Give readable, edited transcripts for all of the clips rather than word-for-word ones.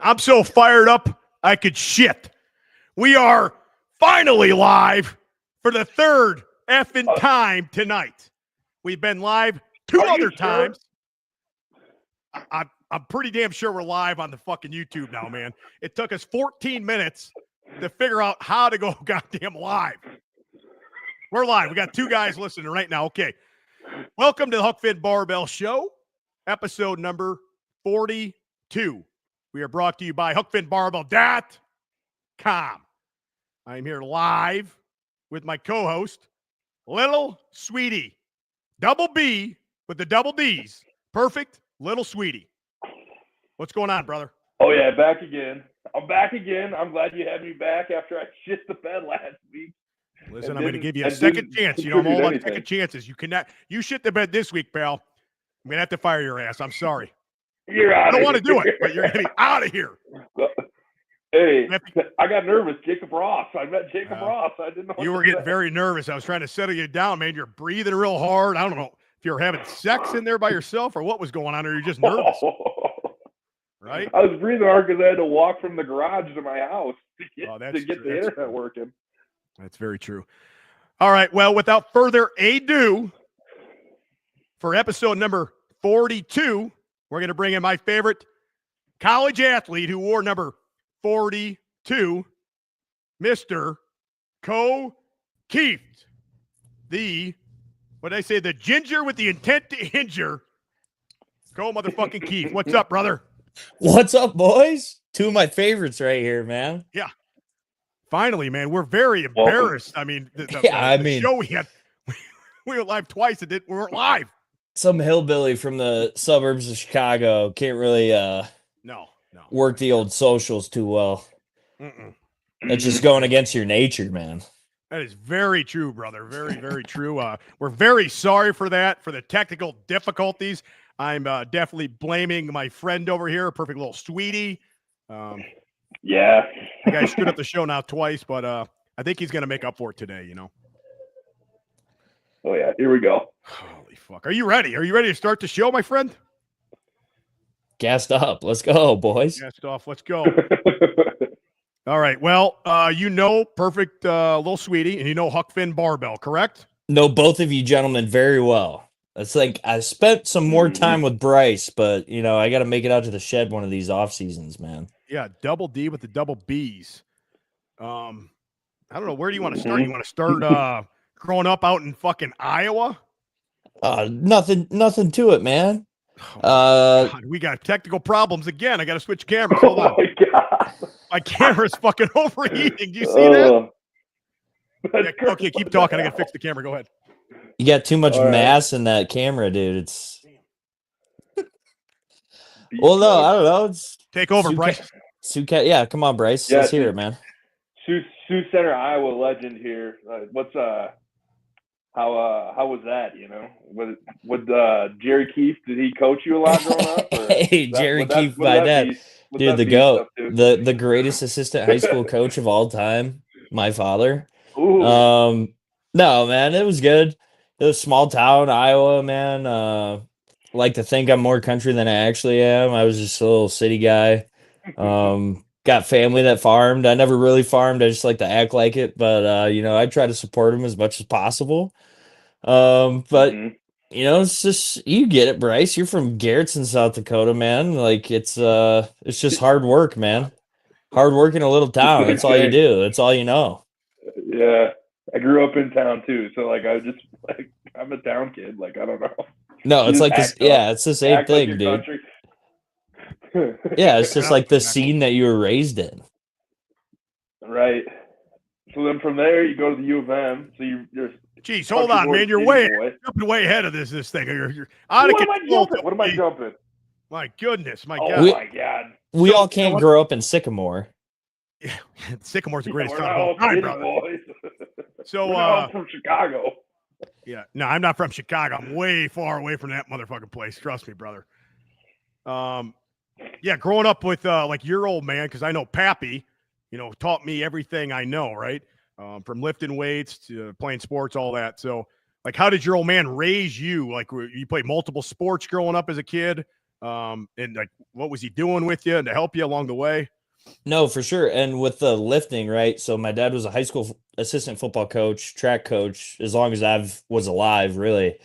I'm so fired up, I could shit. We are finally live for the third effing time tonight. We've been live two other times. I'm pretty damn sure we're live on the fucking YouTube now, man. It took us 14 minutes to figure out how to go goddamn live. We're live. We got two guys listening right now. Okay. Welcome to the Huck Finn Barbell Show, episode number 42. We are brought to you by HuckFinnBarbell.com. I am here live with my co-host, Little Sweetie. Double B with the double D's. Perfect Little Sweetie. What's going on, brother? Oh, yeah, back again. I'm back again. I'm glad you had me back after I shit the bed last week. Listen, I'm going to give you a second chance. You know, I'm all about second chances. You shit the bed this week, pal. I'm going to have to fire your ass. I'm sorry. You're out. I don't want to do it, but you're going to be out of here. Hey, I got nervous. Jacob Ross. I met Jacob Ross. I didn't know. You were getting very nervous. I was trying to settle you down, man. You're breathing real hard. I don't know if you were having sex in there by yourself or what was going on, or you're just nervous. Right? I was breathing hard because I had to walk from the garage to my house to get the internet working. That's very true. All right. Well, without further ado, for episode number 42, we're going to bring in my favorite college athlete who wore number 42, Mr. Ko Kieft. The ginger with the intent to injure. Ko motherfucking Kieft. What's up, brother? What's up, boys? Two of my favorites right here, man. Yeah. Finally, man, we're very embarrassed. I mean, the show we had, we were live twice and we weren't live. Some hillbilly from the suburbs of Chicago can't really work the old socials too well. That's just going against your nature, man. That is very true, brother. Very, very true. We're very sorry for that, for the technical difficulties. I'm definitely blaming my friend over here, Perfect Little Sweetie. Yeah. The guy screwed up the show now twice, but I think he's going to make up for it today, you know. Oh, yeah. Here we go. Holy fuck. Are you ready? Are you ready to start the show, my friend? Gassed up. Let's go, boys. Gassed off. Let's go. All right. Well, you know Perfect Little Sweetie, and you know Huck Finn Barbell, correct? Know both of you gentlemen very well. It's like I spent some more time with Bryce, but, you know, I got to make it out to the shed one of these off seasons, man. Yeah, double D with the double B's. I don't know. Where do you want to start? You want to start growing up out in fucking Iowa? Nothing to it, man. God, we got technical problems again. I got to switch cameras. Hold on. My God. My camera's fucking overheating. Do you see that? Yeah, okay, keep talking. I got to fix the camera. Go ahead. You got too much mass in that camera, dude. It's well, no, I don't know. It's take over, Bryce. Yeah, come on, Bryce. Yeah, let's hear it, man. Sioux Center, Iowa legend here. How was that? You know, with Jerry Kieft? Did he coach you a lot growing up? Hey, Jerry Kieft, my dad, dude, the GOAT, the greatest assistant high school coach of all time. My father. Ooh. No, man, it was good. It was small town, Iowa, man. Like to think I'm more country than I actually am. I was just a little city guy. Got family that farmed. I never really farmed. I just like to act like it. But, you know, I try to support them as much as possible. But, you know, it's just, you get it, Bryce. You're from Garrettson, South Dakota, man. Like, it's just hard work, man. Hard work in a little town. That's all you do. That's all you know. Yeah. I grew up in town too, so like I'm a town kid. Like I don't know. No, it's like this. Yeah, it's the same thing, like dude. Yeah, it's just like the scene that you were raised in. Right. So then from there you go to the U of M. So you're. Jeez, hold on, man. You're jumping way ahead of this thing. You're out of control. What am I jumping? My goodness, my God. Oh my God. We all can't grow up in Sycamore. Yeah, Sycamore's the greatest town of all time, brother. Boys. So I'm from Chicago. Yeah, no, I'm not from Chicago. I'm way far away from that motherfucking place. Trust me, brother. Yeah, growing up with like your old man, because I know Pappy, you know, taught me everything I know, right? From lifting weights to playing sports, all that. So, like, how did your old man raise you? Like, you played multiple sports growing up as a kid? And like, what was he doing with you and to help you along the way? No, for sure. And with the lifting, right? So my dad was a high school assistant football coach, track coach, as long as I was alive, really.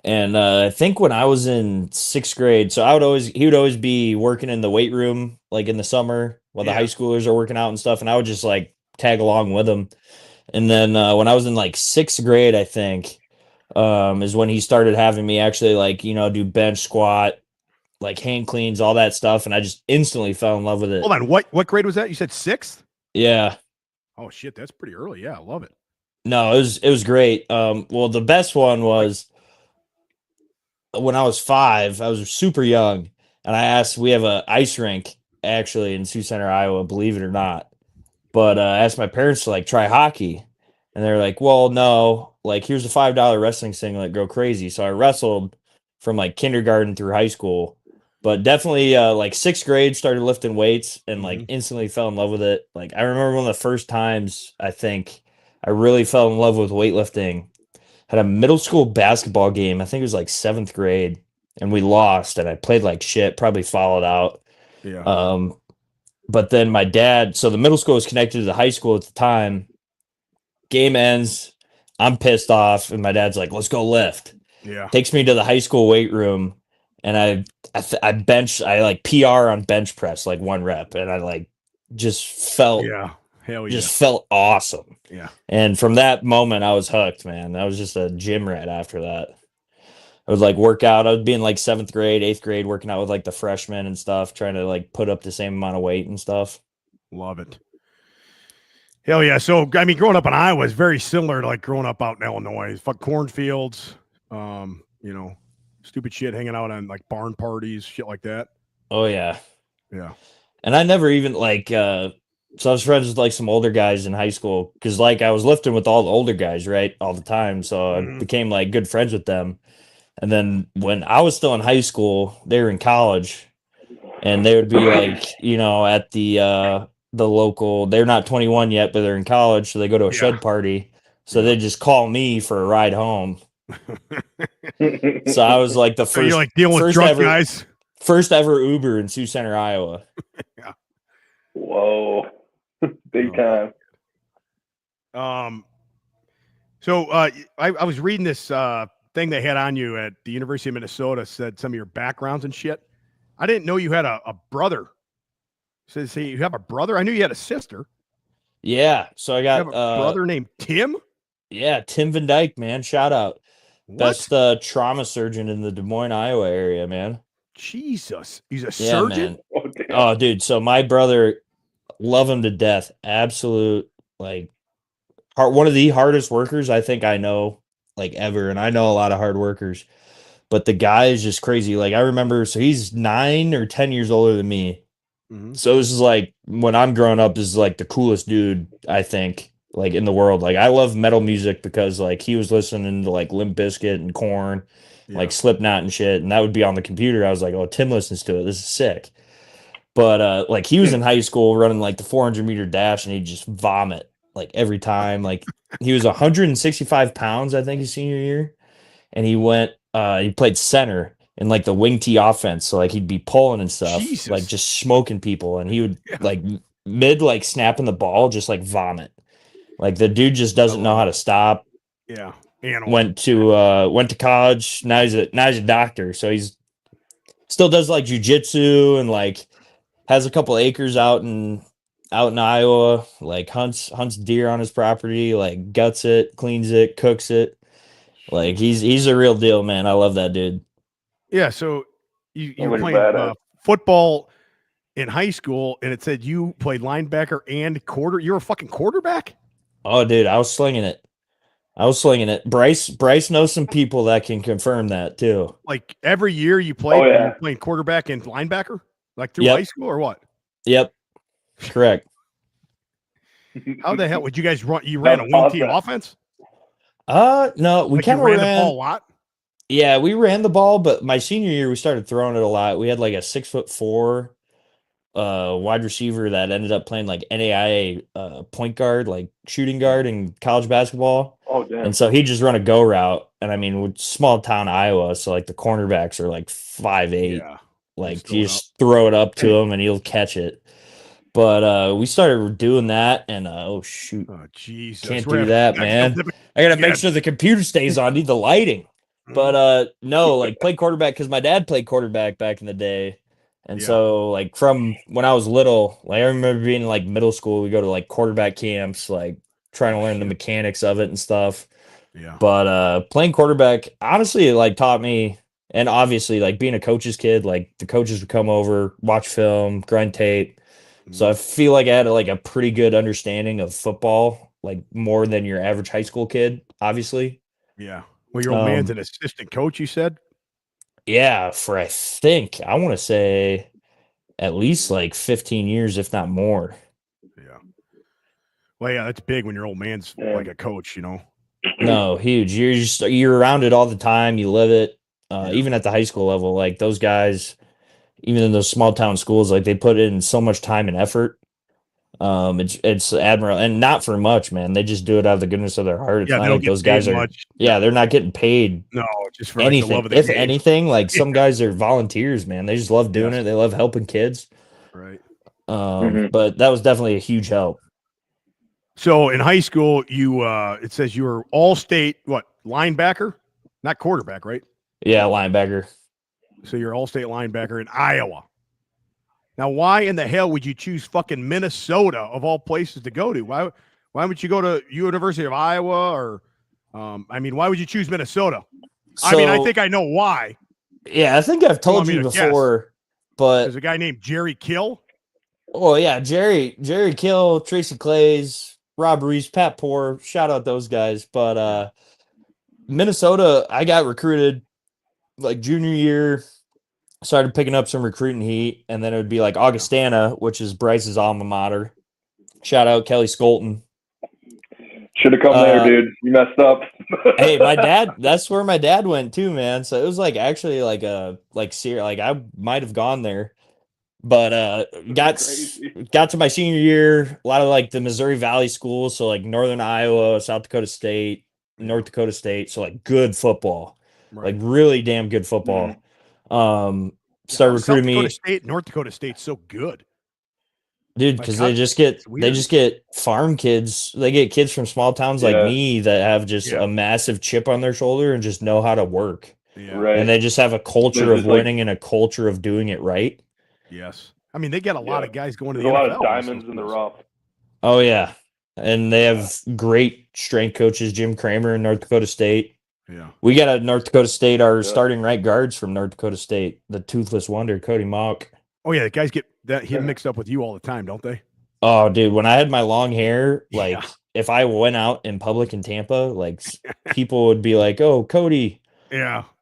And I think when I was in sixth grade, so he would always be working in the weight room, like in the summer while the high Yeah. schoolers are working out and stuff. And I would just like tag along with him. And then when I was in like sixth grade, I think, is when he started having me actually like, do bench squat, like hand cleans, all that stuff. And I just instantly fell in love with it. Hold on. What grade was that? You said sixth? Yeah. Oh shit, that's pretty early. Yeah, I love it. No, it was great. Well, the best one was when I was 5. I was super young, and we have a ice rink actually in Sioux Center, Iowa, believe it or not. But I asked my parents to like try hockey, and they're like, "Well, no, like here's a $5 wrestling singlet, go crazy." So I wrestled from like kindergarten through high school, but definitely like sixth grade started lifting weights and like instantly fell in love with it. Like I remember one of the first times I think I really fell in love with weightlifting. Had a middle school basketball game. I think it was like seventh grade, and we lost. And I played like shit. Probably followed out. Yeah. But then my dad. So the middle school was connected to the high school at the time. Game ends. I'm pissed off, and my dad's like, "Let's go lift." Yeah. Takes me to the high school weight room, and I bench. I like PR on bench press like 1 rep, and I like just felt Yeah. Hell yeah. just felt awesome. Yeah. And from that moment, I was hooked, man. I was just a gym rat after that. I would like work out. I would be in like seventh grade, eighth grade, working out with like the freshmen and stuff, trying to like put up the same amount of weight and stuff. Love it. Hell yeah. So, I mean, growing up in Iowa is very similar to like growing up out in Illinois. Fuck cornfields, stupid shit, hanging out on like barn parties, shit like that. Oh, yeah. Yeah. And I never even like, so I was friends with like some older guys in high school because like I was lifting with all the older guys, right? All the time. So I became like good friends with them. And then when I was still in high school, they were in college, and they would be like, at the local. They're not 21 yet, but they're in college, so they go to a shed party. So they just call me for a ride home. So I was like the So you're first, like dealing with drunk guys. first ever Uber in Sioux Center, Iowa. Yeah. Whoa, big time. So I was reading this thing they had on you at the University of Minnesota, said some of your backgrounds and shit. I didn't know you had a brother. Says you have a brother. I knew you had a sister. Yeah. So I got You have a brother named Tim. Yeah, Tim Van Dyke, man. Shout out. What? Best trauma surgeon in the Des Moines, Iowa area, man. Jesus. He's a surgeon? Man. Oh, dude. So my brother, love him to death. Absolute, like, one of the hardest workers I think I know, like, ever. And I know a lot of hard workers. But the guy is just crazy. Like, I remember, so he's 9 or 10 years older than me. So this is like, when I'm growing up, this is like the coolest dude, I think, like in the world. Like I love metal music because like he was listening to like Limp Bizkit and Korn, like Slipknot and shit, and that would be on the computer. I was like, oh, Tim listens to it. This is sick. But like he was in high school running like the 400-meter dash, and he'd just vomit like every time. Like he was 165 pounds, I think, his senior year, and he played center in like the wing tee offense. So like he'd be pulling and stuff, like just smoking people, and he would like mid like snapping the ball, just like vomit. Like the dude just doesn't know how to stop. Yeah. Went to college. Now he's a doctor. So he's still does like jujitsu and like has a couple acres out in Iowa, like hunts deer on his property, like guts it, cleans it, cooks it. Like he's a real deal, man. I love that dude. Yeah, so you were playing football in high school, and it said you played linebacker and quarter. You were a fucking quarterback? Oh, dude, I was slinging it. Bryce knows some people that can confirm that too. Like every year you played, you were playing quarterback and linebacker, like through high school, or what? Yep, correct. How the hell would you guys run? You ran a wing tee offense? No, we like kind of ran the ball a lot. Yeah, we ran the ball, but my senior year we started throwing it a lot. We had like a 6'4" wide receiver that ended up playing like NAIA point guard, like shooting guard in college basketball. Oh, damn. And so he just run a go route. And I mean, with small town Iowa, so like the cornerbacks are like 5'8". Yeah. Like throw you it just throw it up to him and he'll catch it. But we started doing that, and oh shoot, Oh, Jesus. can't We're do having that, technical man. difficulties I gotta make again. sure the computer stays on. Need the lighting. But no, like played quarterback because my dad played quarterback back in the day. And Yeah. so like from when I was little, like I remember being in like middle school, we go to like quarterback camps, like trying to learn the mechanics of it and stuff. Yeah. But playing quarterback, honestly, it like taught me, and obviously like being a coach's kid, like the coaches would come over, watch film, grind tape. So I feel like I had like a pretty good understanding of football, like more than your average high school kid, obviously. Yeah. Well, your old man's an assistant coach, you said? Yeah, for I think I want to say at least like 15 years, if not more. Yeah. Well, yeah, that's big when your old man's like a coach, you know? No, huge. You're around it all the time. You live it. Even at the high school level, like those guys, even in those small town schools, like they put in so much time and effort. It's admirable, and not for much, man. They just do it out of the goodness of their heart. It's Yeah, not they don't like get those paid guys are. much. Yeah, they're not getting paid No, just for like the anything. love of the If game. anything, like some guys are volunteers, man. They just love doing Yes. it. They love helping kids. Right. But that was definitely a huge help. So in high school, you it says you were all state linebacker, not quarterback, right? Yeah, linebacker. So you're all state linebacker in Iowa. Now, why in the hell would you choose fucking Minnesota of all places to go to? Why would you go to University of Iowa or why would you choose Minnesota? I mean, I think I know why. Yeah, I think I've told me you to before, but There's a guy named Jerry Kill. oh yeah, Jerry Kill, Tracy Clays, Rob Reese, Pat Poor, shout out those guys. But Minnesota, I got recruited like junior year, started picking up some recruiting heat, and then it would be like Augustana, which is Bryce's alma mater. Shout out Kelly Skolton. Should have come there, dude. You messed up. Hey, my dad, that's where my dad went too, man. So it was like actually like I might have gone there. But got to my senior year, a lot of like the Missouri Valley schools, so like Northern Iowa, South Dakota State, North Dakota State, so like good football. Like really damn good football. Started recruiting me. South Dakota State, North Dakota State's so good. Dude, because they just get farm kids. They get kids from small towns like me that have just a massive chip on their shoulder and just know how to work. Yeah. Right. And they just have a culture of winning and a culture of doing it right. Yes. I mean, they get a lot of guys going to the NFL. NFL. A lot of diamonds in the rough. Oh, yeah. And they have great strength coaches, Jim Kramer in North Dakota State. Yeah. We got a North Dakota State, our starting right guards from North Dakota State, the toothless wonder, Cody Mock. Oh, yeah. The guys get that mixed up with you all the time, don't they? Oh, dude, when I had my long hair, like if I went out in public in Tampa, like people would be like, "Oh, Cody,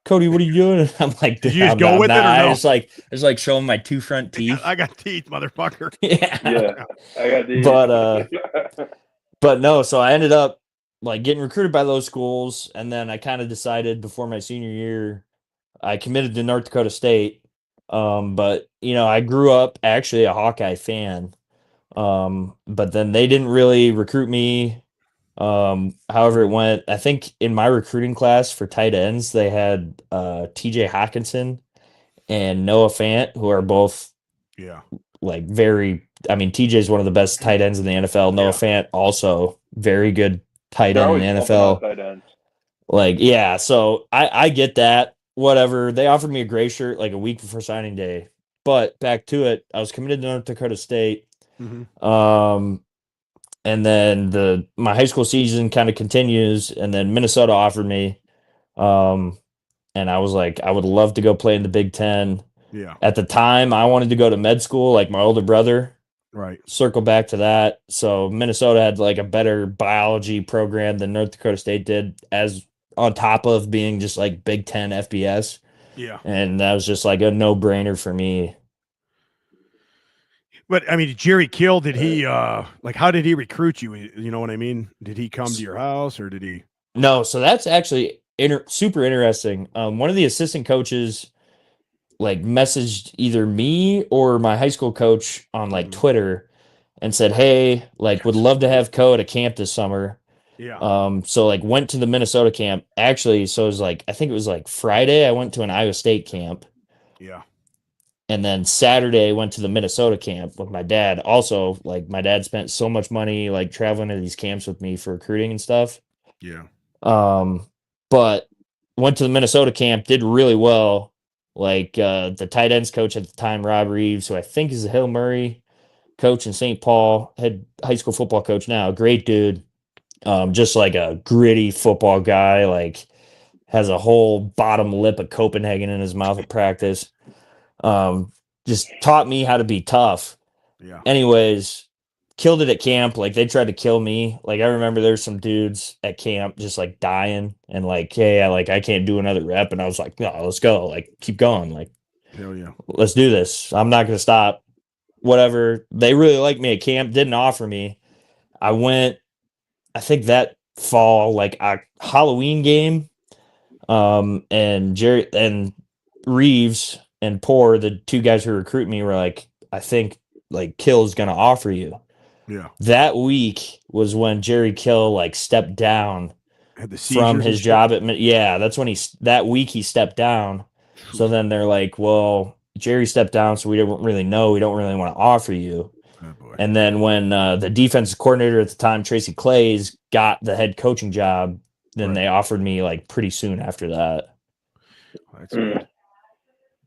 Cody, what are you doing?" And I'm like, "Did you just go with it or no?" I was like showing my two front teeth. I got teeth, motherfucker. Yeah, I got teeth. But no, so I ended up like getting recruited by those schools, and then I kind of decided before my senior year, I committed to North Dakota State. But I grew up actually a Hawkeye fan. But then they didn't really recruit me. However it went, I think in my recruiting class for tight ends, they had TJ Hawkinson and Noah Fant, who are both like TJ is one of the best tight ends in the NFL. Noah Fant also very good tight end in the NFL. Like, yeah, so I get that. Whatever. They offered me a gray shirt like a week before signing day. But back to it, I was committed to North Dakota State. And then my high school season kind of continues, and then Minnesota offered me. And I was like, I would love to go play in the Big Ten. Yeah. At the time, I wanted to go to med school like my older brother. Right. Circle back to that. So Minnesota had like a better biology program than North Dakota State did, as on top of being just like Big Ten FBS. Yeah. And that was just like a no-brainer for me. But I mean, Jerry Kill, did he how did he recruit you? You know what I mean? Did he come to your house or did he? No, so that's actually super interesting. One of the assistant coaches like messaged either me or my high school coach on like Twitter and said, "Hey, like would love to have Ko at a camp this summer." Yeah. So like went to the Minnesota camp. Actually, so it was like I think it was like Friday I went to an Iowa State camp. Yeah. And then Saturday went to the Minnesota camp with my dad. Also, like my dad spent so much money like traveling to these camps with me for recruiting and stuff. Yeah. But went to the Minnesota camp, did really well. Like the tight ends coach at the time, Rob Reeves, who I think is the Hill Murray coach in St. Paul, head high school football coach now, great dude. Just like a gritty football guy, like has a whole bottom lip of Copenhagen in his mouth at practice. Just taught me how to be tough. Yeah. Anyways, killed it at camp. Like they tried to kill me. Like I remember there's some dudes at camp just like dying and like, hey, I can't do another rep. And I was like, no, let's go. Like keep going. Like, Hell yeah. let's do this. I'm not gonna stop. Whatever. They really liked me at camp, didn't offer me. I went, I think that fall, like a Halloween game. And Jerry and Reeves and Poor, the two guys who recruit me, were like, I think like Kill's gonna offer you. Yeah. That week was when Jerry Kill like stepped down Had the from seizures his and shit? job at yeah, that's when that week he stepped down. So then they're like, well, Jerry stepped down, so we don't really know. We don't really want to offer you. Oh, boy. And then when the defensive coordinator at the time, Tracy Clays, got the head coaching job, then Right. they offered me like pretty soon after that. That's good.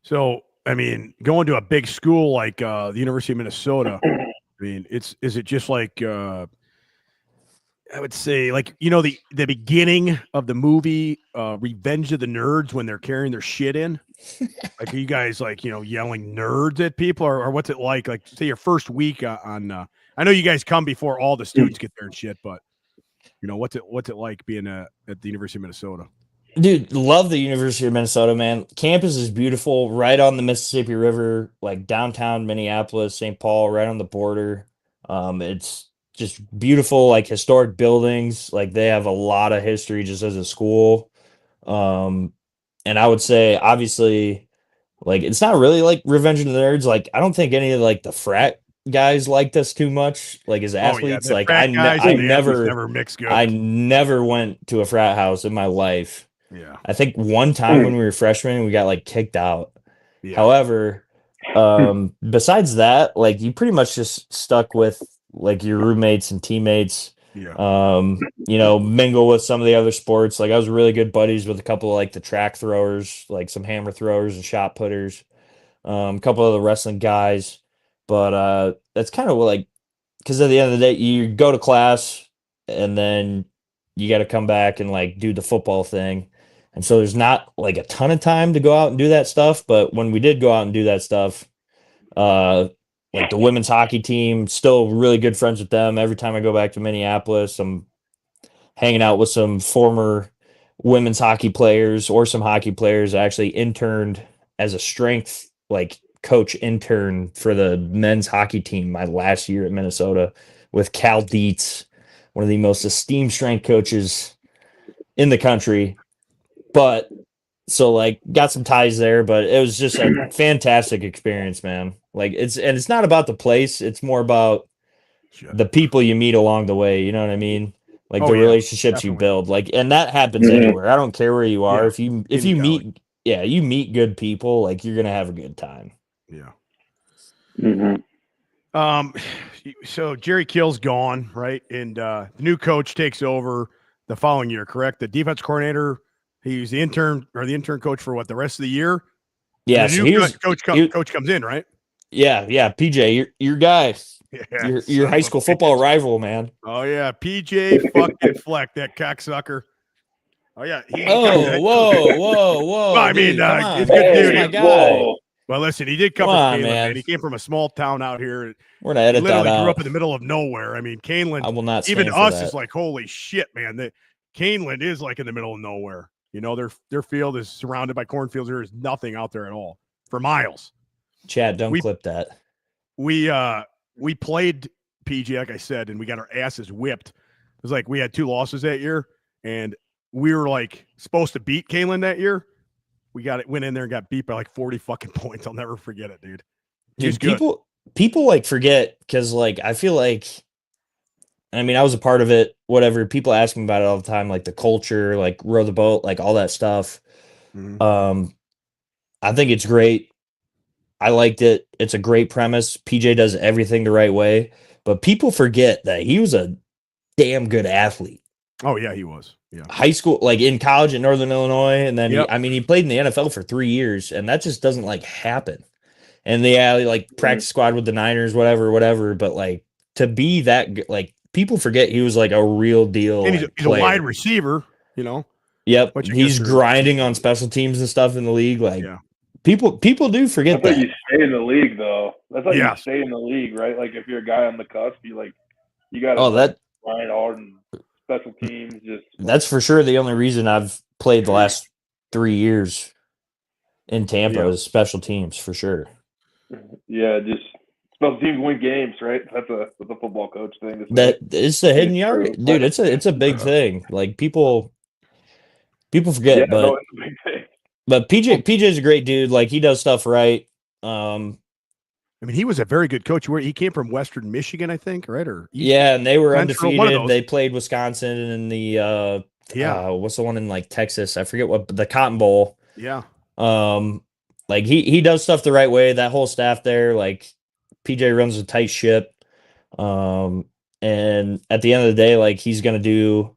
So, I mean, going to a big school like the University of Minnesota, I mean, is it just like I would say like the beginning of the movie Revenge of the Nerds when they're carrying their shit in? Like are you guys like, yelling nerds at people or what's it like? Like say your first week on I know you guys come before all the students get there and shit, but what's it like being at the University of Minnesota? Dude, love the University of Minnesota, man. Campus is beautiful, right on the Mississippi River, like downtown Minneapolis, St. Paul, right on the border. It's just beautiful, like historic buildings. Like they have a lot of history just as a school. And I would say, obviously, like it's not really like Revenge of the Nerds. Like I don't think any of like the frat guys liked us too much, like as athletes. The like frat guys I and the athletes never never mix good. I never went to a frat house in my life. Yeah. I think one time when we were freshmen, we got like kicked out. Yeah. However, besides that, like you pretty much just stuck with like your roommates and teammates. Yeah. Mingle with some of the other sports. Like I was really good buddies with a couple of like the track throwers, like some hammer throwers and shot putters. A couple of the wrestling guys. But that's kind of like because at the end of the day, you go to class and then you got to come back and like do the football thing. And so there's not like a ton of time to go out and do that stuff. But when we did go out and do that stuff, like the women's hockey team, still really good friends with them. Every time I go back to Minneapolis, I'm hanging out with some former women's hockey players or some hockey players. I actually interned as a strength like coach intern for the men's hockey team my last year at Minnesota with Cal Dietz, one of the most esteemed strength coaches in the country. But so like got some ties there, but it was just a fantastic experience, man. Like it's not about the place, it's more about the people you meet along the way, you know what I mean? Like the relationships you build. Like and that happens anywhere. I don't care where you are. If you meet you meet good people, like you're going to have a good time. Yeah. Mm-hmm. So Jerry Kill's gone, right? And the new coach takes over the following year, correct? The defense coordinator, he's the intern coach for what, the rest of the year? Yeah, and the new coach comes in, right? Yeah, PJ, your guy. Yeah, your high school football rival, man. Oh yeah, PJ fucking Fleck, that cocksucker. Oh yeah. Whoa. Well, I mean, dude, it's good dude. My guy. Well, listen, he did come from Canelan, man. He came from a small town out here. We're gonna edit that out. He literally grew up in the middle of nowhere. I mean, Canelan. I will not. Even to us is like, holy shit, man. Canelan is like in the middle of nowhere. Their field is surrounded by cornfields. There is nothing out there at all for miles. Chad, don't clip that. We played PG, like I said, and we got our asses whipped. It was like we had 2 losses that year, and we were like supposed to beat Canelan that year. Went in there and got beat by like 40 fucking points. I'll never forget it, dude. Dude, people like forget because like I feel like, I mean, I was a part of it. Whatever, people ask me about it all the time, like the culture, like row the boat, like all that stuff. Mm-hmm. I think it's great. I liked it. It's a great premise. PJ does everything the right way, but people forget that he was a damn good athlete. Oh yeah, he was. Yeah. High school, like in college in Northern Illinois, and then Yep. he played in the NFL for 3 years, and that just doesn't like happen. And they like practice squad with the Niners, whatever. But like to be that like people forget he was like a real deal. And like, he's a wide receiver, Yep, which I he's guess grinding on special teams and stuff in the league. Like yeah. people do forget That's how that. you stay in the league, though. That's how you Yes. stay in the league, right? Like if you're a guy on the cusp, you got to Oh, that grind hard and special teams. Just that's for sure the only reason I've played the last 3 years in Tampa Yeah. is special teams for sure. just special teams win games, right? That's a football coach thing to say. That it's the hidden It's yard, true. dude. It's a big thing. Like people forget, Yeah, but no, it's a big thing. but PJ's a great dude. Like he does stuff right. I mean, he was a very good coach. Where he came from Western Michigan, I think, right? Or East Yeah, and they were Central, one of undefeated. those. They played Wisconsin in the Yeah. what's the one in like Texas? I forget what the Cotton Bowl. Yeah. Like he does stuff the right way. That whole staff there, like PJ runs a tight ship. And at the end of the day, like he's gonna do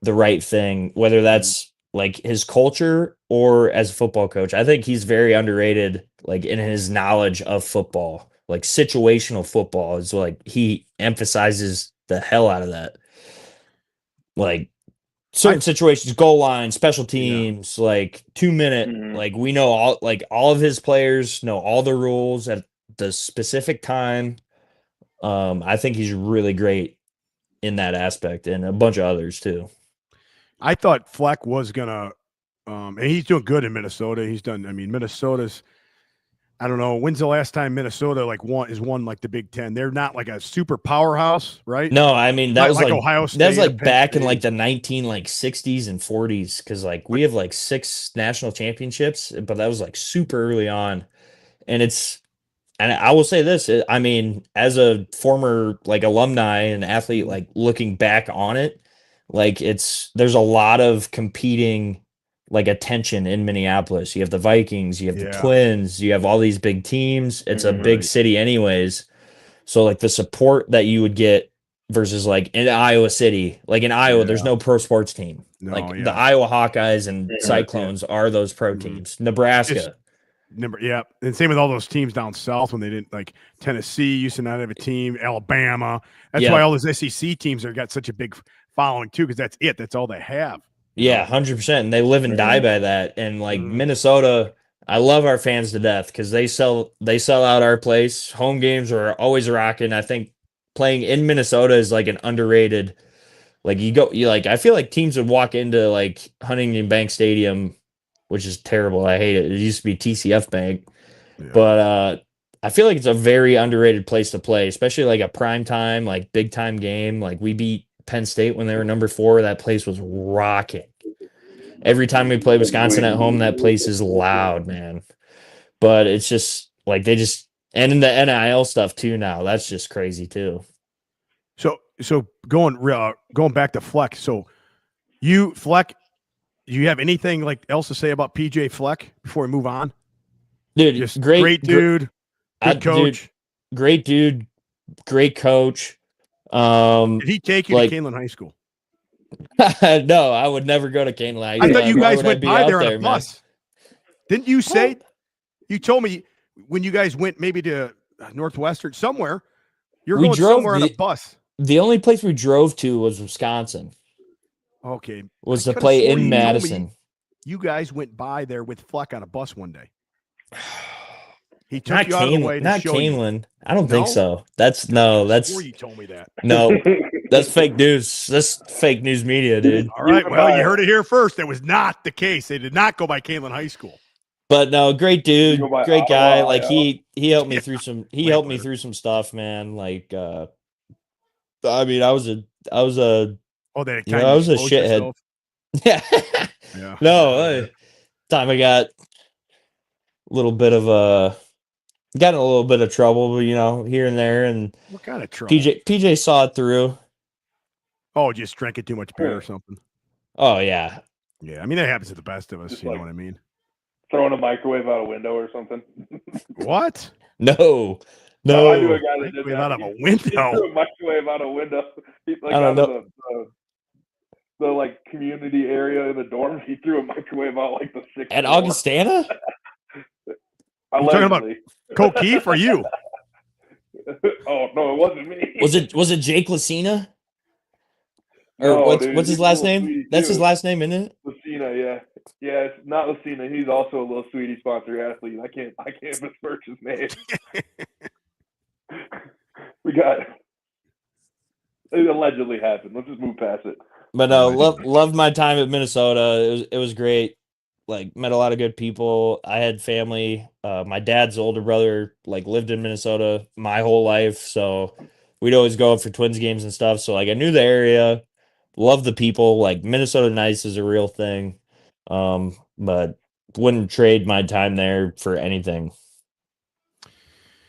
the right thing, whether that's like his culture or as a football coach. I think he's very underrated, like in his knowledge of football. Like situational football is like he emphasizes the hell out of that. Like certain situations, goal line, special teams, like 2 minute, like we know all of his players know all the rules at the specific time. I think he's really great in that aspect and a bunch of others too. I thought Fleck was gonna, and he's doing good in Minnesota. He's done. I mean, Minnesota's. I don't know. When's the last time Minnesota won like the Big Ten? They're not like a super powerhouse, right? No, I mean that was like Ohio State. That was like Penn back in State. like the 60s and 40s because like we have like 6 national championships, but that was like super early on, and I will say this. I mean, as a former like alumni and athlete, like looking back on it, like there's a lot of competing like attention in Minneapolis. You have the Vikings, you have the Twins, you have all these big teams. It's a big city anyways. So like the support that you would get versus like in Iowa City, like in Iowa, there's no pro sports team. The Iowa Hawkeyes and Cyclones are those pro teams. Nebraska. And same with all those teams down south when they didn't like Tennessee used to not have a team, Alabama. That's why all those SEC teams have got such a big following too, because that's it. That's all they have. Yeah, 100%. And they live and die by that. And like Minnesota, I love our fans to death because they sell out our place. Home games are always rocking. I think playing in Minnesota is like an underrated. Like I feel like teams would walk into like Huntington Bank Stadium, which is terrible. I hate it. It used to be TCF Bank, but I feel like it's a very underrated place to play, especially like a prime time, like big time game. Like we beat Penn State when they were number 4. That place was rocking. Every time we play Wisconsin at home, that place is loud, man. But it's just like and in the NIL stuff too now. That's just crazy too. So going back to Fleck. So Fleck, do you have anything like else to say about PJ Fleck before we move on? Dude, just great dude, good coach. Dude, great dude, great coach. Did he take you to Canelan High School? No, I would never go to Canelan. I thought you guys went by there on a bus. Didn't you say? You told me when you guys went maybe to Northwestern somewhere. You're going somewhere on a bus. The only place we drove to was Wisconsin. Okay. Was to play in Madison. You guys went by there with Fleck on a bus one day. He took you out of the way to show Canelan. I don't think so. Before you told me that. No, that's fake news. That's fake news media, dude. All right. Well, you heard it here first. That was not the case. They did not go by Canelan High School. But no, great dude, great guy. Like he helped me through some. He helped me through some stuff, man. Like, I mean, I was a I was a shithead. Yeah. No, time I got a little bit of got in a little bit of trouble, here and there. And what kind of trouble? PJ saw it through. Oh, just drinking too much beer or something. Oh yeah. Yeah, I mean that happens to the best of us. You know what I mean? throwing a microwave out a window or something. What? No. I knew a guy that did Microwave that. out of a He window. threw a microwave out a window. He like I don't out know. of the like community area in the dorm. He threw a microwave out like the sixth At floor. Augustana? You talking about Allegedly. Ko Kieft or you? Oh no, it wasn't me. Was it Jake Lucina? Or No, what's dude, his he's a last little name? sweetie, That's his too. last name, isn't it? Lucina, yeah. Yeah, it's not Lucina. He's also a little sweetie sponsor athlete. I can't besmirch his name. It allegedly happened. Let's just move past it. But no, loved my time at Minnesota. It was great. Like met a lot of good people. I had family. My dad's older brother like lived in Minnesota my whole life, so we'd always go up for Twins games and stuff. So like I knew the area, loved the people. Like Minnesota nice is a real thing. But wouldn't trade my time there for anything.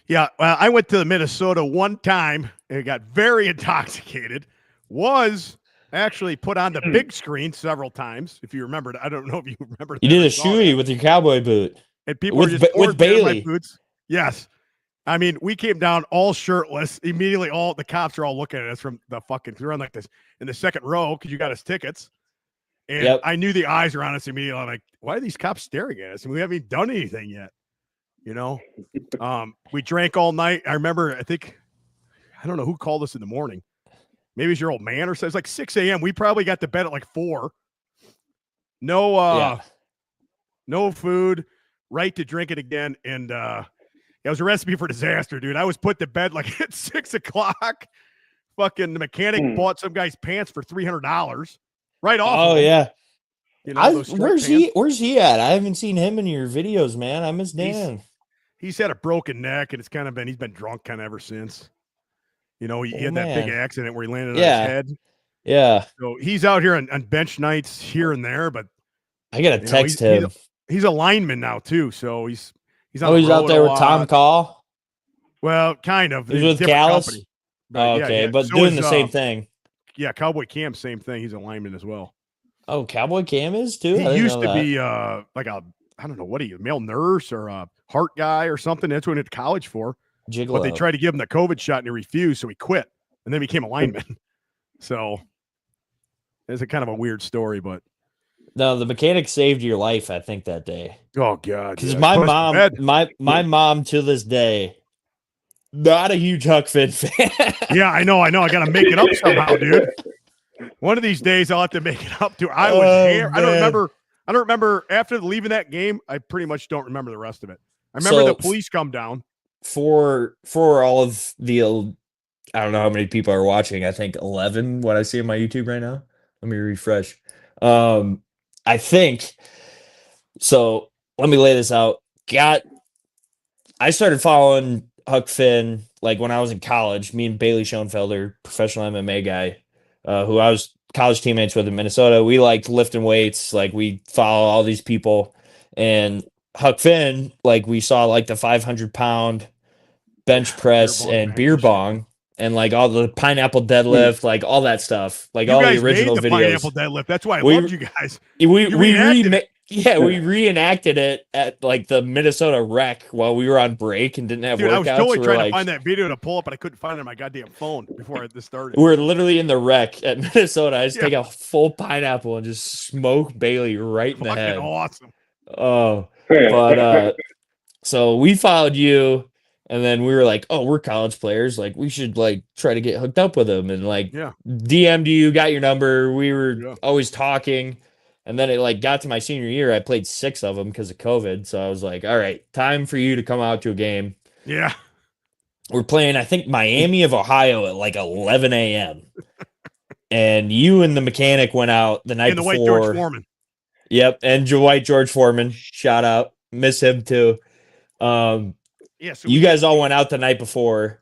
Yeah, well, I went to Minnesota one time and got very intoxicated. Was actually put on the big screen several times. If you remember, I don't know if you remember. You that did or a saw shoey that. with your cowboy boot. And people with were just pouring with beer in my Bailey. boots. Yes. I mean, we came down all shirtless. Immediately, all the cops are all looking at us from the fucking. We're on like this in the second row because you got us tickets. And Yep. I knew the eyes were on us immediately. I'm like, why are these cops staring at us? And we haven't even done anything yet. You know, we drank all night. I remember, I don't know who called us in the morning. Maybe it was your old man or so. It's like 6 a.m. We probably got to bed at like 4. No, no food, right to drink it again. And it was a recipe for disaster, dude. I was put to bed like at 6 o'clock. Fucking the mechanic bought some guy's pants for $300 right off. Oh of him. yeah. You know, those Where's he at? I haven't seen him in your videos, man. I miss Dan. He's had a broken neck, and it's kind of he's been drunk kind of ever since. You know, he had that big accident where he landed on his head. Yeah. So he's out here on bench nights here and there, but I gotta text him. He's a lineman now too, so he's on he's out there with Tom Call. Well, kind of. He's with Callis. Okay, but so doing the same thing. Yeah, Cowboy Cam, same thing. He's a lineman as well. Oh, Cowboy Cam is too. He used to be like I don't know what male nurse or a heart guy or something. That's what he went to college for. Gigolo. But they tried to give him the COVID shot and he refused, so he quit and then became a lineman. So it's a kind of a weird story, but no, the mechanic saved your life, I think, that day. Oh God. Because my mom to this day, not a huge Huck Finn fan. Yeah, I know. I gotta make it up somehow, dude. One of these days I'll have to make it up to. I was here. I don't remember after leaving that game. I pretty much don't remember the rest of it. I remember the police come down. For all of the, I don't know how many people are watching. I think 11. What I see on my YouTube right now. Let me refresh. I think so. Let me lay this out. I started following Huck Finn like when I was in college. Me and Bailey Schoenfelder, professional MMA guy, who I was college teammates with in Minnesota. We liked lifting weights. Like we follow all these people, and Huck Finn, like we saw like the 500-pound bench press and beer bong and like all the pineapple deadlift, like all that stuff, like all the original videos. Pineapple deadlift. That's why I loved you guys. We reenacted it at like the Minnesota Rec while we were on break and didn't have workouts. I was totally trying to find that video to pull up, but I couldn't find it on my goddamn phone before this started. We're literally in the Rec at Minnesota. I just take a full pineapple and just smoke Bailey right in the head. Awesome. Oh, but so we followed you, and then we were like, "Oh, we're college players. Like, we should like try to get hooked up with them." And like, DM'd you, got your number. We were always talking, and then it like got to my senior year. I played 6 of them because of COVID. So I was like, "All right, time for you to come out to a game." Yeah, we're playing, I think, Miami of Ohio at like 11 a.m. And you and the mechanic went out the night before. And the white George Foreman. Yep, and White George Foreman, shout out, miss him too. So you guys all went out the night before,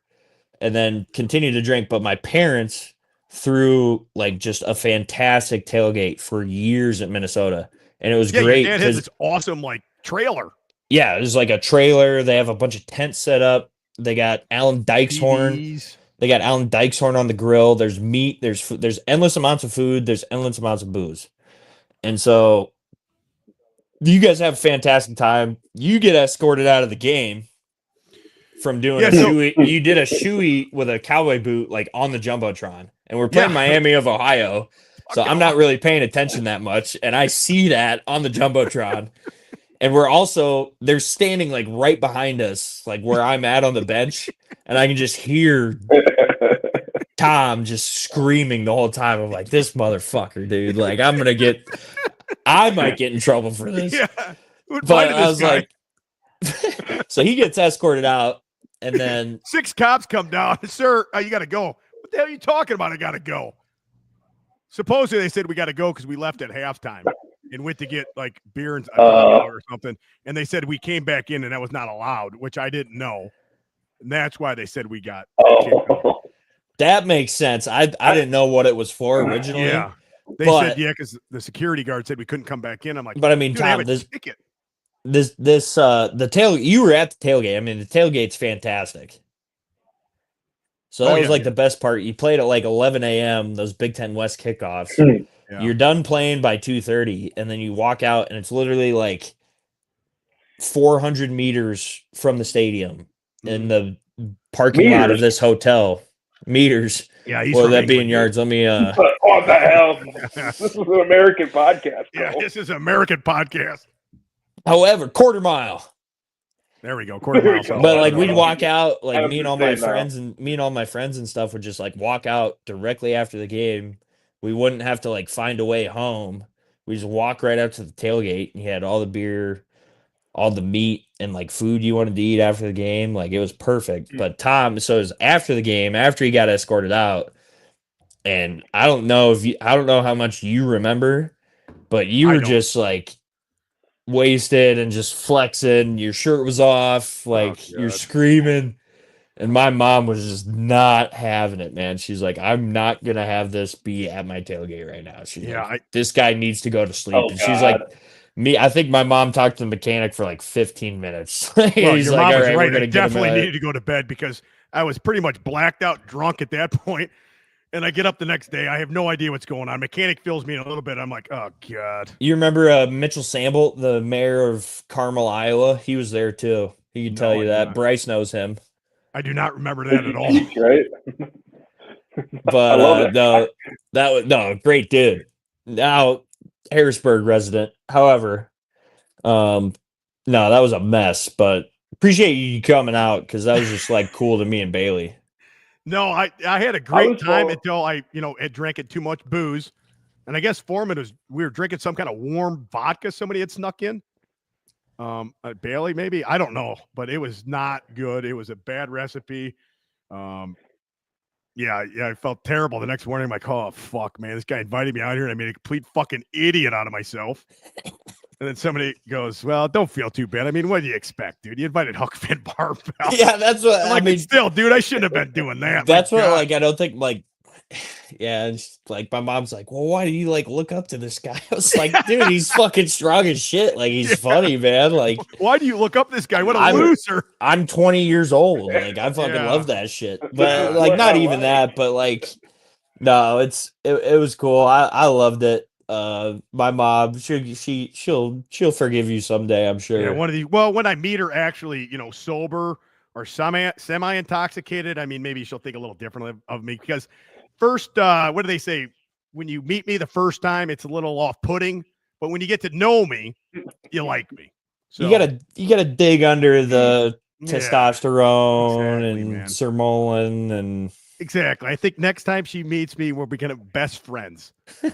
and then continued to drink. But my parents threw like just a fantastic tailgate for years at Minnesota, and it was great. Your dad has this awesome like trailer. Yeah, it was like a trailer. They have a bunch of tents set up. They got Alan Dykeshorn. They got Alan Dykeshorn on the grill. There's meat. There's endless amounts of food. There's endless amounts of booze, and so you guys have a fantastic time. You get escorted out of the game from doing a shoey. You did a shoey with a cowboy boot like on the Jumbotron. And we're playing Miami of Ohio. So I'm not really paying attention that much. And I see that on the Jumbotron. And they're standing like right behind us, like where I'm at on the bench. And I can just hear Tom just screaming the whole time. I'm like, this motherfucker, dude. Like, I might get in trouble for this. Yeah. But I was like, so he gets escorted out. And then 6 cops come down. Sir, you got to go. What the hell are you talking about? I got to go. Supposedly they said we got to go because we left at halftime and went to get like beer and or something. And they said we came back in and that was not allowed, which I didn't know. And that's why they said we got kicked off. That makes sense. I didn't know what it was for originally. Yeah. They said, because the security guard said we couldn't come back in. I'm like, but I mean, Tom, you were at the tailgate. I mean, the tailgate's fantastic. So that was like the best part. You played at like 11 a.m., those Big Ten West kickoffs. Yeah. You're done playing by 2:30, and then you walk out, and it's literally like 400 meters from the stadium in the parking lot of this hotel. Meters. Yeah, or that being yards. Let me. What the hell? This is an American podcast. Bro. Yeah, this is an American podcast. However, quarter mile. There we go, quarter mile. But like we'd walk out, like me and all my friends and stuff would just like walk out directly after the game. We wouldn't have to like find a way home. We just walk right up to the tailgate, and you had all the beer, all the meat, and like food you wanted to eat after the game. Like it was perfect. But Tom, so it was after the game, after he got escorted out, and I don't know how much you remember, but you were just like wasted and just flexing. Your shirt was off, like you're screaming. And my mom was just not having it, man. She's like, I'm not gonna have this be at my tailgate right now. She's like, this guy needs to go to sleep. And she's like, I think my mom talked to the mechanic for like 15 minutes. Well, your mom was right. I definitely needed to go to bed because I was pretty much blacked out drunk at that point. And I get up the next day. I have no idea what's going on. Mechanic fills me in a little bit. I'm like, oh, God. You remember Mitchell Samble, the mayor of Carmel, Iowa? He was there, too. He can tell you that. Bryce knows him. I do not remember that at all. Right? But great dude. Now, Harrisburg resident. However, no, that was a mess. But appreciate you coming out because that was just like cool to me and Bailey. No, I had a great time until I had drank too much booze. And I guess we were drinking some kind of warm vodka somebody had snuck in. Bailey, maybe. I don't know, but it was not good. It was a bad recipe. I felt terrible the next morning. I'm like, oh, fuck, man. This guy invited me out here and I made a complete fucking idiot out of myself. And then somebody goes, well, don't feel too bad. I mean, what do you expect, dude? You invited Huck Finn Barbell. Yeah, that's what I mean. Still, dude, I shouldn't have been doing that. That's what, like, I don't think, like, like, my mom's like, well, why do you, like, look up to this guy? I was like, dude, he's fucking strong as shit. Like, he's funny, man. Like, why do you look up this guy? What a loser. I'm 20 years old. Like, I fucking love that shit. But, like, not even that, but, like, no, it was cool. I loved it. My mom, she'll forgive you someday, I'm sure. Yeah, when I meet her actually, sober or semi intoxicated, I mean, maybe she'll think a little differently of me because first, what do they say? When you meet me the first time, it's a little off-putting, but when you get to know me, you like me. So you gotta dig under the testosterone and Sirmolan and exactly. I think next time she meets me, we're becoming best friends. I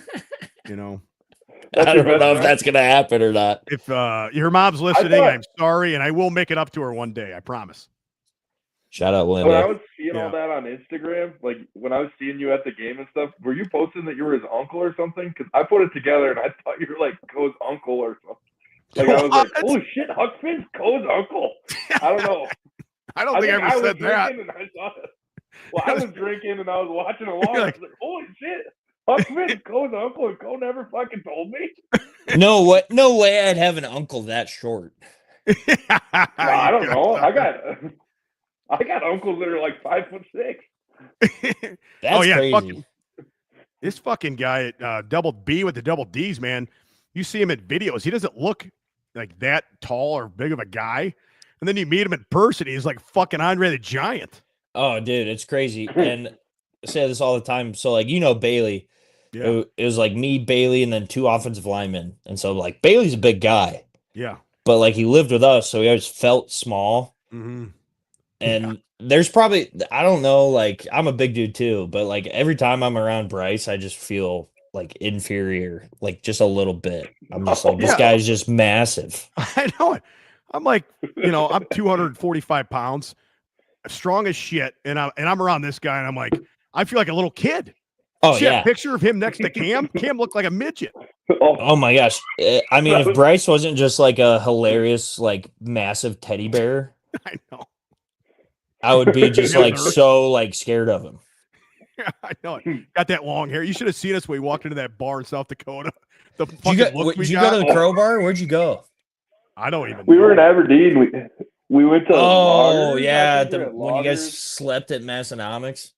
don't know if that's gonna happen or not. If your mom's listening, I'm sorry, and I will make it up to her one day. I promise. Shout out, Linda. When I was seeing all that on Instagram, like when I was seeing you at the game and stuff, were you posting that you were his uncle or something? Because I put it together and I thought you were like Ko's uncle or something. Like I was like, oh shit, Huck Finn's Ko's uncle. I don't know. I don't think I ever said that. And I saw it. Well, I was drinking and I was watching along. I was like, holy shit. Huck Finn's Ko's uncle, and Ko never fucking told me. No way I'd have an uncle that short. I don't know. I got uncles that are like 5'6". That's crazy. This fucking guy at double B with the double D's, man. You see him at videos. He doesn't look like that tall or big of a guy. And then you meet him in person, he's like fucking Andre the Giant. Oh, dude, it's crazy. And I say this all the time. So, like, Bailey. Yeah. It was like me, Bailey, and then 2 offensive linemen. And so, like, Bailey's a big guy, Yeah. but like he lived with us, so he always felt small. Mm-hmm. And there's probably, I don't know, like, I'm a big dude too, but like every time I'm around Bryce, I just feel like inferior, like just a little bit. I'm just like, this Yeah. guy's just massive. I know it. I'm like, I'm 245 pounds, strong as shit, and I'm around this guy, and I'm like, I feel like a little kid. Oh, See yeah. a picture of him next to Cam? Cam looked like a midget. Oh my gosh. I mean, if Bryce wasn't just like a hilarious, like massive teddy bear, I know. I would be just Yeah, like nerd. so like scared of him. Yeah, I know it. Got that long hair. You should have seen us when we walked into that bar in South Dakota. The Did fucking you, looks we did you got. go to the Crowbar? Where'd you go? I don't even We know. were in Aberdeen. We went to Oh, Loggers, yeah. I think, or at When you guys Loggers. slept at Massonomics.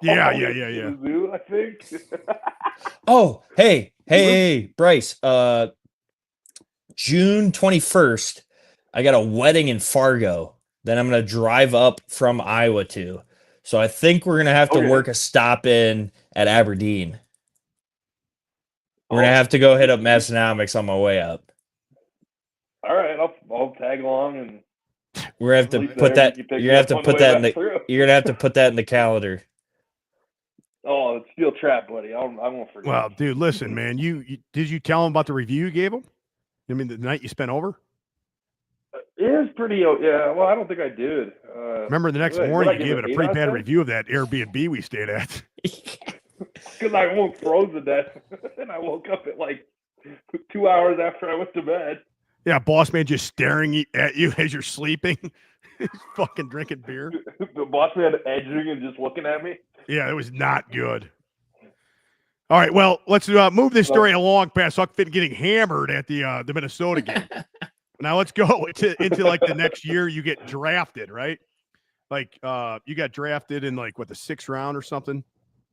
Yeah. The zoo, I think. Oh, hey, Bryce. June 21st, I got a wedding in Fargo. Then I'm gonna drive up from Iowa to. So I think we're gonna have to work a stop in at Aberdeen. We're gonna have to go hit up Massonomics on my way up. All right, I'll tag along and We're gonna have to sleep put there. that. You pick You're me gonna up have to on put way that in back the. through. You're gonna have to put that in the calendar. Oh, it's steel trap, buddy. I won't forget. Well, dude, listen, man. Did you tell him about the review you gave him? I mean, the night you spent over. It is pretty. Yeah. Well, I don't think I did. Remember, the next what morning I you give gave it it a an pretty 8 out bad of 10? review of that Airbnb we stayed at. Because I almost froze to death, and I woke up at like 2 hours after I went to bed. Yeah, boss man just staring at you as you're sleeping. He's fucking drinking beer. The boss man edging and just looking at me. Yeah, it was not good. All right, well, let's move this story along past Huck Finn getting hammered at the Minnesota game. Now let's go into like the next year. You get drafted, right? Like you got drafted in like the 6th round or something.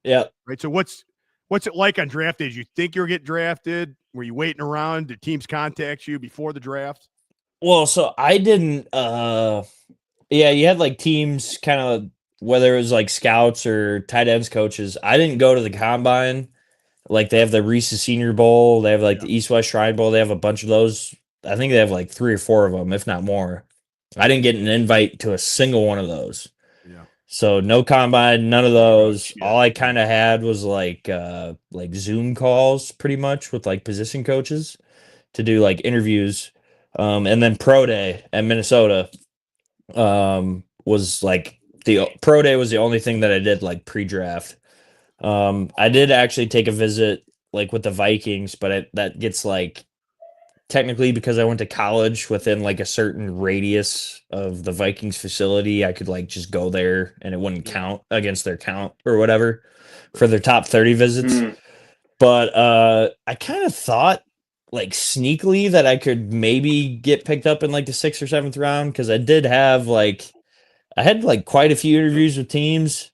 Yeah. Right. So what's it like on draft day? Did you think you were getting drafted? Were you waiting around? Did teams contact you before the draft? Well, so I didn't. Yeah, you had like teams kind of, whether it was like scouts or tight ends coaches. I didn't go to the combine. Like they have the Reese's Senior Bowl, they have like the East West Shrine Bowl. They have a bunch of those. I think they have like 3 or 4 of them, if not more. I didn't get an invite to a single one of those. Yeah. So no combine, none of those. All I kind of had was like Zoom calls, pretty much, with like position coaches to do like interviews. And then pro day at Minnesota was like the pro day was the only thing that I did like pre-draft. I did actually take a visit like with the Vikings, but that gets like technically, because I went to college within like a certain radius of the Vikings facility, I could like just go there and it wouldn't count against their count or whatever for their top 30 visits. But I kind of thought like sneakily that I could maybe get picked up in like the 6th or 7th round, because I had like quite a few interviews with teams.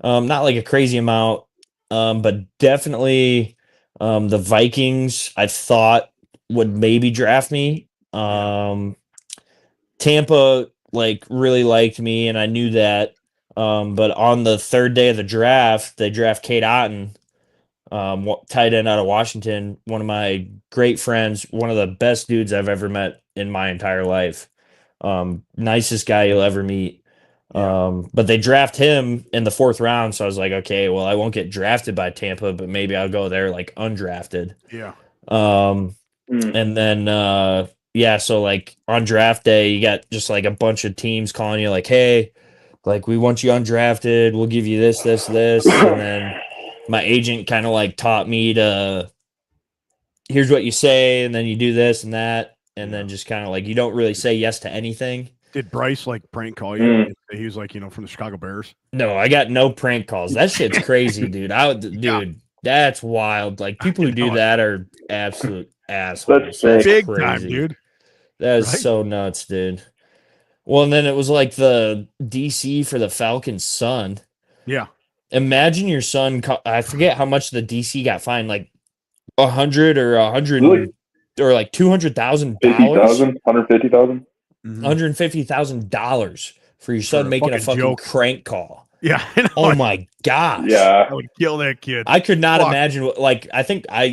Not like a crazy amount, but definitely the Vikings I thought would maybe draft me. Tampa like really liked me, and I knew that. But on the 3rd day of the draft, they draft Kate Otten, tight end out of Washington. One of my great friends, one of the best dudes I've ever met in my entire life. Nicest guy you'll ever meet. But they draft him in the 4th round, so I was like, okay, well, I won't get drafted by Tampa, but maybe I'll go there like undrafted. Yeah. And then so like on draft day, you got just like a bunch of teams calling you like, hey, like we want you undrafted, we'll give you this, and then my agent kind of like taught me to, here's what you say, and then you do this and that, and then just kind of like you don't really say yes to anything. Did Bryce like prank call you? He was like, from the Chicago Bears. No, I got no prank calls. That shit's crazy, dude. Dude, that's wild. Like people who do that are absolute assholes. That's big crazy. Time, dude. That is so nuts, dude. Well, and then it was like the DC for the Falcons' son. Yeah. Imagine your son. I forget how much the DC got fined, like 100 or 100. or like $200,000, $150,000. $150,000 for your son a making a fucking fucking joke. crank call. Yeah. I know. Oh my gosh. Yeah. I would kill that kid. I could not Fuck. imagine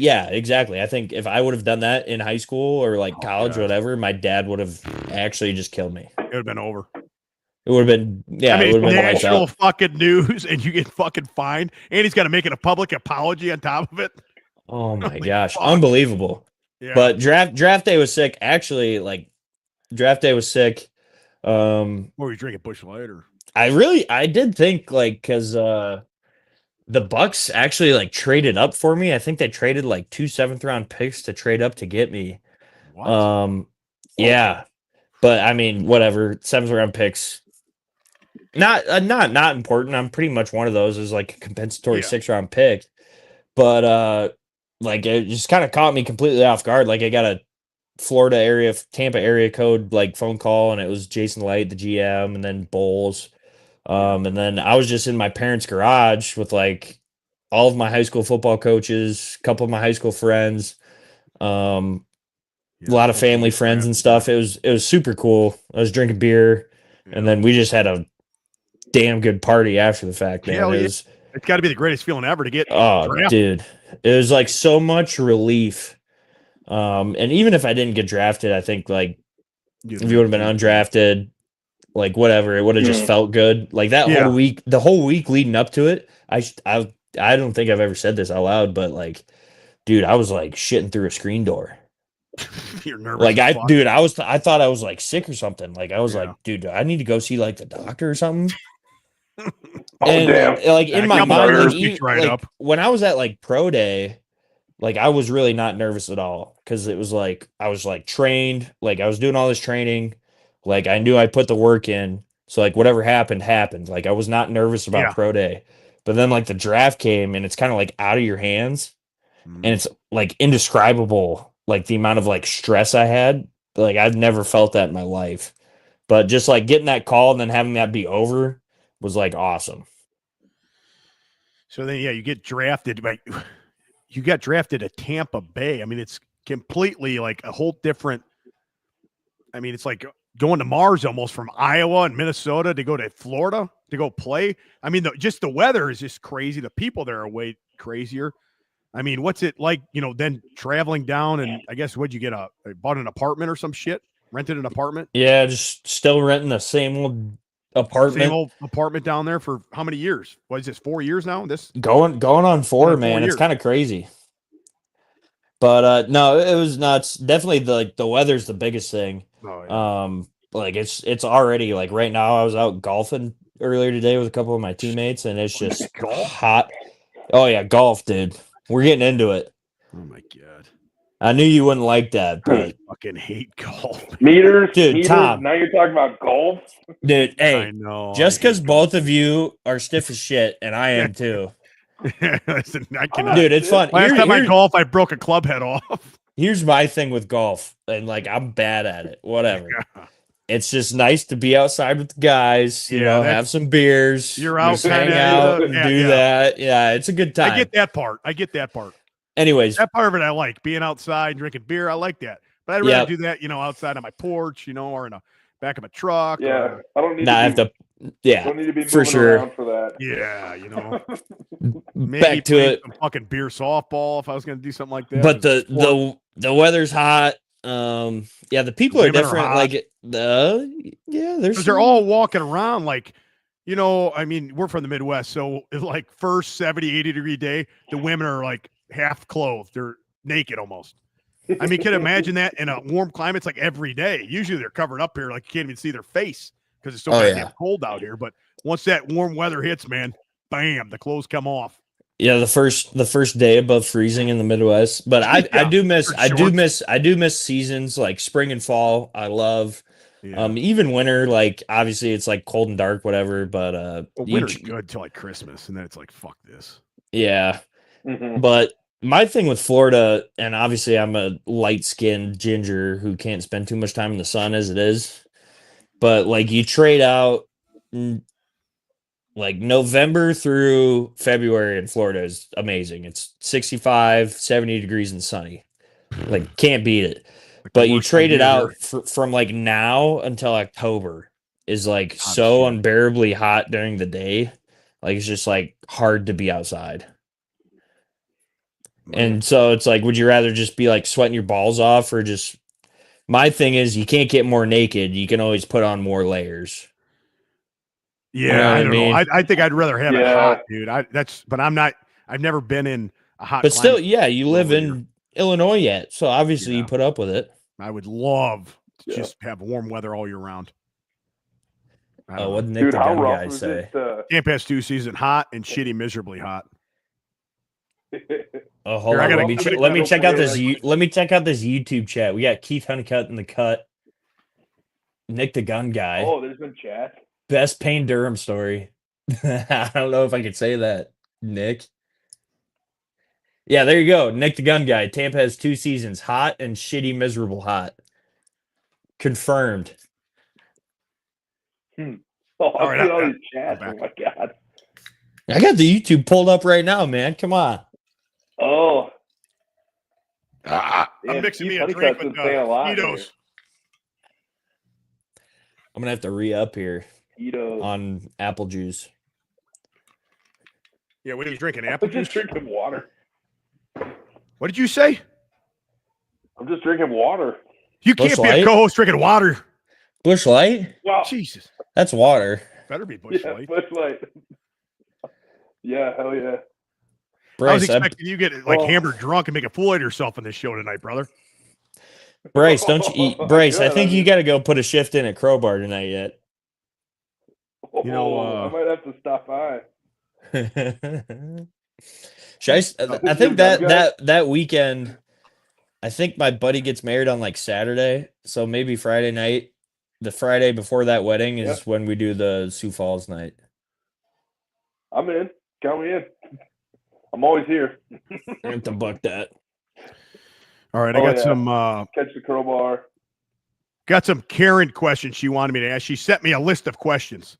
yeah, exactly. I think if I would have done that in high school or like college or God. whatever, my dad would have actually just killed me. It would have been over. It would have been, yeah, I mean, it would have been wiped national out. fucking news, and you get fucking fined, and he's got to make it a public apology on top of it. Oh my Holy gosh, fuck. unbelievable. Yeah. But draft day was sick. Actually, like draft day was sick. What were you drinking, Busch Light or? I did think like because the Bucks actually like traded up for me. I think they traded like 2 7th-round picks to trade up to get me. What? Yeah, but I mean, whatever. 7th-round picks, not important. I'm pretty much one of those as like a compensatory Yeah. 6th-round pick, but like it just kind of caught me completely off guard. Like I got a Tampa area code like phone call, and it was Jason Light, the GM, and then Bowles. And then I was just in my parents' garage with like all of my high school football coaches, a couple of my high school friends, a lot of family friends and stuff. It was super cool. I was drinking beer, and then we just had a damn good party after the fact, man. Hell yeah. It's got to be the greatest feeling ever to get drafted. Dude, it was like so much relief. And even if I didn't get drafted, I think like if you would have been undrafted, like whatever, it would have just felt good. Like that whole week, the whole week leading up to it, I don't think I've ever said this out loud, but like, dude, I was like shitting through a screen door. You're nervous. Like I thought I was like sick or something. Like I was like, dude, do I need to go see like the doctor or something? Damn. Like in my mind, like when I was at like pro day, like I was really not nervous at all because it was like I was like trained, like I was doing all this training, like I knew I put the work in, so like whatever happened happened. Like I was not nervous about pro day, but then like the draft came and it's kind of like out of your hands, and it's like indescribable, like the amount of like stress I had. Like I've never felt that in my life, but just like getting that call and then having that be over was like awesome. So then, you get drafted, but you got drafted at Tampa Bay. I mean, it's completely like a whole different. I mean, it's like going to Mars almost from Iowa and Minnesota to go to Florida to go play. I mean, just the weather is just crazy. The people there are way crazier. I mean, what's it like, then traveling down and I guess what'd you get? Bought an apartment or some shit? Rented an apartment? Yeah, just still renting the same old apartment. Same old apartment down there for how many years? What is this, 4 years now? This going on 4, man. It's kind of crazy. But no, it was nuts. Definitely the weather's the biggest thing. Oh, yeah. Like it's already like right now I was out golfing earlier today with a couple of my teammates and it's just hot. Oh yeah, golf, dude. We're getting into it. Oh my god. I knew you wouldn't like that, but I fucking hate golf. Meters, dude, Tom. Now you're talking about golf? Dude, hey, I know. Just because both of you are stiff as shit, and I am too. Listen, I cannot. Dude, it's fun. Last time I golf, I broke a club head off. Here's my thing with golf, and like I'm bad at it. Whatever. It's just nice to be outside with the guys, you know, have some beers. You're out, hang out, and do that. Yeah, it's a good time. I get that part. Anyways, that part of it I like. Being outside, drinking beer, I like that. But I'd rather do that, outside on my porch, or in the back of a truck. Yeah, I don't need don't need to be for sure around for that. Yeah, maybe back to it. Some fucking beer softball if I was going to do something like that. But the weather's hot. The people are different. There's they're all walking around like, I mean, we're from the Midwest, so it's like first 70, 80-degree day, the women are like half clothed. They're naked almost. I mean, can you imagine that in a warm climate? It's like every day. Usually they're covered up here, like you can't even see their face because it's so goddamn cold out here. But once that warm weather hits, man, bam, the clothes come off. Yeah, the first day above freezing in the Midwest. But I do miss seasons like spring and fall. I love even winter. Like obviously it's like cold and dark, whatever. But winter's good till like Christmas, and then it's like fuck this. Yeah, but my thing with Florida, and obviously I'm a light-skinned ginger who can't spend too much time in the sun as it is. But like you trade out. Like November through February in Florida is amazing. It's 65, 70 degrees and sunny. Like, can't beat it. Like the But you worst trade it idea out here. from like now until October is like Hot so shit. unbearably hot during the day. Like, it's just like hard to be outside. And so it's like, would you rather just be like sweating your balls off, or just, my thing is, you can't get more naked. You can always put on more layers. Yeah, You know what I I don't know. mean? I think I'd rather have it Yeah. hot, dude. But I'm not. I've never been in a hot But still, climate. yeah, you live Over here. in Illinois yet. So obviously Yeah. you put up with it. I would love to Yeah. just have warm weather all year round. I don't Oh, know. what did Nick Dude, the how Gun rough guy was say? Camp has 2 seasons, hot and shitty, miserably hot. Oh, hold Here, I on. gotta- Let me check out this. Like- Let me check out this YouTube chat. We got Keith Honeycutt in the cut. Nick the Gun guy. Oh, there's been chat. Best Payne Durham story. I don't know if I could say that, Nick. Yeah, there you go. Nick the Gun guy. Tampa has 2 seasons, hot and shitty, miserable hot. Confirmed. Oh, All I right, see all these chats. back. Oh my god. I got the YouTube pulled up right now, man. Come on. Oh, I'm damn, mixing Keith me a drink Honeycutt's with been saying a lot here. Tito's. I'm gonna have to re-up here Tito's. on apple juice. Yeah, what are you drinking? Apple I'm juice? just drinking water. What did you say? I'm just drinking water. You Busch can't be a Light? co-host drinking water. Bush Light? Wow. Jesus, That's water. better be Busch Yeah, Light. Busch Light. Yeah, hell yeah. I was Bryce, expecting you to get like Oh. hammered drunk and make a fool of yourself on this show tonight, brother. Bryce, don't you eat? I Bryce, I could, think I you mean- got to go put a shift in at Crowbar tonight yet. You know, I might have to stop by. Should I think that weekend, I think my buddy gets married on like Saturday, so maybe Friday night. The Friday before that wedding is when we do the Sioux Falls night. I'm in. Count me in. I'm always here. I have to buck that. All right, I got some Catch the crowbar. Karen questions she wanted me to ask. She sent me a list of questions,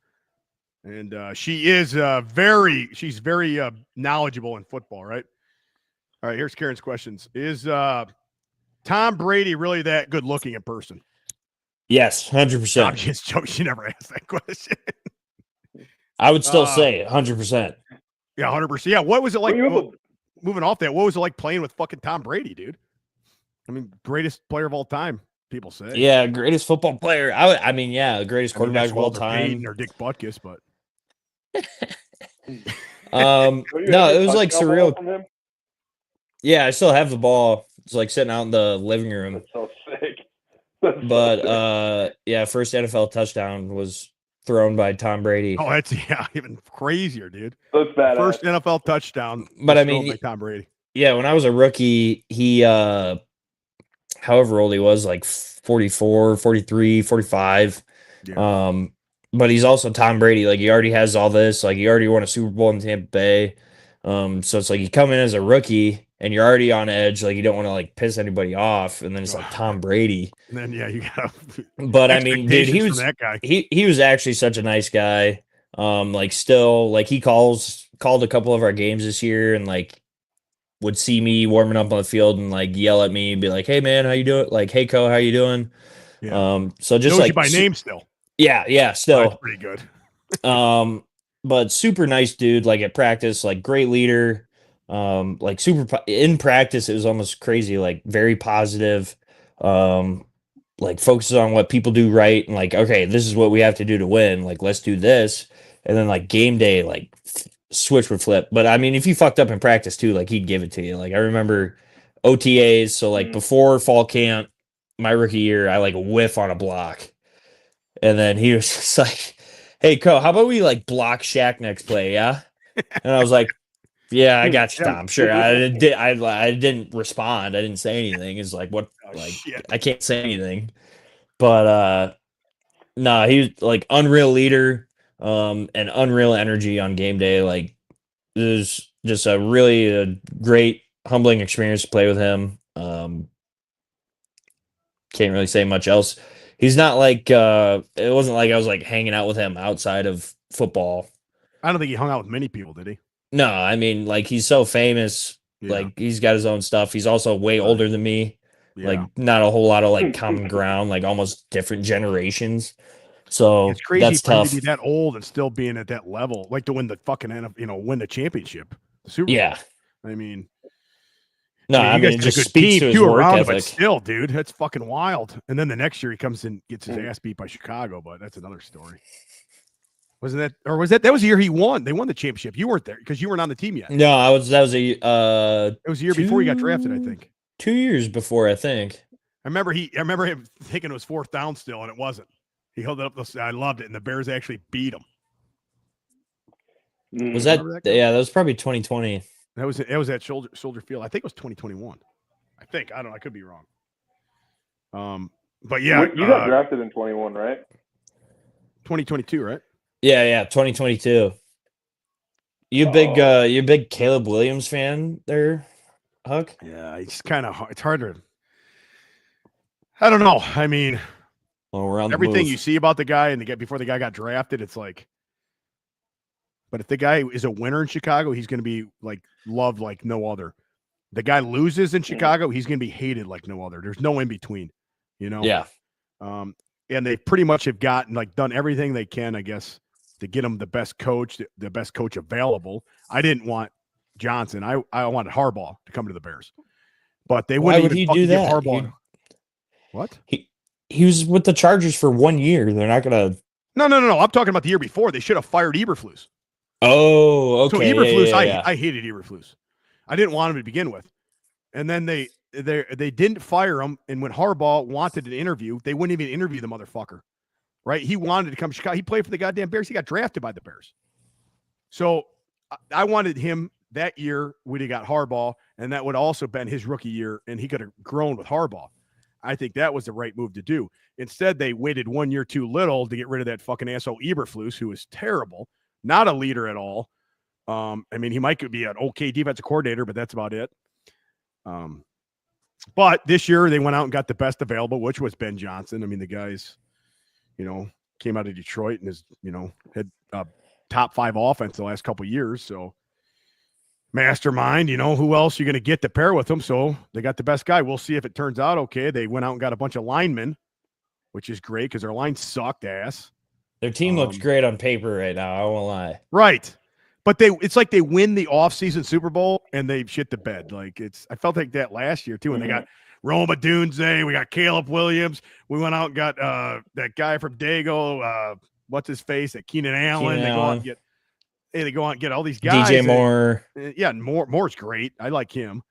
and she is very knowledgeable in football. Right. All right. Here's Karen's questions. Is Tom Brady really that good looking in person? Yes, I'm 100%. just joking. She never asked that question. I would still say 100%. Yeah, 100%. Yeah. What was it like? Well, Moving off that, what was it like playing with fucking Tom Brady, dude? I mean, greatest player of all time, people say. Yeah, greatest football player. I mean, yeah, the greatest I mean, quarterback that's of all Walter time. Payton or Dick Butkus, but No, it was like surreal. From him? Yeah, I still have the ball. It's like sitting out in the living room. That's so sick. That's so But sick. yeah, first NFL touchdown was thrown by Tom Brady. oh, that's even crazier, dude. That's badass. First NFL touchdown. But was I mean, thrown by Tom Brady. Yeah, when I was a rookie, he however old he was, like 44, 43, 45. Yeah. But he's also Tom Brady. Like, he already has all this. Like, he already won a Super Bowl in Tampa Bay. So it's like you come in as a rookie and you're already on edge. Like, you don't want to like piss anybody off. And then it's like Tom Brady. And then you got. But I mean, dude, he was that guy. he was actually such a nice guy. Like, still, like, he called a couple of our games this year and like would see me warming up on the field and like yell at me and be like, "Hey man, how you doing?" Like, "Hey Co, how you doing?" Yeah. So just Knows like you by name still. Yeah, still. That's pretty good. But super nice dude. Like at practice, like great leader. Like in practice, it was almost crazy. Like very positive. Like focuses on what people do right and like, okay, this is what we have to do to win. Like, let's do this. And then like game day, like switch would flip. But I mean, if you fucked up in practice too, like he'd give it to you. Like I remember OTAs. So like before fall camp, my rookie year, I like whiff on a block. And then he was just like, "Hey, Co, how about we like block Shaq next play? Yeah." And I was like, "Yeah, I got you, Tom. Sure." I didn't respond. I didn't say anything. It's like, what? Like, shit. I can't say anything. But no, he was like unreal leader, and unreal energy on game day. Like, it was just a really great, humbling experience to play with him. Can't really say much else. He's not like it wasn't like I was like hanging out with him outside of football. I don't think he hung out with many people, did he? No, I mean, like, he's so famous. Yeah. Like, he's got his own stuff. He's also way older than me. Like not a whole lot of like common ground, like almost different generations. So It's crazy that's for him tough. to be that old and still being at that level, like to win the fucking win the championship, the Super Bowl. Yeah. I mean, No, you guys it had a just good speaks team to his too work around him, but ethic. still, dude, that's fucking wild. And then the next year he comes and gets his ass beat by Chicago, but that's another story. Wasn't that, or was that the year he won? They won the championship. You weren't there because you weren't on the team yet. No, that was It was a year before he got drafted, I think. 2 years before, I think. I remember him thinking it was fourth down still, and it wasn't. He held it up. I loved it, and the Bears actually beat him. Was that? Yeah, that was probably 2020. That was at Soldier Field. I think it was 2021. I think. I don't know. I could be wrong. But yeah, you got drafted in 21, right? 2022, right? Yeah, 2022. You big Caleb Williams fan there, Huck? Yeah, it's kind of hard. It's harder. I don't know. I mean, we're on everything you see about the guy and before the guy got drafted, it's like. But if the guy is a winner in Chicago, he's going to be like loved like no other. The guy loses in Chicago, he's going to be hated like no other. There's no in between, you know? Yeah. And they pretty much have done everything they can, I guess, to get him the best coach available. I didn't want Johnson. I wanted Harbaugh to come to the Bears, but they wouldn't even fucking give Harbaugh. What? He was with the Chargers for 1 year. They're not going to. No. I'm talking about the year before. They should have fired Eberflus. Oh, okay. So Eberflus, yeah. I hated Eberflus. I didn't want him to begin with. And then they didn't fire him. And when Harbaugh wanted an interview, they wouldn't even interview the motherfucker. Right? He wanted to come to Chicago. He played for the goddamn Bears. He got drafted by the Bears. So I wanted him that year when he got Harbaugh, and that would also been his rookie year, and he could have grown with Harbaugh. I think that was the right move to do. Instead, they waited 1 year too little to get rid of that fucking asshole Eberflus, who was terrible, not a leader at all. I mean, he might be an okay defensive coordinator, but that's about it. But this year they went out and got the best available, which was Ben Johnson. I mean, the guy's, came out of Detroit and is, had a top 5 offense the last couple of years. So mastermind, who else you're going to get to pair with him. So they got the best guy. We'll see if it turns out okay. They went out and got a bunch of linemen, which is great because their line sucked ass. Their team looks great on paper right now. I won't lie. Right. But it's like they win the offseason Super Bowl and they shit the bed. Like I felt like that last year too. And they got Roma Dunze, we got Caleb Williams. We went out and got that guy from Dago, what's his face, at Keenan Allen. They go out and get all these guys. DJ Moore. Moore's great. I like him.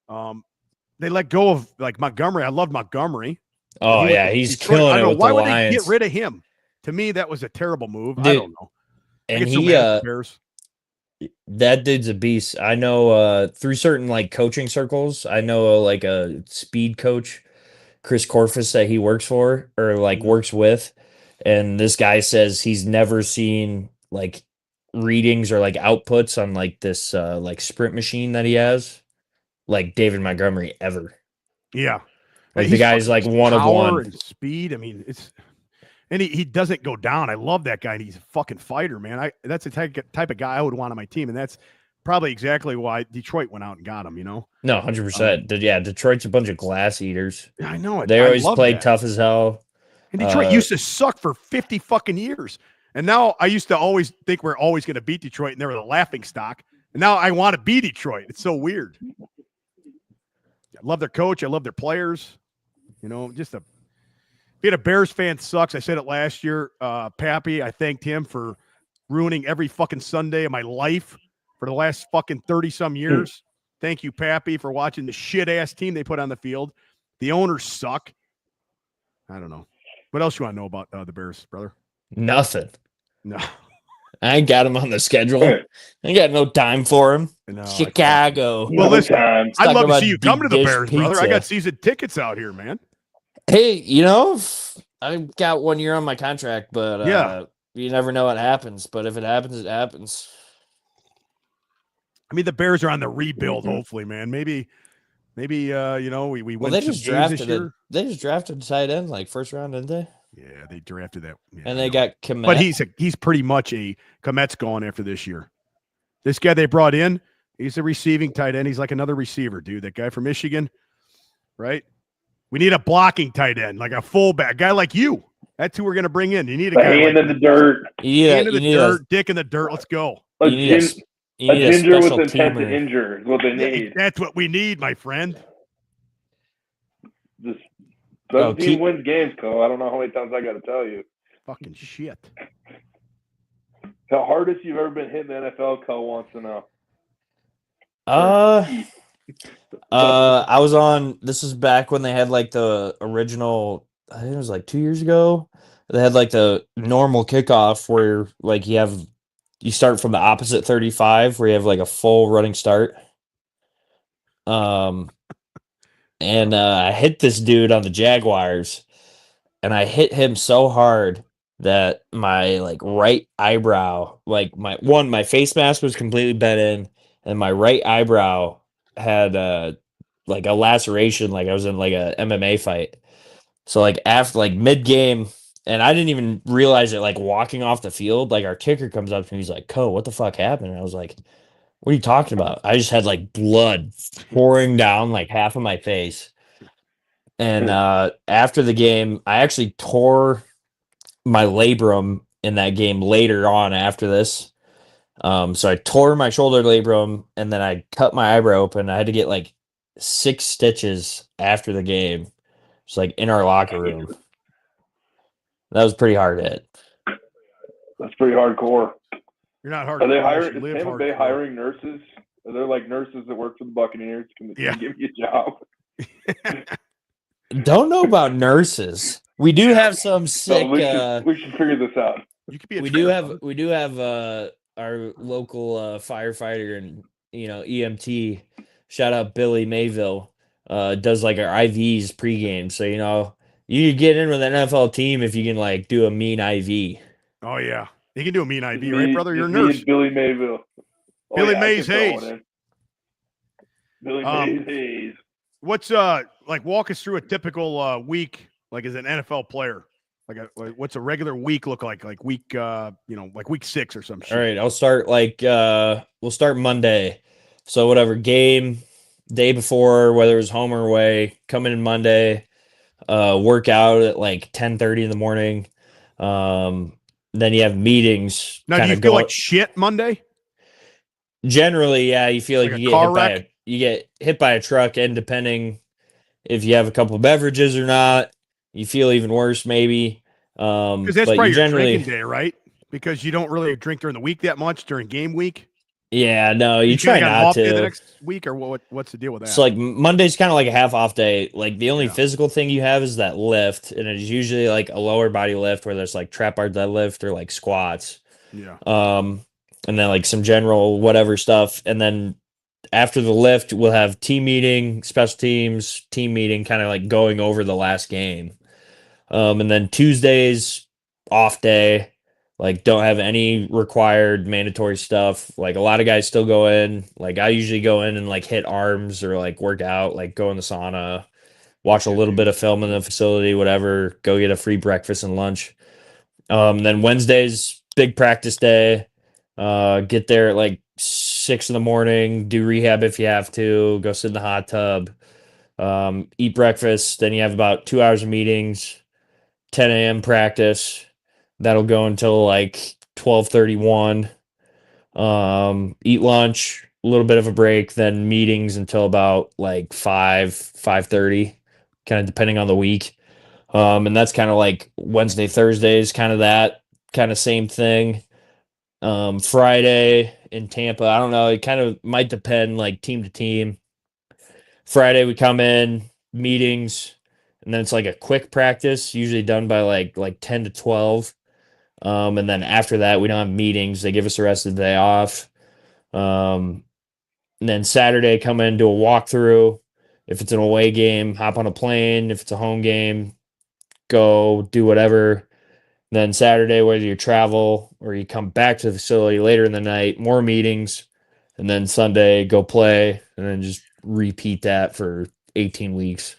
They let go of like Montgomery. I love Montgomery. Oh yeah, he's killing it with the Lions. Why would they get rid of him? To me, that was a terrible move. Dude, I don't know. And that dude's a beast. I know through certain like coaching circles, I know like a speed coach, Chris Corfus, that he works for or like works with. And this guy says he's never seen like readings or like outputs on like this like sprint machine that he has, like David Montgomery ever. Yeah. Like the guy's like one of one. And speed. I mean, and he doesn't go down. I love that guy. And he's a fucking fighter, man. That's the type of guy I would want on my team. And that's probably exactly why Detroit went out and got him, No, 100%. Yeah, Detroit's a bunch of glass eaters. I know it. They always played tough as hell. And Detroit used to suck for 50 fucking years. And now I used to always think we're always going to beat Detroit and they were the laughing stock. And now I want to be Detroit. It's so weird. I love their coach. I love their players. Being a Bears fan sucks. I said it last year. Pappy, I thanked him for ruining every fucking Sunday of my life for the last fucking 30-some years. Thank you, Pappy, for watching the shit-ass team they put on the field. The owners suck. I don't know. What else you want to know about the Bears, brother? Nothing. No. I ain't got him on the schedule. I ain't got no time for him. No, Chicago. Well, listen, I'd love to see you come to the Bears, pizza. brother. I got season tickets out here, man. Hey, I've got 1 year on my contract, but you never know what happens. But if it happens, it happens. I mean, the Bears are on the rebuild, hopefully, man. Maybe we win they some just games this year. They just drafted a tight end like first round, didn't they? Yeah, they drafted that. Yeah, and they got Komet. But he's pretty much Komet's gone after this year. This guy they brought in, he's a receiving tight end. He's like another receiver, dude. That guy from Michigan, right? We need a blocking tight end, like a fullback, guy like you. That's who we're going to bring in. You need a The guy hand like in the dirt. hand in the dirt, dick in the dirt. Let's go. A, You need a ginger with special intent to teamer. injure is what they need. That's what we need, my friend. Just team wins games, Ko. I don't know how many times I got to tell you. Fucking shit. The hardest you've ever been hit in the NFL, Ko wants to know. I was on. This is back when they had like the original. I think it was like 2 years ago. They had like the normal kickoff where like you start from the opposite 35 where you have like a full running start. And I hit this dude on the Jaguars, and I hit him so hard that my like right eyebrow, like my face mask was completely bent in, and my right eyebrow had like a laceration, like I was in like a MMA fight. So like after like mid game, and I didn't even realize it. Like walking off the field, like our kicker comes up to me, he's like, "Ko, what the fuck happened?" And I was like, "What are you talking about?" I just had like blood pouring down like half of my face. And after the game, I actually tore my labrum in that game later on after this. So I tore my shoulder labrum and then I cut my eyebrow open. I had to get like 6 stitches after the game. It's like in our locker room. That was pretty hard hit. That's pretty hardcore. You're not hardcore. Are they hiring? Is Tampa Bay hiring nurses? Are there like nurses that work for the Buccaneers? Can they give you a job? Don't know about nurses. We do have some sick. We should figure this out. You could be. We do have our local firefighter and EMT. Shout out Billy Mayville. Does like our IVs pregame, so you can get in with an NFL team if you can like do a mean IV. Oh yeah, you can do a mean IV, right, brother? You're a nurse. Billy Mayville. Billy Mays Hayes. Billy Mays Hayes. What's like? Walk us through a typical week, like as an NFL player. Like what's a regular week look like? Like week, like week 6 or some shit. All right, I'll start we'll start Monday. So whatever game day before, whether it was home or away, coming in Monday, work out at like 10:30 in the morning. Then you have meetings. Now, do you feel like shit Monday? Generally, yeah, you feel like you get hit by a truck, and depending if you have a couple of beverages or not, you feel even worse maybe. Because that's probably your drinking day, right? Because you don't really drink during the week that much during game week. Yeah, no, you try not to. The next week, or what's the deal with that? So like Monday's kind of like a half off day. Like the only physical thing you have is that lift, and it's usually like a lower body lift where there's like trap bar deadlift or like squats. Yeah. And then like some general whatever stuff, and then after the lift we'll have team meeting, special teams, team meeting, kind of like going over the last game. And then Tuesdays off day. Like, don't have any required mandatory stuff. Like, a lot of guys still go in. Like, I usually go in and, like, hit arms or, like, work out, like, go in the sauna, watch a little bit of film in the facility, whatever, go get a free breakfast and lunch. Then Wednesdays, big practice day. Get there at, like, 6 in the morning, do rehab if you have to, go sit in the hot tub, eat breakfast. Then you have about 2 hours of meetings, 10 a.m. practice. That'll go until like 12:31. Eat lunch, a little bit of a break, then meetings until about like 5:30, kind of depending on the week. And that's kind of like Wednesday, Thursdays, kind of that kind of same thing. Friday in Tampa, I don't know. It kind of might depend like team to team. Friday we come in, meetings, and then it's like a quick practice, usually done by like 10 to 12. And then after that, we don't have meetings. They give us the rest of the day off. And then Saturday, come in, do a walkthrough. If it's an away game, hop on a plane. If it's a home game, go do whatever. Then Saturday, whether you travel or you come back to the facility later in the night, more meetings. And then Sunday, go play. And then just repeat that for 18 weeks.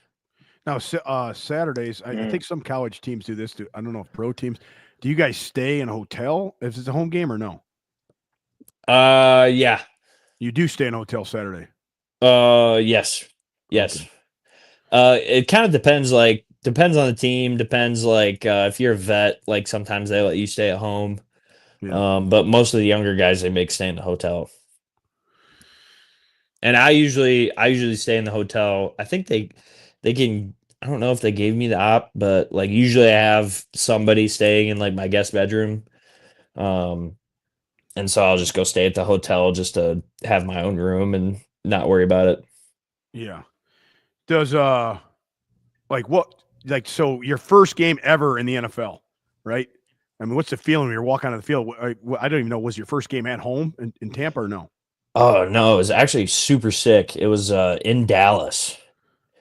Now, Saturdays, I think some college teams do this too. I don't know if pro teams. Do you guys stay in a hotel if it's a home game or no? Yeah. You do stay in a hotel Saturday. Yes. Okay. It kind of depends. Like depends on the team. Depends like if you're a vet, like sometimes they let you stay at home. Yeah. But most of the younger guys they make stay in the hotel. And I usually stay in the hotel. I think they can. I don't know if they gave me the op, but like usually I have somebody staying in like my guest bedroom. Um, and so I'll just go stay at the hotel just to have my own room and not worry about it. Yeah. Does like what like so your first game ever in the NFL, right? I mean, what's the feeling when you're walking on the field? I don't even know. Was your first game at home in Tampa or no? Oh no, it was actually super sick. It was in Dallas.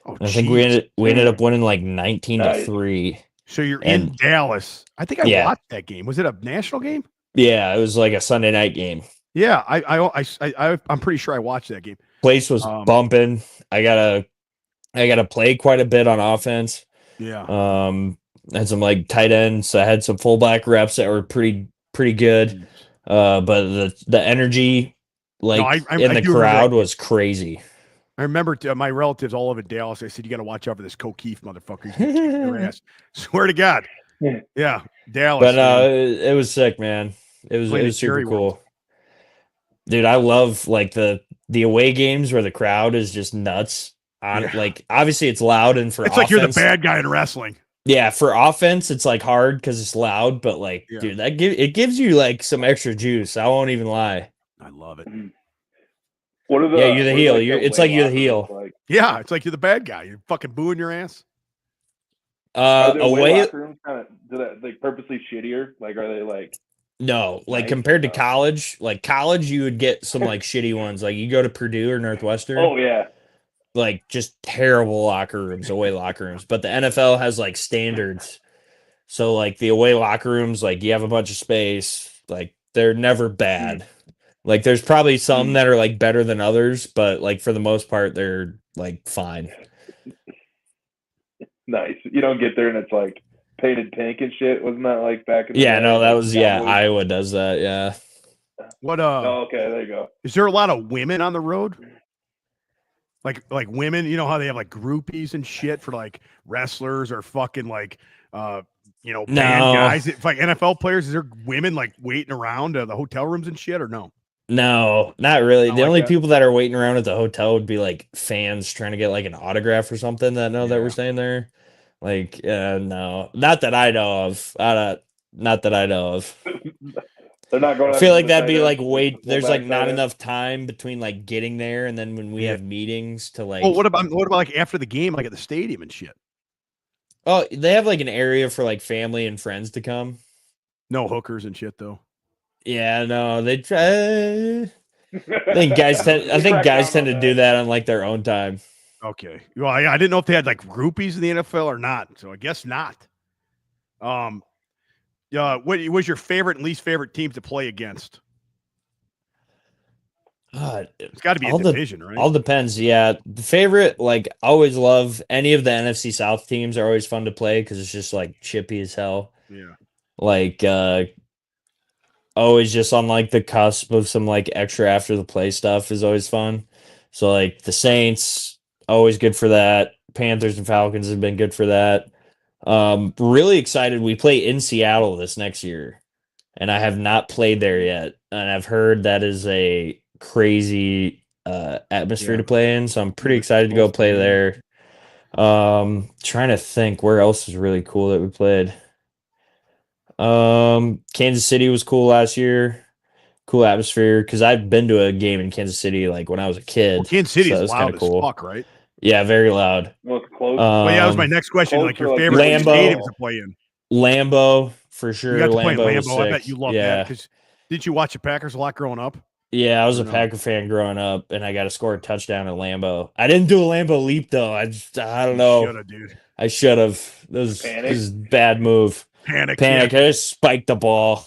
Oh, And I think we jeez. ended up winning like 19 to Nice. 3. So you're in And Dallas. I think I yeah, watched that game. Was it a national game? yeah, it was like a Sunday night game. Yeah, I'm pretty sure I watched that game. Place was bumping. I gotta play quite a bit on offense. Yeah. Um, had some like tight ends. I had some fullback reps that were pretty good. But the energy No, like I in the do remember that crowd game. was crazy. I remember my relatives all over Dallas. I said, "You got to watch out for this Ko Kieft motherfucker. He's gonna kick your ass." Swear to God. Yeah, Dallas. But no, Man. it was sick, man. It Playing at was super Jerry World. cool. Dude, I love like the away games where the crowd is just nuts. On Yeah. like obviously it's loud and for It's like you're the offense. bad guy in wrestling. Yeah, for offense it's like hard because it's loud, but like Yeah. dude, it gives you like some extra juice. I won't even lie. I love it. What are the Yeah, you're the what are, heel. like, It's away like you're the locker rooms heel. like? Yeah, it's like you're the bad guy. You're fucking booing your ass. Are the away Away locker rooms kind of do that like purposely shittier? Like are they like no, like nice compared or to no? college, like college you would get some like shitty ones. Like you go to Purdue or Northwestern, Oh yeah. like just terrible locker rooms, away locker rooms. But the NFL has like standards. So like the away locker rooms, like you have a bunch of space, like they're never bad. Like there's probably some that are like better than others, but like for the most part, they're like fine. Nice. You don't get there and it's like painted pink and shit. Wasn't that like back in the Yeah, day? no, that Like was Cowboys? Iowa does that, yeah. What Oh, okay, there you go. is there a lot of women on the road? Like women, you know how they have like groupies and shit for like wrestlers or fucking like band No. guys. It's like NFL players. Is there women like waiting around the hotel rooms and shit or no? No, not really. Not The like only that? people that are waiting around at the hotel would be like fans trying to get like an autograph or something that know that Yeah. we're staying there. Like, no, not that I know of. Not that I know of. They're not going I out feel to like the that'd tight be end, like the there's like fullback not tight end. enough time between like getting there and then when we Yeah. have meetings to like Well, what about like after the game, like at the stadium and shit? oh, they have like an area for like family and friends to come. No hookers and shit though. Yeah, no, they try. I They think crack guys down tend on to do that. that on like their own time. Okay. Well, I didn't know if they had like groupies in the NFL or not. So I guess not. What was your favorite and least favorite team to play against? It's got to be a division, right? All depends. Yeah, the favorite, like, I always love any of the NFC South teams are always fun to play because it's just like chippy as hell. Yeah. Like, always just on like the cusp of some like extra after the play stuff is always fun. So like the Saints, always good for that. Panthers and Falcons have been good for that. Really excited. We play in Seattle this next year, and I have not played there yet. And I've heard that is a crazy atmosphere Yeah. to play in. So I'm pretty Yeah, excited to go supposed to play be. there. Trying to think where else is really cool that we played. Kansas City was cool last year. Cool atmosphere because I've been to a game in Kansas City like when I was a Well, kid. Kansas So City's it was kind loud of as cool. fuck, right? Yeah, very loud. Well, it's close. Well, yeah, that was my next question. close Like to, your like, favorite Lambeau. stadiums to play in. Lambeau for You sure. got to play in Lambeau was Lambeau. I sick. bet you love that Yeah. because didn't you watch the Packers a lot growing up? Yeah, I was Or a no? Packer fan growing up, and I got to score a touchdown at Lambeau. I didn't do a Lambeau leap though. I don't know. Should have, dude. I should have. This Panic. is a bad move. Panic. Panic. Yeah. I just spiked the ball.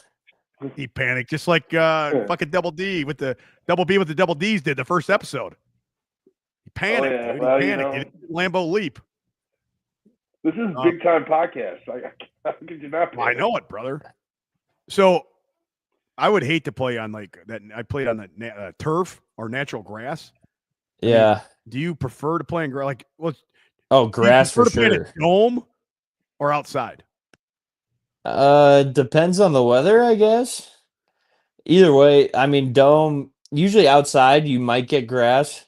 He panicked just like fucking Double D with the Double B with the Double D's did the first episode. He panicked, yeah. dude. Well, He you panicked. know. He did Lambeau leap. This is big time podcast. How could you not? I know it, brother. So I would hate to play on like that. I played on the turf or natural grass. Yeah. Do you prefer to play in grass? Like, well, Oh, Do you grass prefer for to play in sure. a dome or outside? Depends on the weather, I guess. Either way, I mean, dome, usually outside, you might get grass,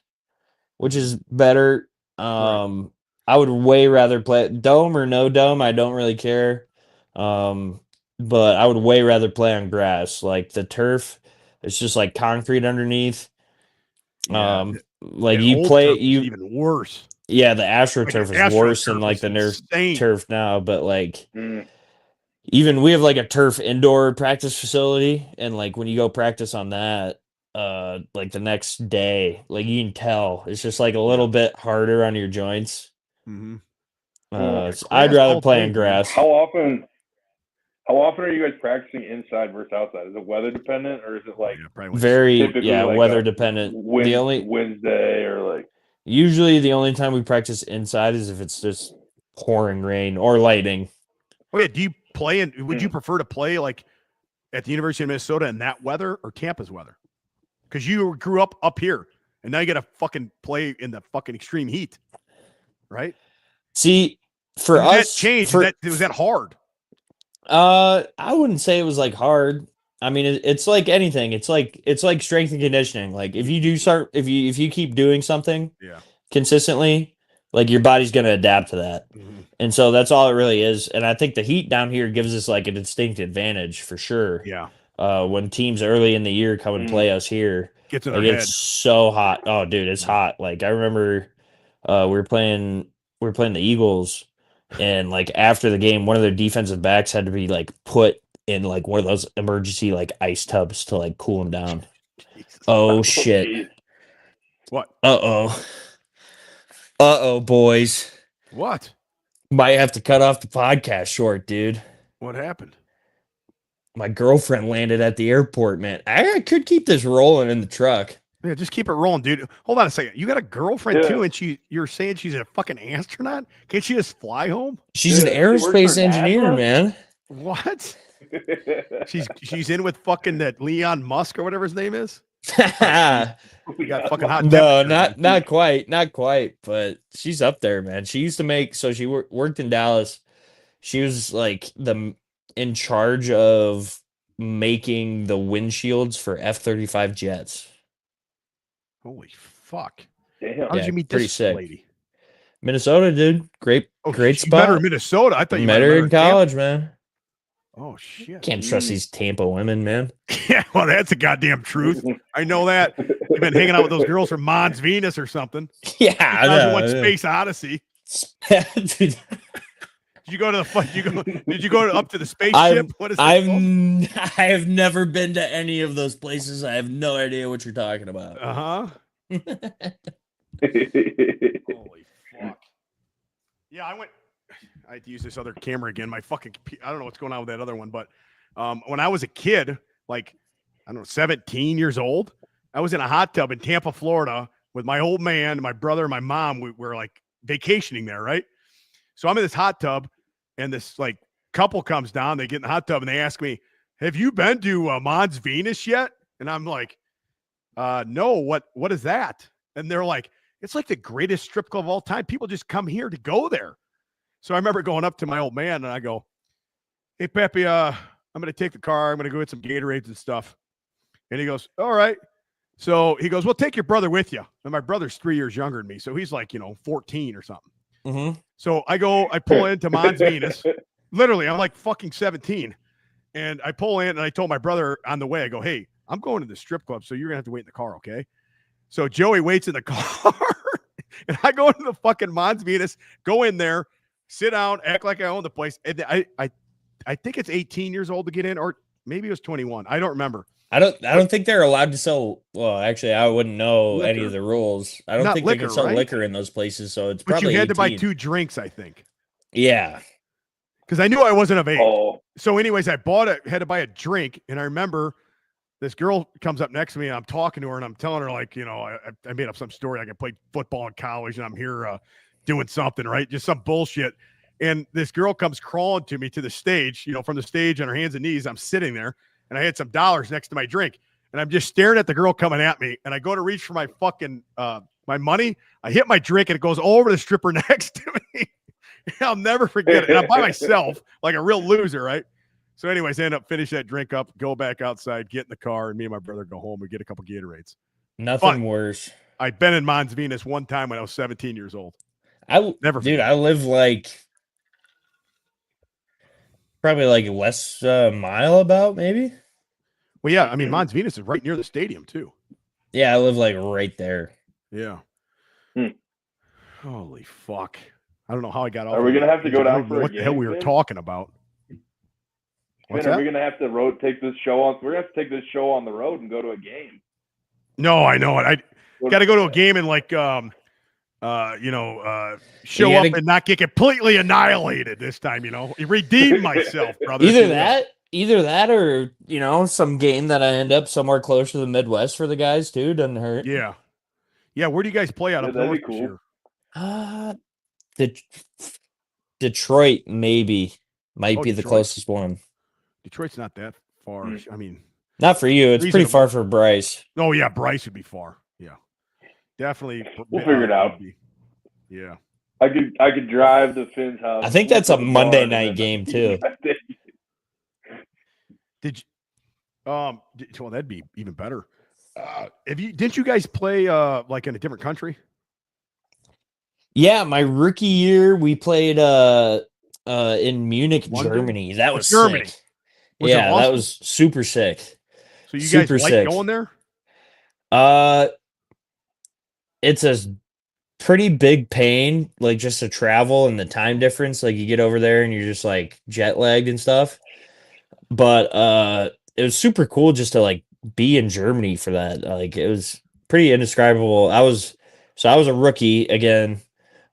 which is better. Right. I would way rather play dome or no dome. I don't really care. Um, but I would way rather play on grass. Like the turf, it's just like concrete underneath. Yeah. Like That you old play turf was you, even worse. yeah, the Like the AstroTurf is worse than AstroTurf like was the Nerf insane. turf now. But like Mm. even we have like a turf indoor practice facility, and like when you go practice on that, like the next day, like you can tell it's just like a little Yeah. bit harder on your joints. Mm-hmm. So I'd Grass rather all play day, on dude. grass. How often are you guys practicing inside versus outside? Is it weather dependent, or is it like Yeah, probably Very, typically yeah, like weather a dependent. The only Wednesday or like? Usually the only time we practice inside is if it's just pouring rain or lightning. Oh yeah. Do you play in? Would you Mm. prefer to play like at the University of Minnesota in that weather or Tampa's weather? Because you grew up here, and now you got to fucking play in the fucking extreme heat, right? See, for And did that us, change? Was that hard? I wouldn't say it was like hard. I mean, it's like anything. It's like strength and conditioning. Like if you keep doing something Yeah. consistently, like your body's gonna adapt to that. Mm-hmm. And so that's all it really is. And I think the heat down here gives us like a distinct advantage for sure. Yeah. When teams early in the year come and play us here, Gets in like their it's head. so hot. Oh, dude, it's Mhm. hot. Like I remember, we were playing the Eagles, and like after the game, one of their defensive backs had to be like put in like one of those emergency like ice tubs to like cool him down. Jesus. Oh Oh, shit. geez. What? Uh oh, boys. What? Might have to cut off the podcast short, dude. What happened? My girlfriend landed at the airport, man. I could keep this rolling in the truck. Yeah, just keep it rolling, dude. Hold on a second. You got a girlfriend Yeah. too, and you're saying she's a fucking astronaut? Can't she just fly home? She's an Yeah, she works for aerospace engineer, NASA? man. What? She's in with fucking that Leon Musk or whatever his name is. You got fucking hot No, temperatures. not quite, but she's up there, man. She used to make so she worked in Dallas. She was like in charge of making the windshields for F-35 jets. Holy fuck! Damn. How did Yeah, you meet pretty this sick. lady? Minnesota, dude. Great Oh, great you met her in spot. Minnesota. I thought you Met met her her in in Tampa. college, man. Oh shit! Can't trust these Tampa women, man. Yeah, well, that's a goddamn truth. I know that. You've been hanging out with those girls from Mons Venus or something. Yeah, I 2001 know. Space Odyssey. Dude, Did you go to the Did you go up to the spaceship? What is that called? I have never been to any of those places. I have no idea what you're talking about. Uh huh. Holy fuck. Yeah, I had to use this other camera again. I don't know what's going on with that other one, but when I was a kid, like, I don't know, 17 years old, I was in a hot tub in Tampa, Florida with my old man, my brother, and my mom. We were like vacationing there, right? So I'm in this hot tub, and this like couple comes down. They get in the hot tub and they ask me, "Have you been to Mons Venus yet?" And I'm like, "No. What is that?" And they're like, "It's like the greatest strip club of all time. People just come here to go there." So I remember going up to my old man and I go, "Hey, Pepe, I'm going to take the car. I'm going to go get some Gatorades and stuff." And he goes, "All right." So he goes, "Well, take your brother with you." And my brother's 3 years younger than me. So he's like, 14 or something. Mm-hmm. So I pull into Mons Venus. Literally, I'm like fucking 17. And I pull in and I told my brother on the way, I go, "Hey, I'm going to the strip club. So you're going to have to wait in the car. Okay." So Joey waits in the car and I go into the fucking Mons Venus, go in there, sit down, act like I own the place. And I think it's 18 years old to get in, or maybe it was 21. I don't remember. I don't think they're allowed to sell. Well, actually, I wouldn't know any Liquor? of the rules. I don't Not think they liquor, can sell right? liquor in those places, so it's But probably you had to buy 18. 2 drinks, I think, Yeah. because I knew I wasn't of age. Oh, So anyways, had to buy a drink. And I remember this girl comes up next to me and I'm talking to her and I'm telling her like, I made up some story. Like I played football in college and I'm here doing something, right? Just some bullshit. And this girl comes crawling to me to the stage, from the stage on her hands and knees. I'm sitting there and I had some dollars next to my drink and I'm just staring at the girl coming at me. And I go to reach for my fucking my money. I hit my drink and it goes over the stripper next to me. I'll never forget it. And I'm by myself, like a real loser, right? So, anyways, I end up finish that drink up, go back outside, get in the car, and me and my brother go home and get a couple Gatorades. Nothing worse. I'd been in Mons Venus one time when I was 17 years old. Never forget. Dude, I live like probably like less mile about, maybe. Well, yeah, I mean, Mons Venus is right near the stadium, too. Yeah, I live like right there. Yeah. Holy fuck. I don't know how I got all. Are we going to have to go down for what the hell we were talking about? Finn, are we going to have to take this show on? We're going to have to take this show on the road and go to a game. No, I know it. I got to go to a game and like, show up and not get completely annihilated this time. Redeem myself, brother. Either that, or some game that I end up somewhere close to the Midwest for the guys too. Doesn't hurt. Yeah. Where do you guys play out of north this year? Detroit maybe might be the closest one. Detroit's not that far. I mean, not for you. It's pretty far for Bryce. Oh yeah, Bryce would be far. Yeah, definitely. We'll figure it out. Yeah, I could drive to Finn's house. I think that's a Monday night game too. Did you? Well, that'd be even better. Didn't you guys play like in a different country? Yeah, my rookie year we played in Munich, London? Germany. That was Germany. sick. Awesome? That was super sick. So you guys like going there? It's a pretty big pain, like just to travel and the time difference. Like you get over there and you're just like jet lagged and stuff. But it was super cool just to like be in Germany for that. Like it was pretty indescribable. I was a rookie again.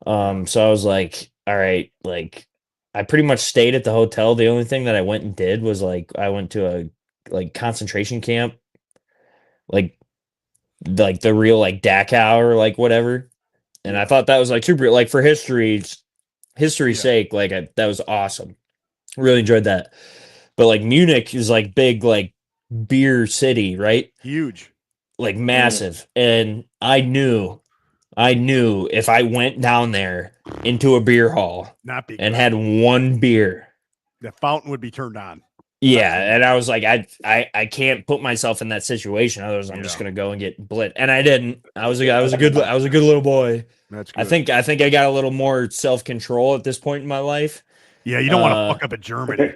So I was like, all right, like I pretty much stayed at the hotel. The only thing that I went and did was like I went to a like concentration camp, like the real like Dachau or like whatever. And I thought that was like super, like for history's sake, like that was awesome. Really enjoyed that. But like Munich is like big, like beer city, right? Huge, like massive. And I knew if I went down there into a beer hall and had one beer, the fountain would be turned on. Yeah, and I was like, I can't put myself in that situation. Otherwise, I'm just gonna go and get blit. And I didn't. I was a good little boy. That's good. I think I got a little more self-control at this point in my life. Yeah, you don't want to fuck up at Germany.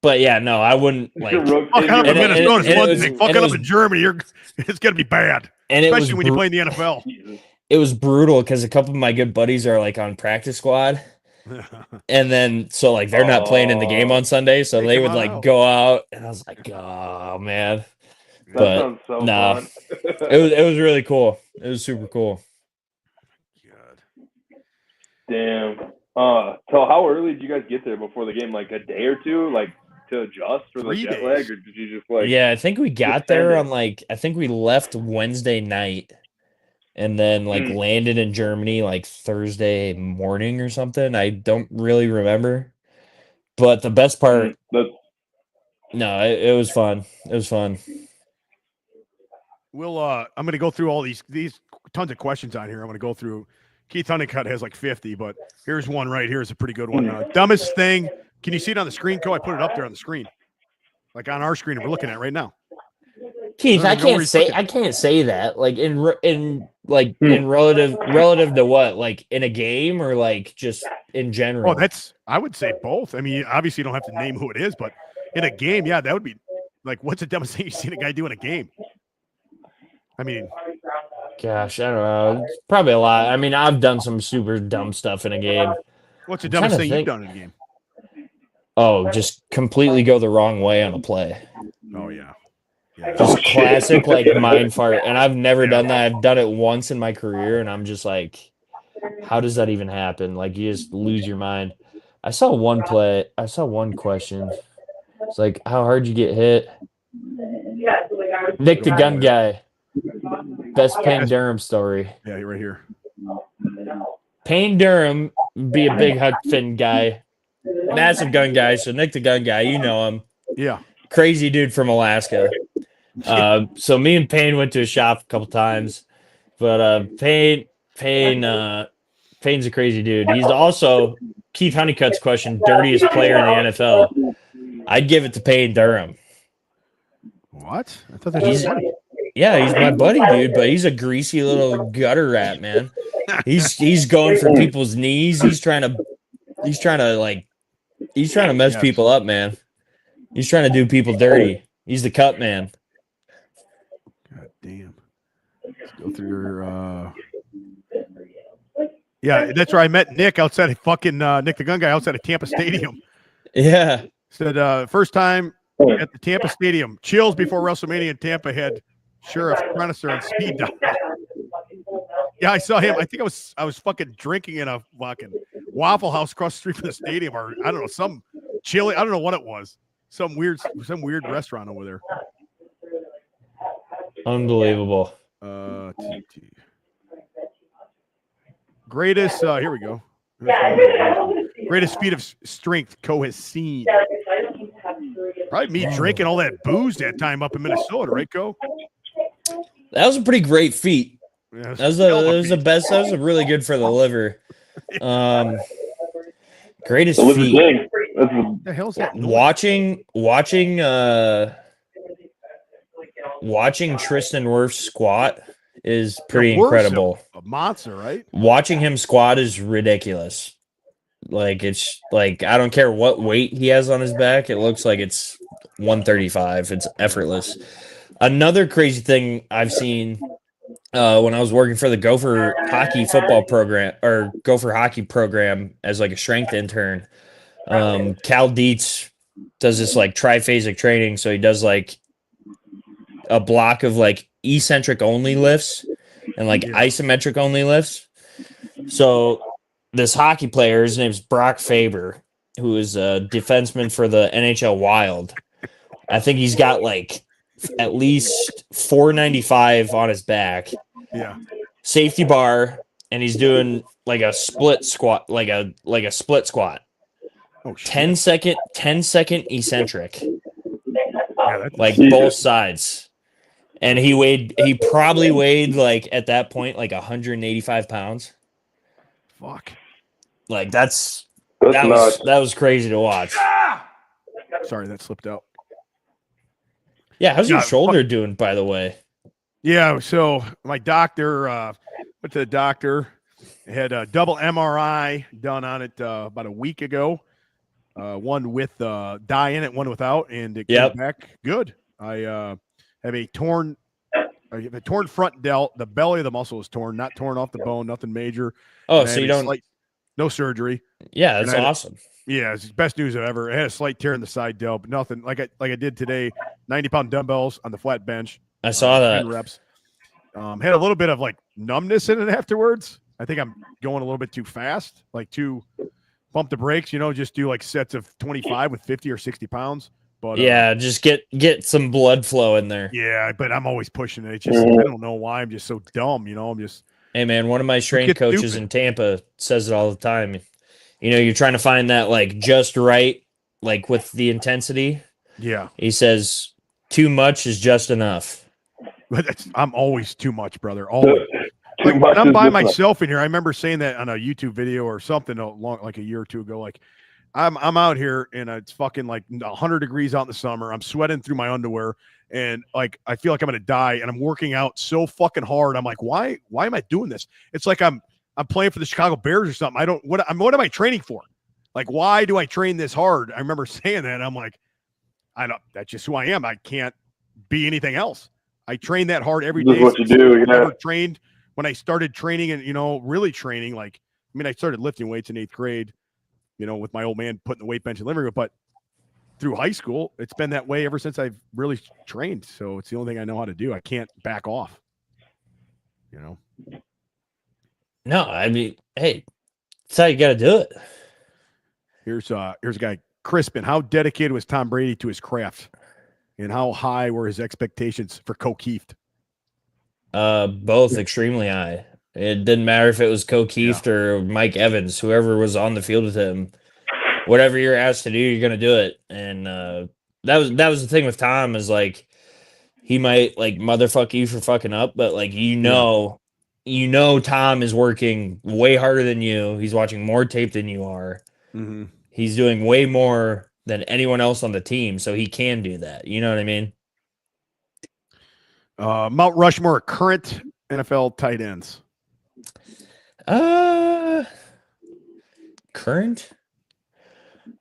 But yeah, no, I wouldn't like fuck up in Minnesota. Fuck up in Germany. It's gonna be bad. And especially when you play in the NFL. It was brutal because a couple of my good buddies are like on practice squad. And then so like they're not playing in the game on Sunday, so they would like go out, and I was like, oh man. That sounds so fun. it was really cool. It was super cool. God. Damn. So how early did you guys get there before the game? Like a day or two, like to adjust for the jet lag, or did you just like? Yeah, I think we got there on like I think we left Wednesday night. And then like landed in Germany like Thursday morning or something. I don't really remember. But the best part, it was fun. It was fun. We'll I'm going to go through all these tons of questions on here. I'm going to go through. Keith Honeycutt has like 50, but here's one right here. Is a pretty good one. Dumbest thing. Can you see it on the screen, Co? I put it up there on the screen, like on our screen. We're looking at right now. Keith, I can't say that. Like in relative to what? Like in a game or like just in general? Oh, I would say both. I mean, obviously you don't have to name who it is, but in a game, yeah, that would be like, what's the dumbest thing you've seen a guy do in a game? I mean, gosh, I don't know. It's probably a lot. I mean, I've done some super dumb stuff in a game. What's the dumbest thing you've done in a game? Oh, just completely go the wrong way on a play. Oh yeah. Just classic like mind fart, and I've never done that. I've done it once in my career, and I'm just like, how does that even happen? Like you just lose your mind. I saw one question. It's like, how hard you get hit? Nick the gun guy. Best Payne Durham story. Yeah, right here. Payne Durham be a big Huck Finn guy, massive gun guy. So Nick the gun guy, you know him. Yeah, crazy dude from Alaska. So me and Payne went to a shop a couple times, But Payne's a crazy dude. He's also Keith Honeycutt's question, dirtiest player in the NFL. I'd give it to Payne Durham. What? I thought that He's was he's my buddy, dude, but he's a greasy little gutter rat, man. He's going for people's knees. He's trying to mess people up, man. He's trying to do people dirty. He's the cut man. God damn. Let's go through your Yeah, that's where I met Nick outside of fucking Nick the Gun Guy outside of Tampa Stadium. Yeah. Said first time at the Tampa Stadium. Chills before WrestleMania in Tampa had Sheriff Prenticer on speed dial. Yeah, I saw him. I think I was fucking drinking in a fucking Waffle House across the street from the stadium, or I don't know, some chili. I don't know what it was. Some weird restaurant over there. Unbelievable. TT. Greatest. Here we go. Greatest feat of strength Ko has seen. Probably me drinking all that booze that time up in Minnesota, right, Ko? That was a pretty great feat. Yeah, That was the best. That was really good for the liver. Greatest feat. What the hell's that? Watching Tristan Wirfs squat is pretty Wirf's incredible. A monster, right? Watching him squat is ridiculous. Like it's like I don't care what weight he has on his back. It looks like it's 135. It's effortless. Another crazy thing I've seen when I was working for the Gopher hockey program as like a strength intern. Cal Dietz does this like triphasic training, so he does like a block of like eccentric only lifts and like isometric only lifts. So this hockey player, his name's Brock Faber, who is a defenseman for the NHL Wild. I think he's got like at least 495 on his back. Yeah. Safety bar, and he's doing like a split squat, like a split squat. Oh, shit. 10 second eccentric. Yeah, Like both sides. And he probably weighed like at that point like 185 pounds. Fuck. Like that was crazy to watch. Sorry, that slipped out. Yeah, how's your shoulder doing, by the way? Yeah, so my doctor went to the doctor, had a double MRI done on it about a week ago. One with dye in it, one without, and it came back good. I have a torn front delt. The belly of the muscle is torn, not torn off the bone, nothing major. Oh, so you don't no surgery. Yeah, that's awesome. Yeah, it's the best news I've ever. I had a slight tear in the side delt, but nothing like I did today. 90-pound dumbbells on the flat bench. I saw that. 10 reps. Had a little bit of like numbness in it afterwards. I think I'm going a little bit too fast, like too pump the brakes, just do like sets of 25 with 50 or 60 pounds. But yeah, just get some blood flow in there. Yeah, but I'm always pushing it. It's just I don't know why I'm just so dumb, I'm just. Hey man, one of my strength coaches in Tampa says it all the time. You're trying to find that like just right, like with the intensity. Yeah. He says too much is just enough. But I'm always too much, brother. Always. Like when I'm by myself in here, I remember saying that on a YouTube video or something like a year or two ago. Like I'm out here and it's fucking like 100 degrees out in the summer. I'm sweating through my underwear and like I feel like I'm gonna die. And I'm working out so fucking hard. I'm like, why am I doing this? It's like I'm playing for the Chicago Bears or something. What am I training for? Like, why do I train this hard? I remember saying that. And I'm like, that's just who I am. I can't be anything else. I train that hard every day. This is what you do. I never trained when I started training and, really training. Like, I started lifting weights in 8th grade, with my old man putting the weight bench in the living room. But through high school, it's been that way ever since I've really trained. So it's the only thing I know how to do. I can't back off, No, hey, that's how you got to do it. Here's a guy, Crispin. How dedicated was Tom Brady to his craft? And how high were his expectations for Ko Kieft? Both extremely high. It didn't matter if it was Ko Kieft or Mike Evans, whoever was on the field with him. Whatever you're asked to do, you're gonna do it. And that was the thing with Tom is like he might like motherfuck you for fucking up, but like Tom is working way harder than you. He's watching more tape than you are. Mm-hmm. He's doing way more than anyone else on the team, so he can do that. You know what I mean? Mount Rushmore current NFL tight ends. Current?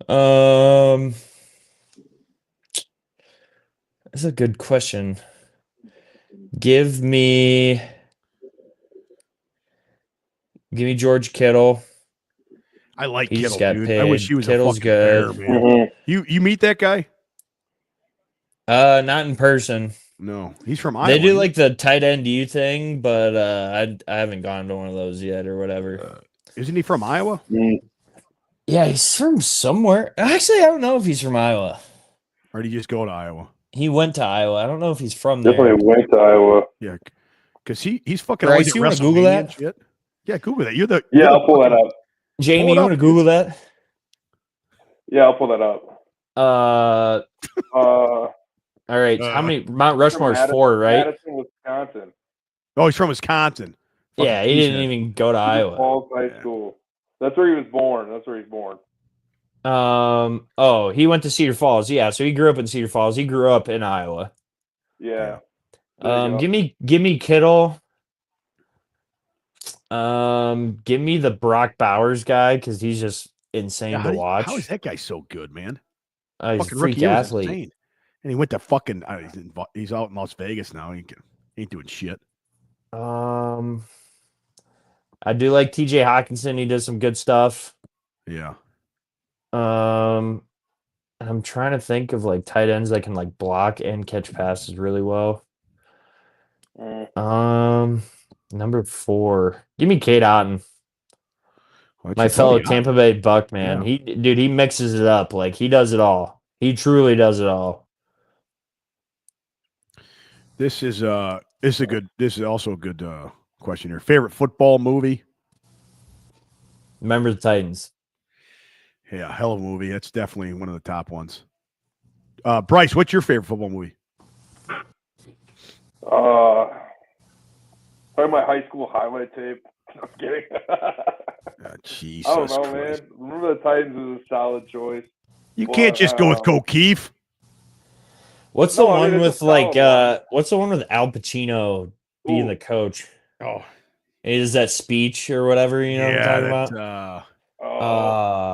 That's a good question. Give me George Kittle. I like He Kittle, just got dude. paid. I wish he was Kittle's a fucking bear, good. man. You meet that guy? Not in person. No, he's from Iowa. They do like the tight end U thing, but I haven't gone to one of those yet or whatever. Isn't he from Iowa? Yeah, he's from somewhere. Actually, I don't know if he's from Iowa. Or did he just go to Iowa? He went to Iowa. I don't know if he's from there. Definitely went to Iowa. Yeah, because he's fucking Bryce, always at you wanna WrestleMania Google that? and shit. Yeah, Google that. You're the I'll pull that up. Jamie, Pull it you up, want to dude. Google that? Yeah, I'll pull that up. All right. How many? Mount Rushmore is 4, right? Madison, Wisconsin. Oh, he's from Wisconsin. Fucking Yeah, he didn't cheesehead. even go to Iowa. Falls High School. That's where he was born. That's where he's born. Oh, he went to Cedar Falls. Yeah, so he grew up in Cedar Falls. He grew up in Iowa. Yeah. There you go. Give me Kittle. Give me the Brock Bowers guy because he's just insane Yeah, to watch. how is that guy so good, man? He's a Fucking freak rookie year was athlete. insane. And he went to fucking. He's out in Las Vegas now. He ain't doing shit. I do like TJ Hawkinson. He does some good stuff. Yeah. I'm trying to think of like tight ends that can like block and catch passes really well. Number 4. Give me Kate Otten. My fellow Tampa Bay Buck, man. Yeah. He mixes it up. Like he does it all. He truly does it all. This is also a good question here. Favorite football movie? Remember the Titans. Yeah, hell of a movie. That's definitely one of the top ones. Bryce, what's your favorite football movie? Probably my high school highlight tape. I'm kidding. Jesus I don't know, Christ. man. Remember the Titans is a solid choice. You can't just go with Ko Kieft. What's the one with like what's the one with Al Pacino being the coach? Oh. Is that speech or whatever, you know what I'm talking about?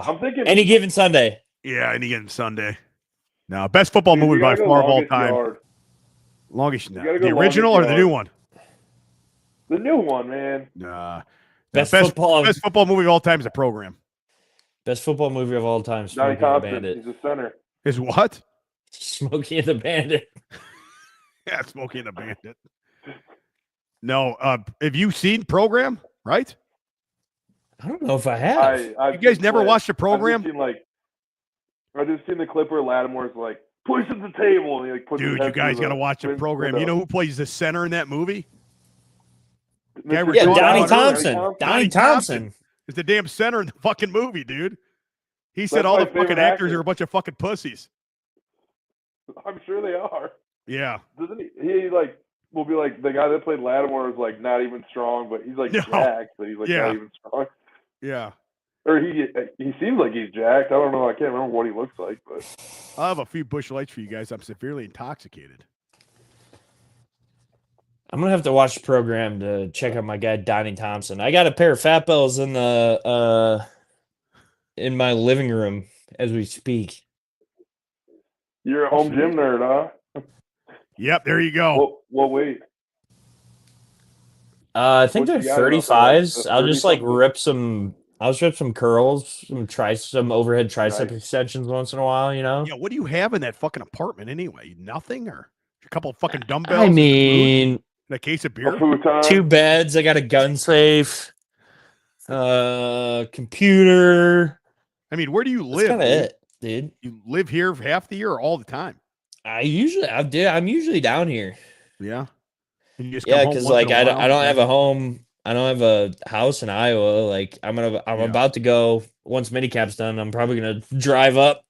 I'm thinking Any Given Sunday. Yeah, Any Given Sunday. No, best football movie by far of all time. Longest now. The original or the new one? The new one, man. Nah. Best football movie of all time is a program. Best football movie of all time. Johnny Thompson. He's a center. Is what? Smokey and the Bandit. Yeah, Smokey and the Bandit. No, have you seen Program? Right? I don't know if I have. You guys never watched the Program? I just seen the clip where Lattimore's like, push at the table. And he like puts Dude, you guys got to watch the Program. You know who plays the center in that movie? Donnie Thompson. Donnie Thompson is the damn center in the fucking movie, dude. He said all the fucking actors are a bunch of fucking pussies. I'm sure they are. Yeah. Doesn't he like will be like the guy that played Lattimore is like not even strong, but he's like jacked, but he's like not even strong. Yeah. Or he seems like he's jacked. I don't know. I can't remember what he looks like, but I'll have a few Busch Lights for you guys. I'm severely intoxicated. I'm gonna have to watch the Program to check out my guy Donnie Thompson. I got a pair of Fat Bells in the in my living room as we speak. You're a home gym nerd, huh? Yep, there you go. What weight? I think they're 35s. I'll just like rip some curls, some overhead tricep extensions once in a while, you know? Yeah, what do you have in that fucking apartment anyway? Nothing, or a couple of fucking dumbbells? I mean, and a case of beer? 2 beds. I got a gun safe, computer. I mean, where do you live? That's kind of it, dude. You live here half the year or all the time? I'm usually down here. Yeah. Yeah, because like I don't have a home. I don't have a house in Iowa. Like I'm about to go once minicamp's done. I'm probably gonna drive up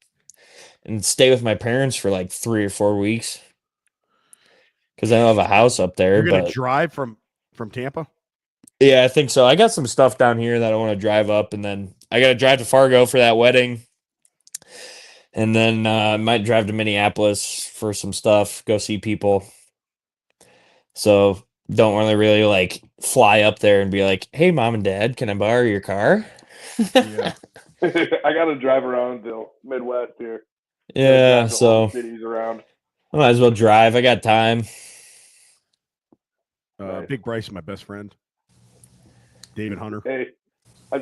and stay with my parents for like 3 or 4 weeks because I don't have a house up there. You're gonna drive from Tampa? Yeah, I think so. I got some stuff down here that I want to drive up, and then I got to drive to Fargo for that wedding. And then I might drive to Minneapolis for some stuff, go see people. So don't really like fly up there and be like, "Hey, mom and dad, can I borrow your car?" Yeah. I got to drive around the Midwest here. Yeah, Drive to all the so cities around. I might as well drive. I got time. Nice. Big Bryce, my best friend. David Hunter. Hey, I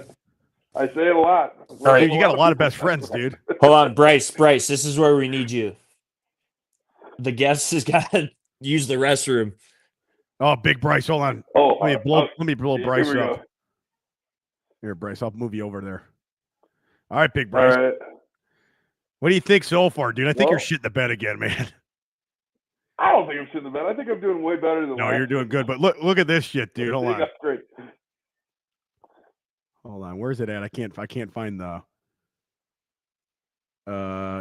say it a lot. All right. Dude, you got a lot of best friends, dude. Hold on, Bryce. This is where we need you. The guest has got to use the restroom. Oh, Big Bryce, hold on. Oh, Let me blow Bryce here we up. go. Here, Bryce, I'll move you over there. All right, Big Bryce. All right. What do you think so far, dude? I think you're Well, shitting the bed again, man. I don't think I'm shitting the bed. I think I'm doing way better than No, last you're doing week. good. But look at this shit, dude. Hold on. That's great. Hold on. Where's it at? I can't find the.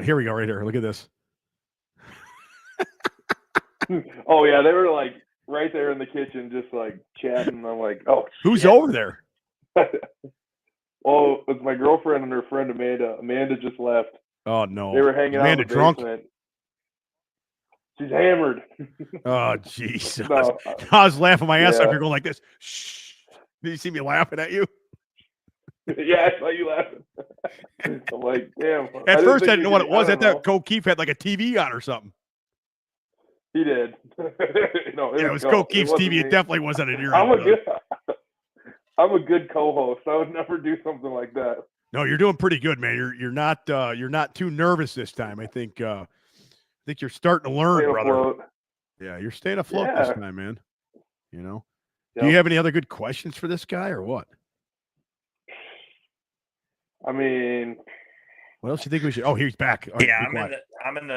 Here we go. Right here. Look at this. Oh yeah, they were like right there in the kitchen, just like chatting. I'm like, oh, Who's shit. over there? Oh, it's my girlfriend and her friend Amanda. Amanda just left. Oh no. They were hanging Amanda out in the drunk? basement. She's hammered. Oh jeez. No, I was laughing my ass off. yeah. You're going like this. Shh. Did you see me laughing at you? Yeah, I saw you laughing. I'm like, damn. At first, I didn't know what it was. I don't know. thought Ko Kieft had like a TV on or something. He did. No, Yeah, it was Ko Kief's TV. It definitely wasn't in your. I'm a good co-host. I would never do something like that. No, you're doing pretty good, man. You're not too nervous this time. I think you're starting to learn, Stay brother. afloat. Yeah, you're staying afloat this time, man. You know. Yep. Do you have any other good questions for this guy or what? I mean, what else do you think we should? Oh, he's back. All right, Yeah, be quiet. I'm in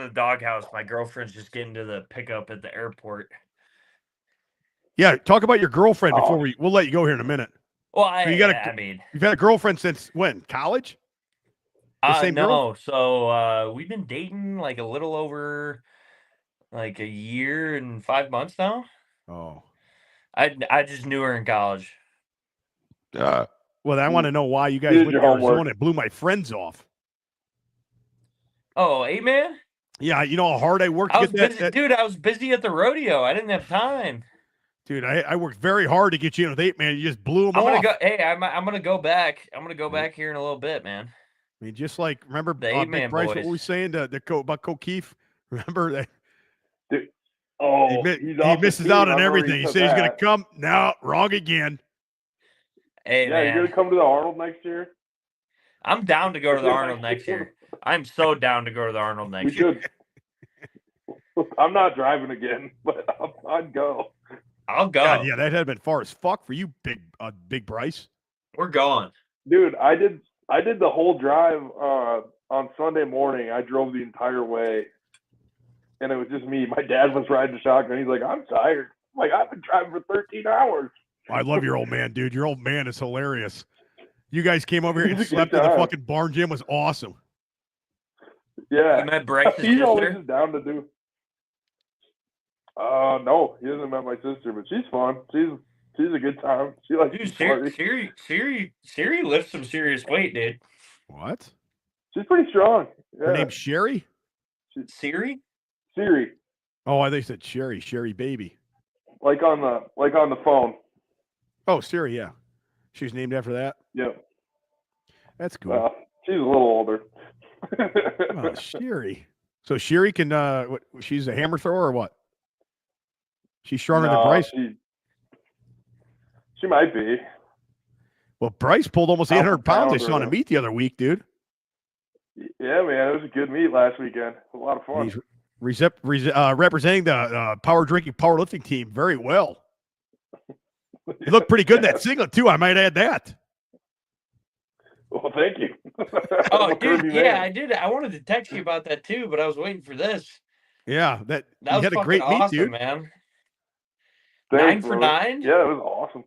the doghouse. My girlfriend's just getting to the pickup at the airport. Yeah, talk about your girlfriend before we'll let you go here in a minute. Well, you've had a girlfriend since when? College? No. Girl? So we've been dating like a little over like a year and 5 months now. Oh. I just knew her in college. Well, I want to know why you guys went to Arizona and blew my friends off. Oh, hey, man? Yeah, you know how hard I worked to get that? Dude, I was busy at the rodeo. I didn't have time. Dude, I worked very hard to get you in with 8, man. You just blew them off. I'm gonna go back. I'm gonna go back here in a little bit, man. I mean, just like, remember the 8-man Bryce, boys. what were we saying about Ko Kieft? Remember that? Dude, he misses out on everything. He said he's going to come. No, wrong again. Hey, man. You're going to come to the Arnold next year? I'm down to go to the Arnold next year. I'm so down to go to the Arnold next year. I'm not driving again, but I'd go. I'll go. God, yeah, that had been far as fuck for you, big Bryce. We're going. Dude, I did the whole drive on Sunday morning. I drove the entire way, and it was just me. My dad was riding the shotgun. He's like, I'm tired. I'm like, I've been driving for 13 hours. I love your old man, dude. Your old man is hilarious. You guys came over here and slept in the fucking barn gym. Was awesome. Yeah. You met Bryce's He's sister? always just down to do. No, he hasn't met my sister, but she's fun. She's a good time. She likes Siri lifts some serious weight, dude. What? She's pretty strong. Yeah. Her name's Sherry? Siri? Siri. Oh, I think you said Sherry baby. Like on the phone. Oh, Siri, yeah. She was named after that? Yep. That's cool. She's a little older. Oh, Sherry. So Sherry can she's a hammer thrower or what? She's stronger than Bryce? She might be. Well, Bryce pulled almost 800 pounds. I saw on a meet the other week, dude. Yeah, man. It was a good meet last weekend. A lot of fun. He's representing the power drinking powerlifting team very well. He looked pretty good in that singlet, too. I might add that. Well, thank you. Oh, dude, yeah, I did. I wanted to text you about that, too, but I was waiting for this. Yeah, that was had a great awesome, meet, dude. Man. Thanks, 9 for 9? Yeah, it was awesome.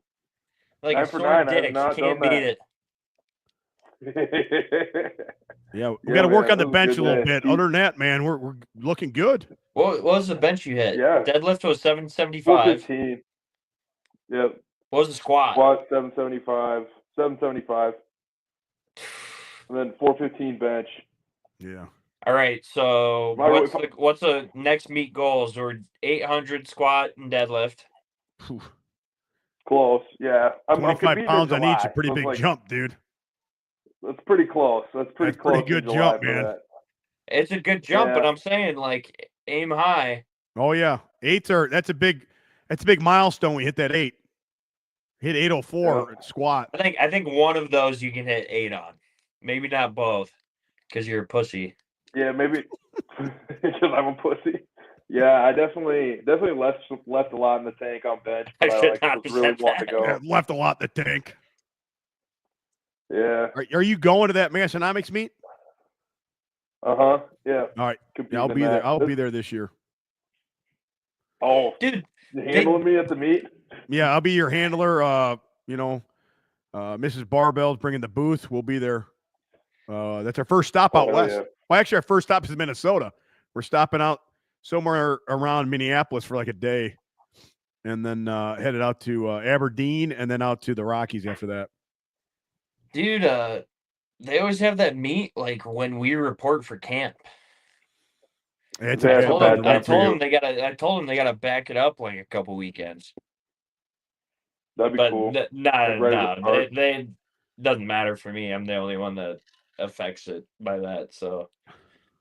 Like 9 a sore dick. Can't beat it. Yeah, we got to work on the bench a little bit. Other than that, man, we're looking good. What was the bench you hit? Yeah. Deadlift was 775. 415. Yep. What was the squat? Squat 775, 775, and then 415 bench. Yeah. All right. So My- what's the next meet goals? Or 800 squat and deadlift. Whew. Close, yeah. I'm 25 competing pounds in on each, July, a pretty so it's big like, jump, dude. That's pretty close. That's pretty close. pretty good in July jump, for man. that. It's a good jump, Yeah. but I'm saying like aim high. Oh yeah, that's a big milestone. We hit that 8. Hit 804 Yeah. squat. I think one of those you can hit 8 on. Maybe not both, because you're a pussy. Yeah, maybe because I'm a pussy. Yeah, I definitely left a lot in the tank on bench, but I should not was have really said wanting to go. Yeah, left a lot in the tank. Yeah. Are you going to that Massonomics meet? Yeah. All right. Competing Yeah, I'll in be there. that. I'll be there this year. Oh, Dude, you handling me at the meet? Yeah, I'll be your handler. Mrs. Barbell's bringing the booth. We'll be there. That's our first stop out west. Yeah. Well, actually, our first stop is Minnesota. We're stopping out somewhere around Minneapolis for like a day, and then headed out to Aberdeen, and then out to the Rockies after that. Dude, they always have that meet like when we report for camp. It's Yeah, a it's bad a bad number I one for told you. them they gotta back it up like a couple weekends. That'd be But cool. no, they doesn't matter for me. I'm the only one that affects it by that, so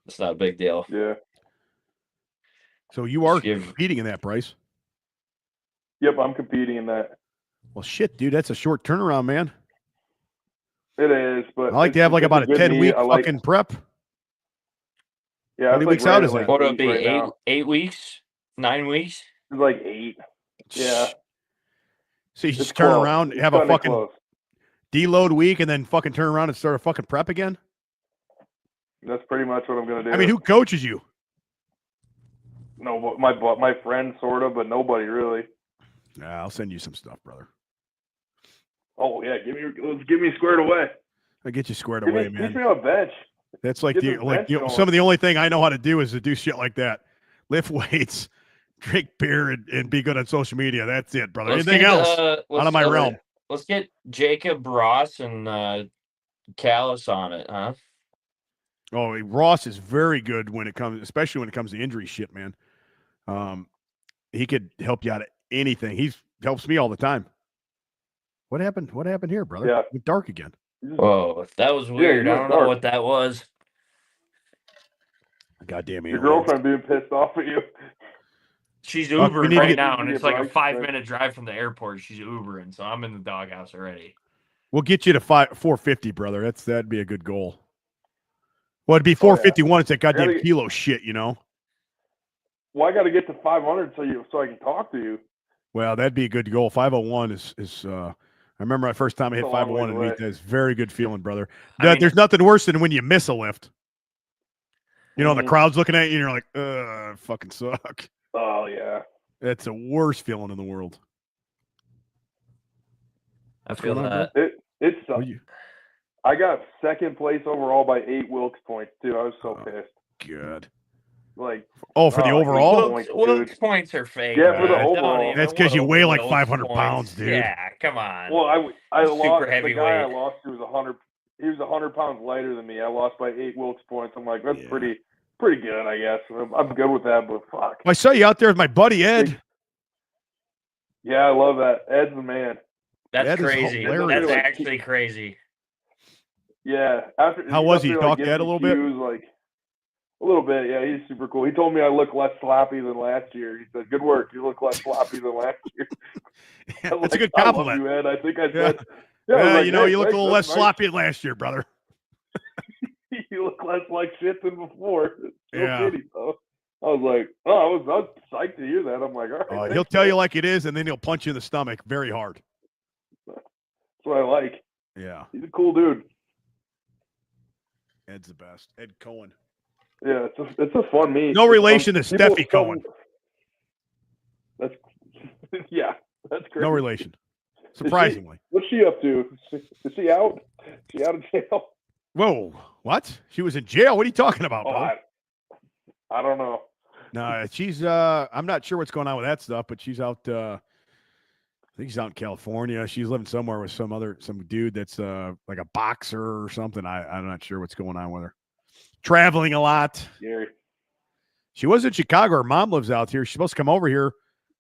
it's not a big deal. Yeah. So you are competing in that, Bryce? Yep, I'm competing in that. Well, shit, dude, that's a short turnaround, man. It is, but I like to have like it's about a good 10-week meet. fucking prep. Yeah, How many it's weeks right out at, is that? What would it be? right now. 8 weeks? 9 weeks? It's like 8. Yeah. So you It's just turn close. around, It's have a kinda fucking close. deload week, and then fucking turn around and start a fucking prep again? That's pretty much what I'm gonna do. I mean, who coaches you? No, my friend sort of, but nobody really. I'll send you some stuff, brother. Oh yeah, let's get me squared away. I'll get you squared Teach away, me man. on a bench. That's like Get this bench going. some of the only thing I know how to do is to do shit like that. Lift weights, drink beer, and be good on social media. That's it, brother. Anything else out of my realm? Let's get Jacob Ross and Callis on it, huh? Oh, Ross is very good especially when it comes to injury shit, man. He could help you out of anything. He helps me all the time. What happened? What happened here, brother? Yeah. It went dark again. Whoa, that was weird. I don't know what that was. Goddamn Your aliens. girlfriend being pissed off at you. She's we need Ubering to right get- now, and it's like a Bryce, 5-minute drive from the airport. She's Ubering, so I'm in the doghouse already. We'll get you to 450, brother. That'd be a good goal. Well, it'd be 451. It's that goddamn kilo shit, you know. Well, I got to get to 500 so I can talk to you. Well, that'd be a good goal. 501 is. I remember my first time I hit It's a long 501 and way meet. away. That's very good feeling, brother. I mean- There's nothing worse than when you miss a lift. You know, the Mhm. crowd's looking at you, and you're like, I fucking suck. Oh yeah. That's the worst feeling in the world. I feel going on, that. It What sucks. you- I got second place overall by 8 Wilkes points too. I was so Oh. pissed. Good. Like Oh, for the Oh, overall? points, Wilkes dude. points are fake. Yeah, for the man. Don't overall. even- That's 'cause you what weigh like Wilkes 500 points? pounds, dude. Yeah, come on. Well, I Super lost. The heavyweight. guy I lost to was 100. He was 100 pounds lighter than me. I lost by 8 Wilkes points. I'm like, that's Yeah. pretty good, I guess. I'm good with that, but fuck. I saw you out there with my buddy Ed. Yeah, I love that. Ed's the man. That's That is crazy. hilarious. That's actually crazy. Yeah. How was he? Talk to Ed a little bit? He was like a little bit. Yeah, he's super cool. He told me I look less sloppy than last year. He said, "Good work. You look less sloppy than last year." That's a good I love compliment. you, Ed. I think I Yeah. said. Yeah, I was like, you know, "Hey, you look a thanks, little less that's nice." sloppy than last year, brother. You look less like shit than before. No Yeah. kidding, though. I was like, I was psyched to hear that. I'm like, all right. He'll thanks, tell you man. like it is, and then he'll punch you in the stomach very hard. That's what I like. Yeah, He's a cool dude. Ed's the best. Ed Cohen. Yeah, it's a fun meet. No relation to People Steffi come- Cohen. That's yeah, that's great. No relation. Surprisingly. What's she up to? Is she out? Is she out of jail? Whoa, what? She was in jail? What are you talking about, Oh, brother? I don't know. No, she's I'm not sure what's going on with that stuff, but she's out I think she's out in California. She's living somewhere with some dude that's like a boxer or something. I'm not sure what's going on with her. Traveling a lot. Gary. She was in Chicago. Her mom lives out here. She's supposed to come over here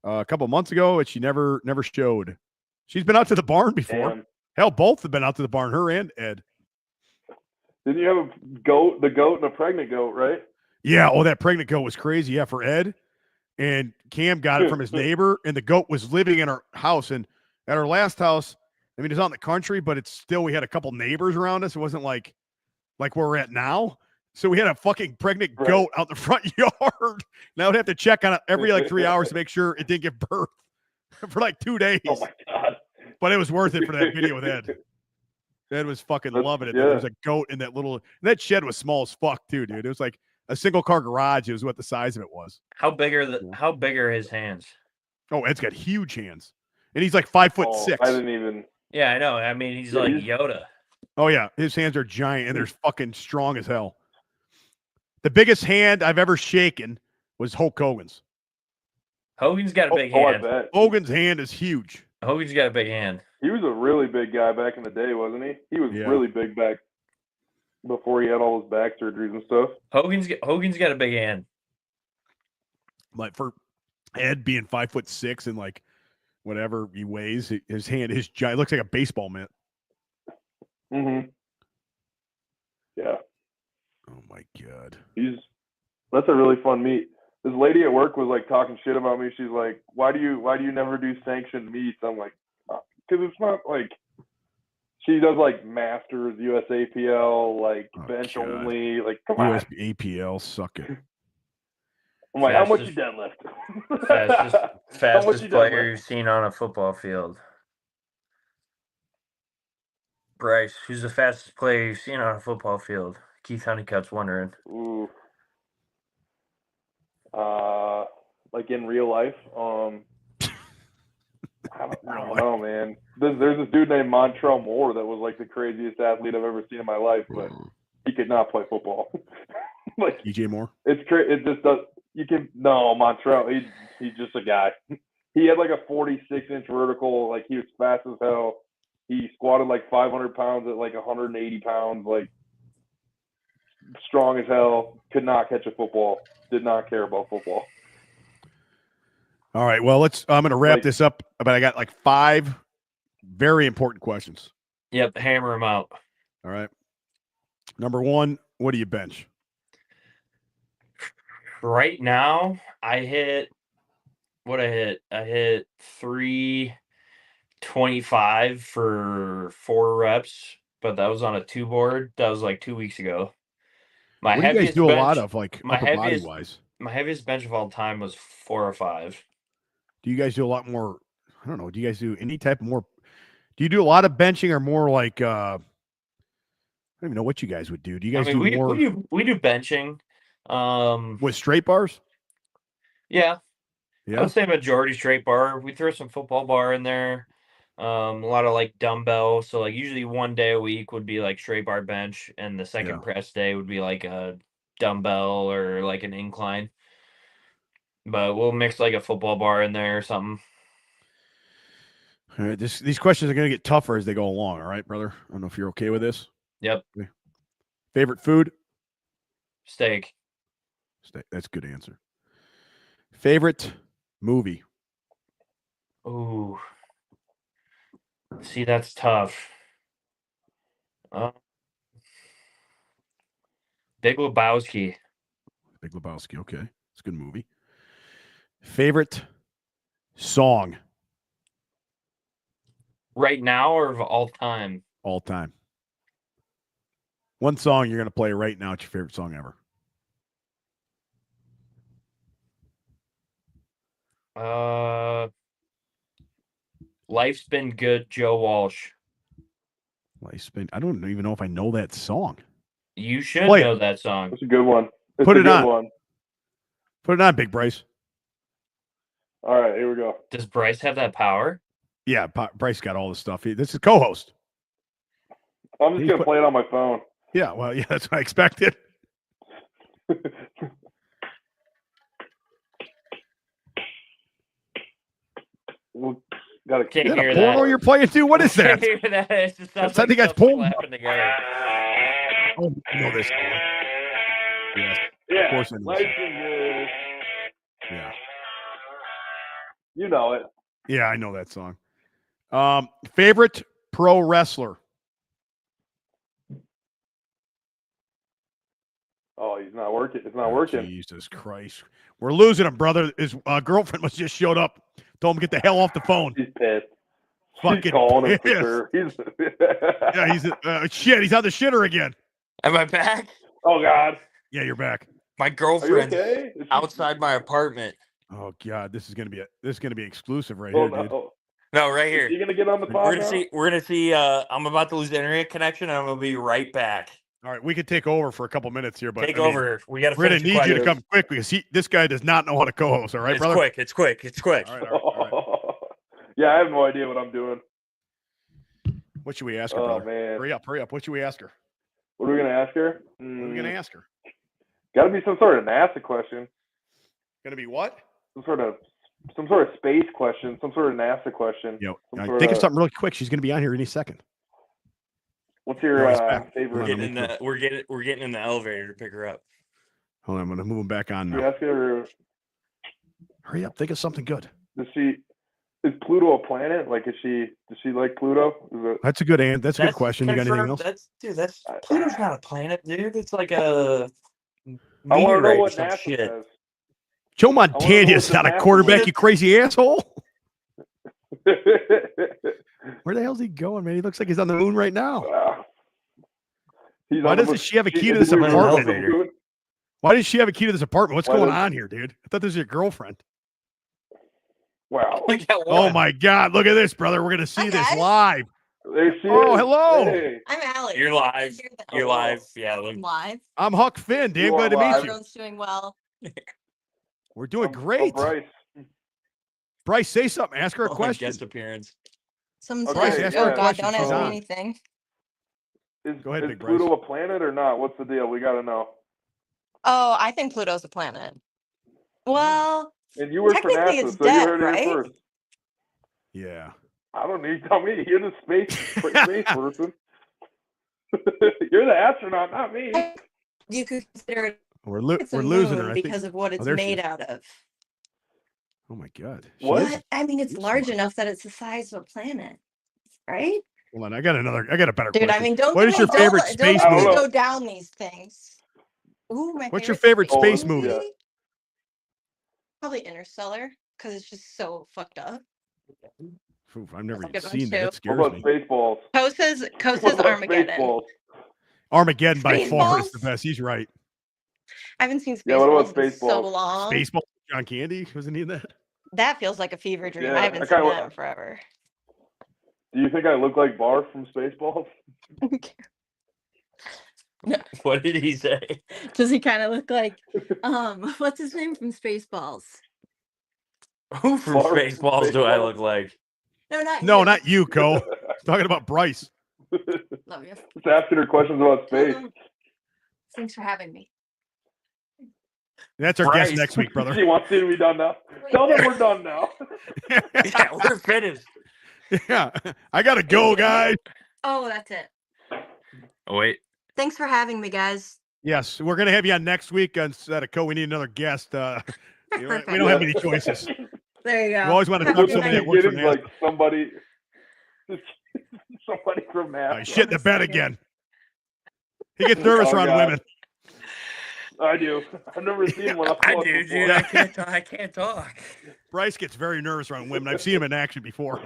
a couple months ago, but she never showed. She's been out to the barn before. Damn. Hell, both have been out to the barn. Her and Ed. Didn't you have a goat, the goat, and a pregnant goat, right? Yeah. Oh, that pregnant goat was crazy. Yeah, for Ed. And Cam got it from his neighbor, and the goat was living in our house. And at our last house, I mean, it's out in the country, but it's still, we had a couple neighbors around us. It wasn't like where we're at now. So we had a fucking pregnant goat out the front yard. Now I'd have to check on it every like 3 hours to make sure it didn't give birth for like 2 days. Oh my God. But it was worth it for that video with Ed. Ed was fucking loving it. Yeah. There was a goat in that shed was small as fuck too, dude. It was like a single car garage. It was what the size of it was. How big are his hands? Oh, Ed's got huge hands. And he's like 5'6". I didn't even. Yeah, I know. I mean, he's like Yoda. Oh yeah, his hands are giant and they're fucking strong as hell. The biggest hand I've ever shaken was Hulk Hogan's. Hogan's got a big hand. I bet. Hogan's hand is huge. Hogan's got a big hand. He was a really big guy back in the day, wasn't he? He was really big back before he had all his back surgeries and stuff. Hogan's got a big hand. Like for Ed being 5'6" and like whatever he weighs, his hand is giant. It looks like a baseball mitt. Mm-hmm. Yeah. Oh my God. That's a really fun meet. This lady at work was like talking shit about me. She's like, why do you never do sanctioned meets? I'm like, because it's not like, she does like masters, USAPL, like bench only, like come on. USAPL, suck it. I'm like, how much you deadlift? Fastest player you've seen on a football field. Bryce, who's the fastest player you've seen on a football field? Keith Honeycutt's wondering. Ooh. Like in real life, I don't know, man. There's this dude named Montrell Moore that was like the craziest athlete I've ever seen in my life, but he could not play football. Like DJ Moore. It's crazy. It just does. Montrell. He's just a guy. He had like a 46-inch vertical. Like he was fast as hell. He squatted like 500 pounds at like 180 pounds. Like strong as hell. Could not catch a football. Did not care about football. All right. Well, I'm going to wrap this up, but I got like 5 very important questions. Yep. Hammer them out. All right. Number 1, what do you bench? Right now, I hit 325 for 4 reps, but that was on a 2 board. That was like 2 weeks ago. What do you guys do a lot of, like upper body wise? My heaviest bench of all time was 405. Do you guys do a lot more? I don't know. Do you guys do any type of more? Do you do a lot of benching or more like? I don't even know what you guys would do. Do you guys do more? We do benching. With straight bars? Yeah. Yeah. I would say majority straight bar. We throw some football bar in there. A lot of like dumbbell. So like usually one day a week would be like straight bar bench, and the second press day would be like a dumbbell or like an incline. But we'll mix like a football bar in there or something. All right, these questions are going to get tougher as they go along. All right, brother. I don't know if you're okay with this. Yep. Okay. Favorite food? Steak. That's a good answer. Favorite movie? Ooh. See, that's tough. Big Lebowski. Big Lebowski. Okay. It's a good movie. Favorite song? Right now or of all time? All time. One song you're going to play right now. It's your favorite song ever. Life's Been Good, Joe Walsh. I don't even know if I know that song. You should know that song. It's a good one. Put it on. Put it on, Big Bryce. All right, here we go. Does Bryce have that power? Yeah, Bryce got all the stuff. This is co-host. I'm just going to play it on my phone. Yeah, well, yeah, that's what I expected. Gotta Can't Is that hear a porno that. you're playing to? What is that? Can't hear that. It just sounds I like think that's stuff porn. slapping together. Oh, I know this song. Yes. Yeah. Of course I know Lights this and good. Yeah. You know it. Yeah, I know that song. Favorite pro wrestler? Oh, he's not working. It's not working. Jesus Christ. We're losing him, brother. His girlfriend must just showed up. Told him to get the hell off the phone. He's pissed. Fucking She's calling him pissed. for sure. Yeah, he's shit. He's on the shitter again. Am I back? Oh God. Yeah, you're back. My Are you girlfriend's okay? Is she- outside my apartment. Oh God, this is gonna be exclusive right Oh, here, dude. no. No, right Is here. she gonna get on the We're pod gonna now? see. We're gonna see. I'm about to lose the internet connection, and I'm gonna be right back. All right, we could take over for a couple minutes here, but Take I mean, over. We got to we're gonna finish the need you to questions. come quick because this guy does not know how to co-host. All right, It's brother. quick. It's quick. It's quick. All right, all right. Yeah, I have no idea what I'm doing. What should we ask her, Oh brother? man. Hurry up. What should we ask her? What are we gonna ask her? What are we gonna ask her? Gotta be some sort of NASA question. Gonna be what? Some sort of space question. Some sort of NASA question. Yo, Some think sort of something really quick. She's gonna be on here any second. What's your No, he's back. favorite? We're getting in the elevator to pick her up. Hold on, I'm gonna move him back on Should we now. ask her? Hurry up. Think of something good. Is Pluto a planet? Like, does she like Pluto? Is it? That's a good That's a good question. You got anything else? That's Pluto's not a planet, dude. It's like a I want to know meteorite or what some NASA shit. says. Joe know Montana's what not the a NASA quarterback, says. you crazy asshole. Where the hell's he going, man? He looks like he's on the moon right now. Why doesn't she have a key to this apartment? Why does she have a key to this apartment? What's Why going does- on here, dude? I thought this was your girlfriend. Wow. Oh my God! Look at this, brother. We're gonna see Hi, this guys. live. There she Oh, is. hello. Hey. I'm Allie. You're live. You're Oh. live. Yeah. I'm live. I'm Huck Finn. Damn You glad to are meet live. you. Everyone's doing well. We're doing I'm great. Bryce. Bryce, say something. Ask her a question. Guest appearance. Some Bryce, said, ask oh her a God, question. don't She's ask me on. anything. Go ahead, Is Big Bryce. Pluto a planet or not? What's the deal? We gotta know. Oh, I think Pluto's a planet. Well, And you work for technically NASA, it's so you dead, heard it right? here first. Yeah. I don't need. Tell me. You're the space person. You're the astronaut, not me. you could consider it We're it's a losing moon her. I think. because of what it's there she made is. out of. Oh my God. She What? is- But I mean, it's You're large smart. enough that it's the size of a planet, right? Hold on. I got a better Dude, question. I mean, don't What get is me- your don't favorite let- space don't let me movie? go down these things. Ooh, my What's your favorite space movie? Yeah. Probably Interstellar because it's just so fucked up. Oof, I've never That's a even good seen one, that. too. It What scares about me. Spaceballs? Ko What says about Armageddon. Spaceballs? Armageddon by far is Spaceballs? the best. He's right. I haven't seen Yeah, what about Spaceballs in so Spaceballs? long. Spaceball. John Candy wasn't he in that? That feels like a fever dream. Yeah, I haven't I seen kinda- that in forever. Do you think I look like Barf from Spaceballs? What did he say? Does he kind of look like what's his name from Spaceballs? Who from Barf from Spaceballs do I Spaceballs? look like? No, not No, you. not you, Co. Talking about Bryce. Love you. Just asking her questions about space. Thanks for having me. That's our guest Bryce. next week, She brother. wants you to be done now. Tell them we're done now. Yeah, we're finished. Yeah. I gotta go, guys. Oh, that's it. Oh wait. Thanks for having me, guys. Yes, we're gonna have you on next week instead of Co. We need another guest. We Perfect. don't have any choices. There you go. We always want to Have talk a to good somebody night. that works for Getting NASA. like somebody from NASA. I shit in the bed again. He gets nervous Oh, around God. women. I do. I've never seen one up I close do, before. dude. I can't talk. Bryce gets very nervous around women. I've seen him in action before.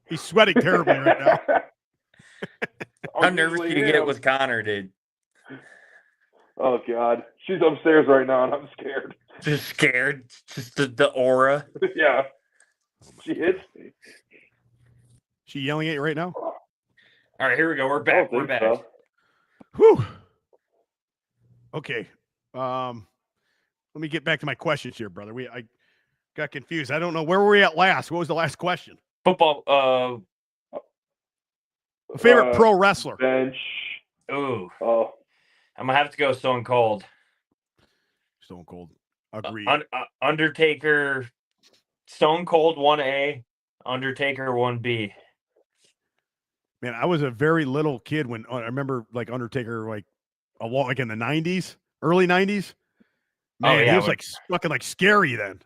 He's sweating terribly right now. How nervous do you get with Connor, dude? Oh God, she's upstairs right now, and I'm scared. Just scared. Just the aura. Yeah, she hits me. She yelling at you right now? All right, here we go. We're I back. don't We're think back. so. Whew. Okay. Let me get back to my questions here, brother. I got confused. I don't know. Where were we at last? What was the last question? Football. Favorite pro wrestler? Bench. Ooh. Oh, I'm gonna have to go Stone Cold. Stone Cold. Agreed. Undertaker. Stone Cold 1A. Undertaker 1B. Man, I was a very little kid when I remember like Undertaker like a lot like in the 90s, early 90s. Man, he was like fucking like scary then.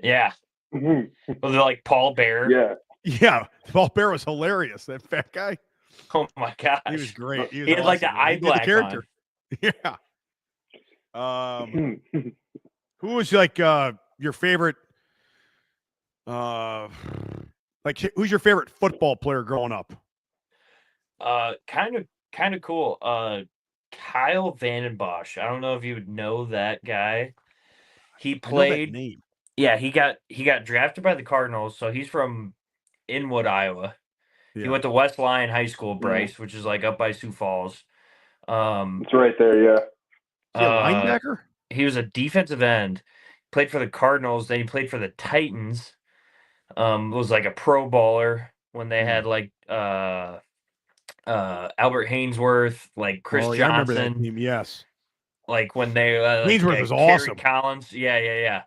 Yeah. Mhm. Was it like Paul Bear? Yeah. Yeah, Paul Bear was hilarious. That fat guy. Oh my gosh. He was great. He was He had like the awesome, man. eye He did the black character. on. Yeah. Who was like your favorite like who's your favorite football player growing up? Kind of cool. Kyle Vandenbosch. I don't know if you would know that guy. He I know that played. name. Yeah, he got drafted by the Cardinals, so he's from Inwood, Iowa. He Yeah. went to West Lyon High School, Bryce, which is like up by Sioux Falls. It's right there, yeah. Is he a linebacker? He was a defensive end. Played for the Cardinals, then he played for the Titans. Was like a pro bowler when they had like Albert Hainsworth, like Chris I remember that Johnson. team. Yes. Like when they Hainsworth was Kerry awesome. Collins. Yeah.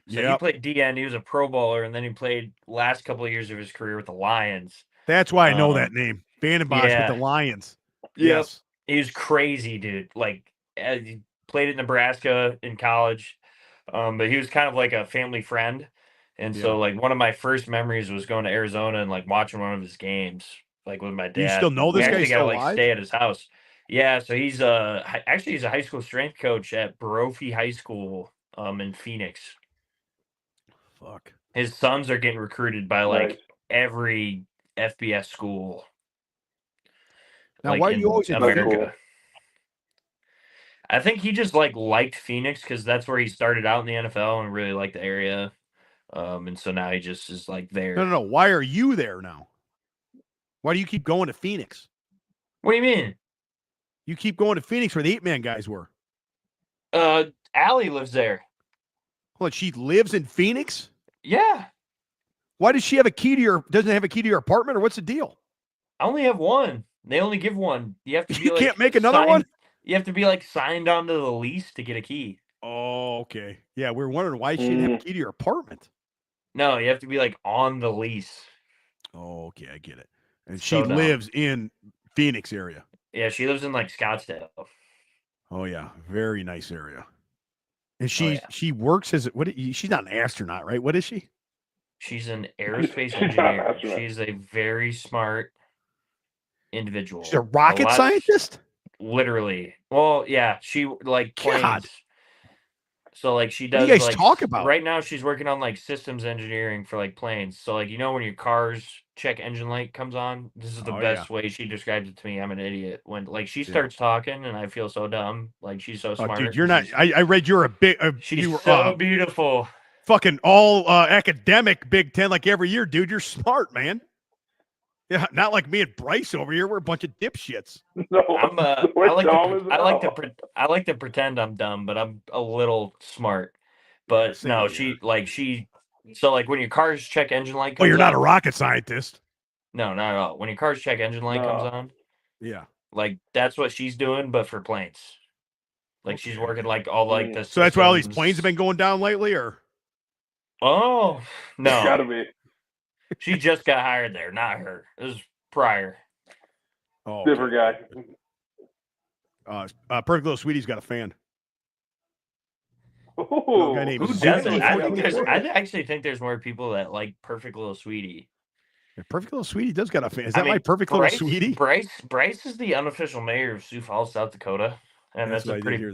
So he Yep. played DN. He was a pro bowler, and then he played last couple of years of his career with the Lions. That's why I know that name. Vandenbosch with the Lions. Yes. He was crazy, dude. Like he played at Nebraska in college, but he was kind of like a family friend. And so, like, one of my first memories was going to Arizona and like watching one of his games, like with my dad. Do you still know this guy? We actually got to like alive? stay at his house. Yeah, so he's actually he's a high school strength coach at Brophy High School in Phoenix. Fuck. His sons are getting recruited by like every FBS school. Now, like, why are you always in America? Cool. I think he just like liked Phoenix because that's where he started out in the NFL and really liked the area. And so now he just is like there. No. Why are you there now? Why do you keep going to Phoenix? What do you mean? You keep going to Phoenix where the 8-man guys were. Allie lives there. Well, she lives in Phoenix? Yeah. Why does she have a key to your doesn't have a key to your apartment, or what's the deal? I only have one. They only give one. You have to be You like can't make another one? You have to be like signed onto the lease to get a key. Oh, okay. Yeah, we're wondering why she didn't have a key to your apartment. No, you have to be like on the lease. Oh, okay, I get it. And So she dumb. lives in Phoenix area. Yeah, she lives in like Scottsdale. Oh yeah, very nice area. And she works as she's not an astronaut, right? What is she? She's an aerospace engineer. She's a very smart individual. She's a rocket scientist? Literally. Well, yeah, she like planes. God. So like she does What do you guys like talk about? right now she's working on like systems engineering for like planes. So like when your car's check engine light comes on, this is the best way she describes it to me. I'm an idiot. When like she starts talking and I feel so dumb. Like she's so smart. Dude, you're not I read you're a big she's you were, so beautiful. Fucking all academic Big Ten like every year, dude. You're smart, man. Yeah, not like me and Bryce over here. We're a bunch of dipshits. No, I like to pretend I'm dumb, but I'm a little smart. But no, so like when your car's check engine light comes you're not on, a rocket scientist. No, not at all. When your car's check engine light comes on, yeah, like that's what she's doing, but for planes. Like she's working like all like the. So that's why all these planes have been going down lately, or? Oh no, gotta be. She just got hired there, not her. It was prior. Oh, different guy. Perfect Little Sweetie's got a fan. Oh, guy named who doesn't? I actually think there's more people that like Perfect Little Sweetie. Yeah, Perfect Little Sweetie does got a fan. Is that my Perfect Little Sweetie? Bryce is the unofficial mayor of Sioux Falls, South Dakota, and that's a pretty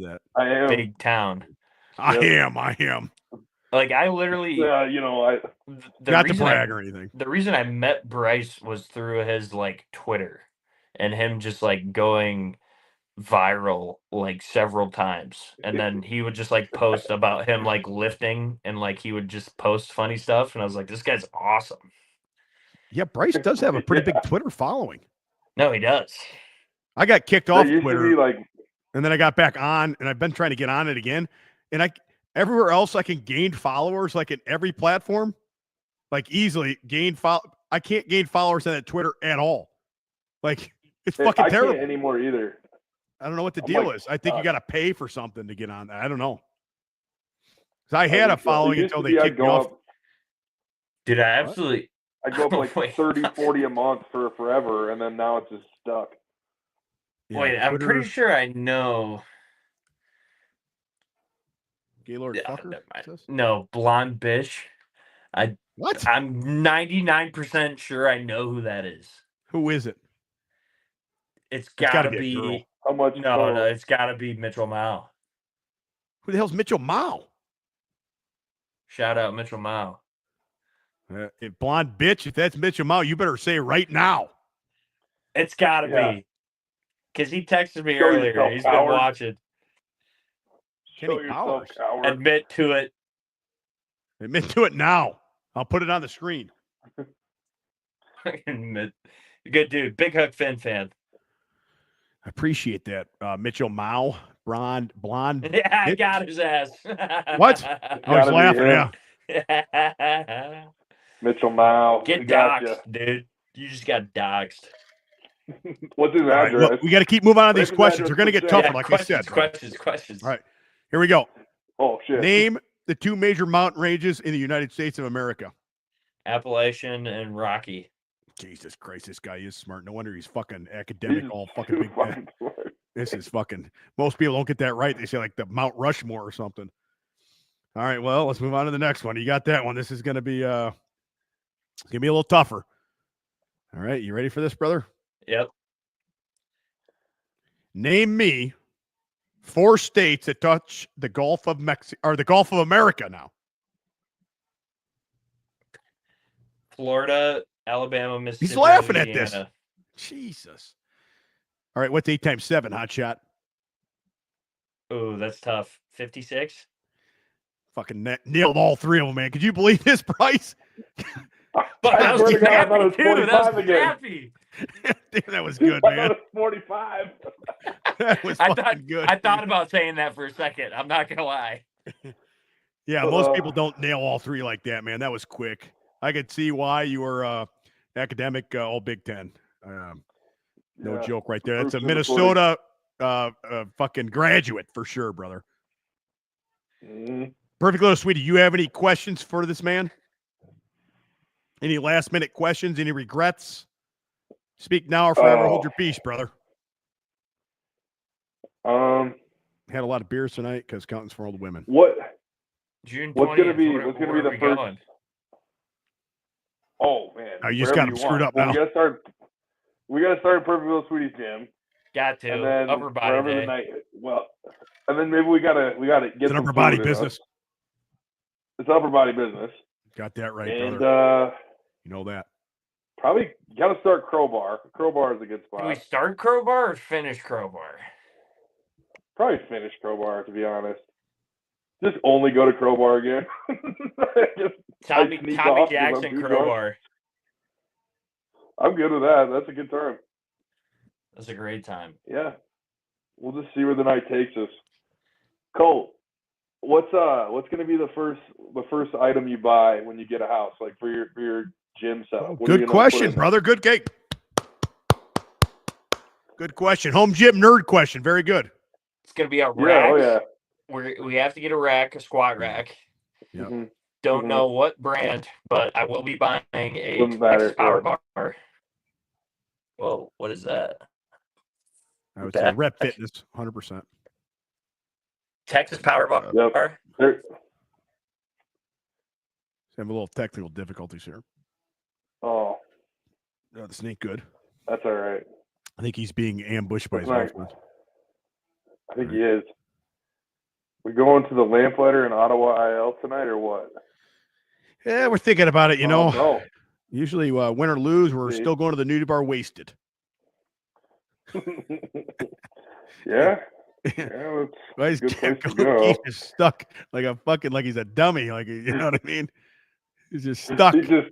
big town. I am. Like I literally, not to brag or anything. The reason I met Bryce was through his like Twitter, and him just like going viral like several times, and then he would just like post about him like lifting, and like he would just post funny stuff, and I was like, this guy's awesome. Yeah, Bryce does have a pretty big Twitter following. No, he does. I got kicked off Twitter, like... and then I got back on, and I've been trying to get on it again, and everywhere else I can gain followers, like in every platform, like easily I can't gain followers on that Twitter at all. Like it's fucking terrible. I can't anymore either. I don't know what the deal is. I think you got to pay for something to get on that. I don't know. Because I had a following until they kicked me off. Dude, I I go up like Wait. 30, 40 a month for forever, and then now it's just stuck. Yeah, Wait, I'm Twitter, pretty sure I know. Gaylord Yeah, Fucker. never mind. says? No, Blonde Bitch. What? I'm 99% sure I know who that is. Who is it? It's gotta gotta be a girl. be. How much? No, it's gotta be Mitchell Mao. Who the hell's Mitchell Mao? Shout out Mitchell Mao. Blonde bitch. If that's Mitchell Mao, you better say it right now. It's gotta Yeah. be. Because he texted me Show earlier. yourself, He's coward. been watching. Kenny Show yourself, Powers. coward. Admit to it. Admit to it now. I'll put it on the screen. Admit. Good dude. Big Hook Finn fan. I appreciate that. Mitchell Mao, blonde. Yeah, I bitch. got his ass. What? I was Gotta be laughing. him. Yeah. Mitchell Mao. Get We got you. doxxed, dude. You just got doxxed. What's his All right, address? look, we got to keep moving on to these What's his questions. They're address going to get for tougher, Jay? like questions, I said. brother. questions. All right, here we go. Oh shit. Name the two major mountain ranges in the United States of America. Appalachian and Rocky. Jesus Christ, this guy is smart. No wonder he's fucking academic, He's all fucking too big. fucking smart. This is fucking. Most people don't get that right. They say like the Mount Rushmore or something. All right, well, let's move on to the next one. You got that one. This is gonna be a little tougher. All right, you ready for this, brother? Yep. Name me 4 states that touch the Gulf of Mexico or the Gulf of America now. Florida, Alabama, Mississippi. He's laughing at Louisiana. this. Jesus. All right, what's 8 times 7, hot shot? Ooh, that's tough. 56? Fucking nailed all 3 of them, man. Could you believe this, Bryce? I swear to God, I thought it was 45 again. happy. Damn, that was good, I thought man. it was 45. That was I fucking thought good. I thought about saying that for a second. I'm not gonna lie. Yeah, most people don't nail all 3 like that, man. That was quick. I could see why you were academic all Big Ten. No Yeah. joke right there. That's a Proofs in the pudding. Minnesota fucking graduate for sure, brother. Mhm. Perfect Little Sweetie, you have any questions for this man? Any last minute questions? Any regrets? Speak now or forever hold your peace, brother. Had a lot of beers tonight because counting's for all the women. June 20th. What's gonna be where the are we first? going? Oh man, Oh, you just wherever got him you screwed want. up Well, now. We gotta start Perfect Little Sweetie's gym, Got to and then upper body wherever day. the night. Well, and then maybe we gotta get It's an some upper body food in us. business. It's upper body business, Got that right, and brother. You know that. probably gotta start Crowbar. Crowbar is a good spot. Do we start Crowbar or finish Crowbar? Probably finish Crowbar, to be honest. Just only go to Crowbar again. Just, Tommy sneak off 'cause I'm Jackson too drunk. Crowbar. I'm good with that. That's a good term. That's a great time. Yeah. We'll just see where the night takes us. Cole, what's gonna be the first item you buy when you get a house, like for your gym setup? What are you Good gonna put question, in there? brother. Good cake. Good question. Home gym nerd question. Very good. It's gonna be a Yeah, rack. oh yeah. We have to get a rack, a squat rack. Yeah. Mhm. Don't Mhm. know what brand, but I will be buying a Doesn't matter, Texas Power yeah. Bar. Whoa, what is that? I would say Rep Fitness, 100%. Texas Power Bar. Yep. There- Have a little technical difficulties here. Oh, This ain't good. that's all right. I think he's being ambushed by his That's girlfriend. I think he is. We going to the Lamplighter in Ottawa IL tonight or what? Yeah, we're thinking about it, you know. No. Usually win or lose, we're See? still going to the nudie bar wasted. Yeah. Yeah, Well, that's he's a good place to Ko go. Kieft is stuck like a fucking, like he's a dummy. Like, you know what I mean? He's just stuck. He's just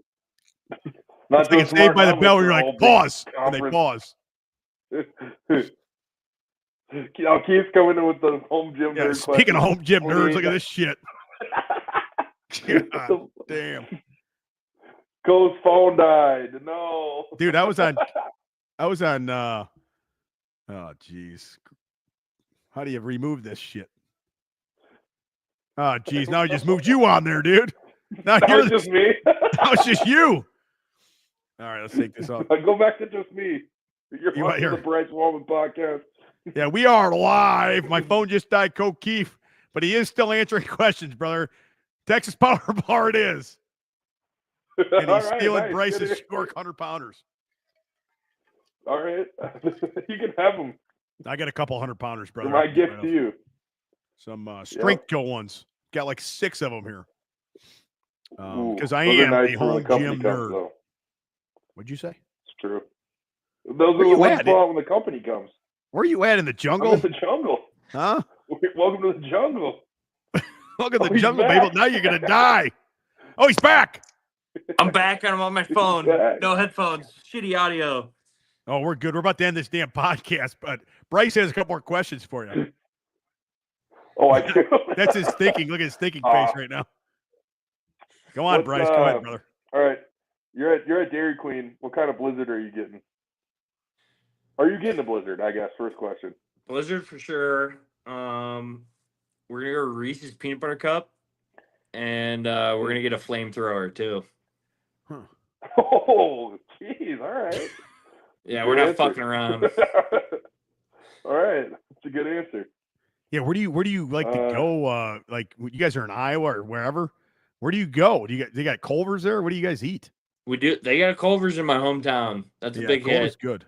not It's like it's Saved by the Bell where you're like, pause. And they pause. Keith's coming in with the home gym Yeah, nerd speaking of question. home gym nerds, look at 28 this shit. God damn. Cole's phone died. No. Dude, I was on oh geez. How do you remove this shit? Oh geez, now I just moved you on there, dude. Now That you're was just me. now it's just you. All right, let's take this off. Go back to just me. You're You watching here. the Bryce Wallman podcast. Yeah, we are live. My phone just died, Ko Kieft, but he is still answering questions, brother. Texas Powerball it is. And All he's right, stealing nice. Bryce's Good short 100-pounders. All right. You can have them. I got a couple 100-pounders, brother. They're my gift to you. Some strength go ones. Got like 6 of them here. Because I those are am nice a for when home the company gym comes, nerd. though. What'd you say? It's true. Those Where are the you ones at? you pull out when the company comes. Where are you at in the jungle? I'm in the jungle. Huh? Welcome to the jungle. Welcome to the he's jungle, back. baby. Now you're going to die. Oh, he's back. I'm back and I'm on my phone. back. No headphones. Shitty audio. Oh, we're good. We're about to end this damn podcast, but Bryce has a couple more questions for you. Oh, I do. That's his thinking. Look at his thinking face right now. Go on, Bryce. Go ahead, brother. All right. You're at Dairy Queen. What kind of blizzard are you getting? Are you getting a blizzard, I guess, first question. Blizzard for sure. We're gonna go Reese's peanut butter cup, and we're gonna get a flamethrower too. Huh. Oh, jeez. All right. Yeah, we're not fucking around. All right. That's a good answer. Yeah, where do you like to go? Like you guys are in Iowa or wherever. Where do you go? They got Culver's there? What do you guys eat? We do. They got a Culver's in my hometown. That's a big Culver's hit. good.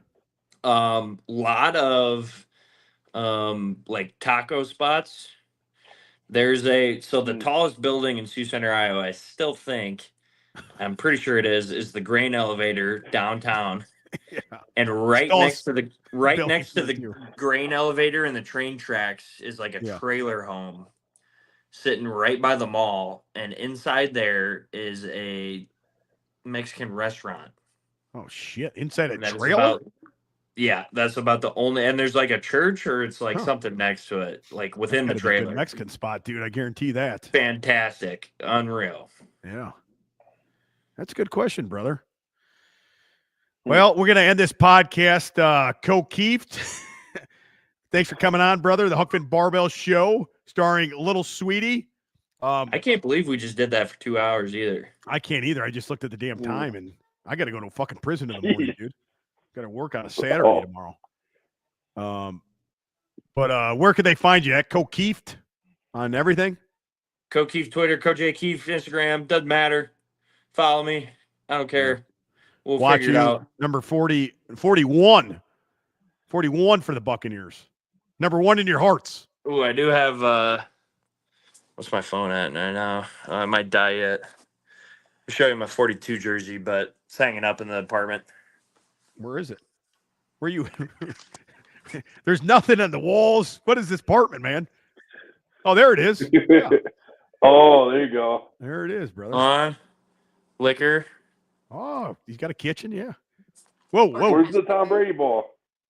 Lot of like taco spots. There's the tallest building in Sioux Center, Iowa, I still think, I'm pretty sure it is the grain elevator downtown. Yeah. And right next to the grain elevator and the train tracks is like a trailer home sitting right by the mall, and inside there is a Mexican restaurant. Oh shit! Inside a And that is trailer? that's about the only. And there's like a church or it's like something next to it, like within the That's gotta be a trailer. good Mexican spot, dude. I guarantee that. Fantastic, unreal. Yeah, that's a good question, brother. Well, we're gonna end this podcast. Ko Kieft, thanks for coming on, brother. The Huckfin Barbell Show, starring Little Sweetie. I can't believe we just did that for 2 hours either. I can't either. I just looked at the damn time, and I got to go to a fucking prison in the morning, dude. Got to work on a Saturday tomorrow. But where can they find you at? Ko Kieft on everything? Ko Kieft Twitter, Ko J Kieft Instagram, doesn't matter. Follow me. I don't care. We'll Watch figure it out. Number 41 for the Buccaneers. Number 1 in your hearts. Ooh, I do have what's my phone at right now? I might die yet. I'll show you my 42 jersey, but it's hanging up in the apartment. Where is it? Where you? There's nothing on the walls. What is this apartment, man? Oh, there it is. Yeah. Oh, there you go. There it is, brother. Liquor. Oh, he's got a kitchen. Yeah. Whoa. Where's the Tom Brady ball?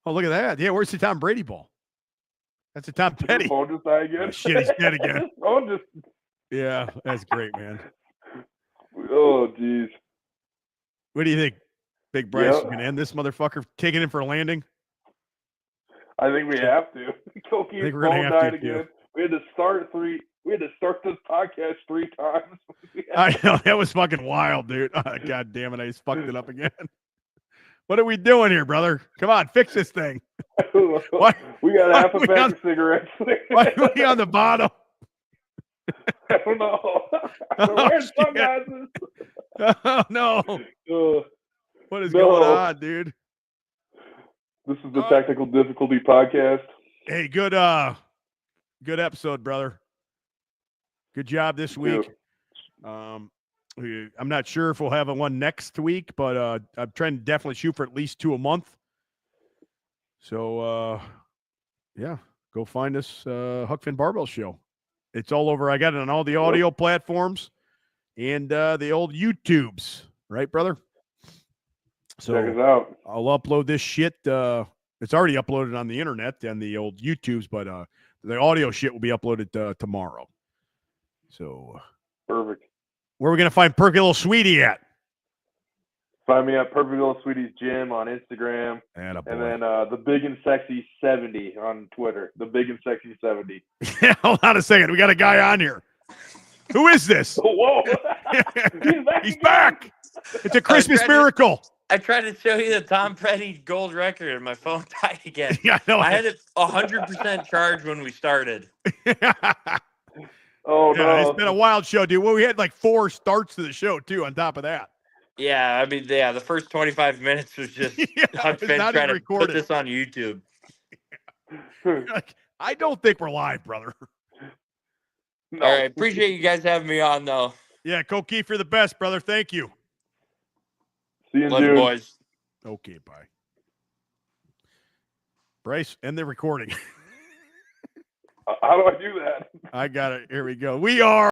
Oh, look at that. Yeah, where's the Tom Brady ball? That's a Tom Petty. Did your phone just die again? Oh, shit, he's dead again. Yeah, that's great, man. Oh, jeez. What do you think, Big Bryce? You can end this motherfucker taking him for a landing? I think we have to. Ko Kieft's phone died again. We had to start this podcast 3 times. I know, that was fucking wild, dude. Oh, God damn it, I just fucked it up again. What are we doing here, brother? Come on, fix this thing. Why, we got half a pack of cigarettes. Why are we on the bottom? I don't know. I'm wearing sunglasses. Oh, no. What is going on, dude? This is the Technical Difficulty Podcast. Hey, good episode, brother. Good job this week. I'm not sure if we'll have one next week, but I'm trying to definitely shoot for at least 2 a month. So, yeah, go find us, Huckfin Barbell Show. It's all over. I got it on all the audio platforms and the old YouTubes. Right, brother? So check us out. I'll upload this shit. It's already uploaded on the internet and the old YouTubes, but the audio shit will be uploaded tomorrow. So perfect. Where are we going to find Perfect Little Sweetie at? Find me at Perfect Little Sweetie's Gym on Instagram. And then the Big and Sexy 70 on Twitter. The Big and Sexy 70. Hold on a second. We got a guy on here. Who is this? Oh, whoa. He's back. It's a Christmas miracle. I tried to show you the Tom Petty gold record, and my phone died again. Yeah, I know. I had it 100% charged when we started. Oh Yeah, no. it's been a wild show, dude. Well, we had like 4 starts to the show too. On top of that, Yeah, I mean, yeah, the first 25 minutes was just Yeah, Huck it's Finn not trying even to put recorded. this on YouTube. Like, I don't think we're live, brother. No. All right, appreciate you guys having me on, though. Yeah, Ko Kieft, you're the best, brother. Thank you. See you in Love you, June. boys. Okay, bye. Bryce, end the recording. How do I do that? I got it. Here we go. We are.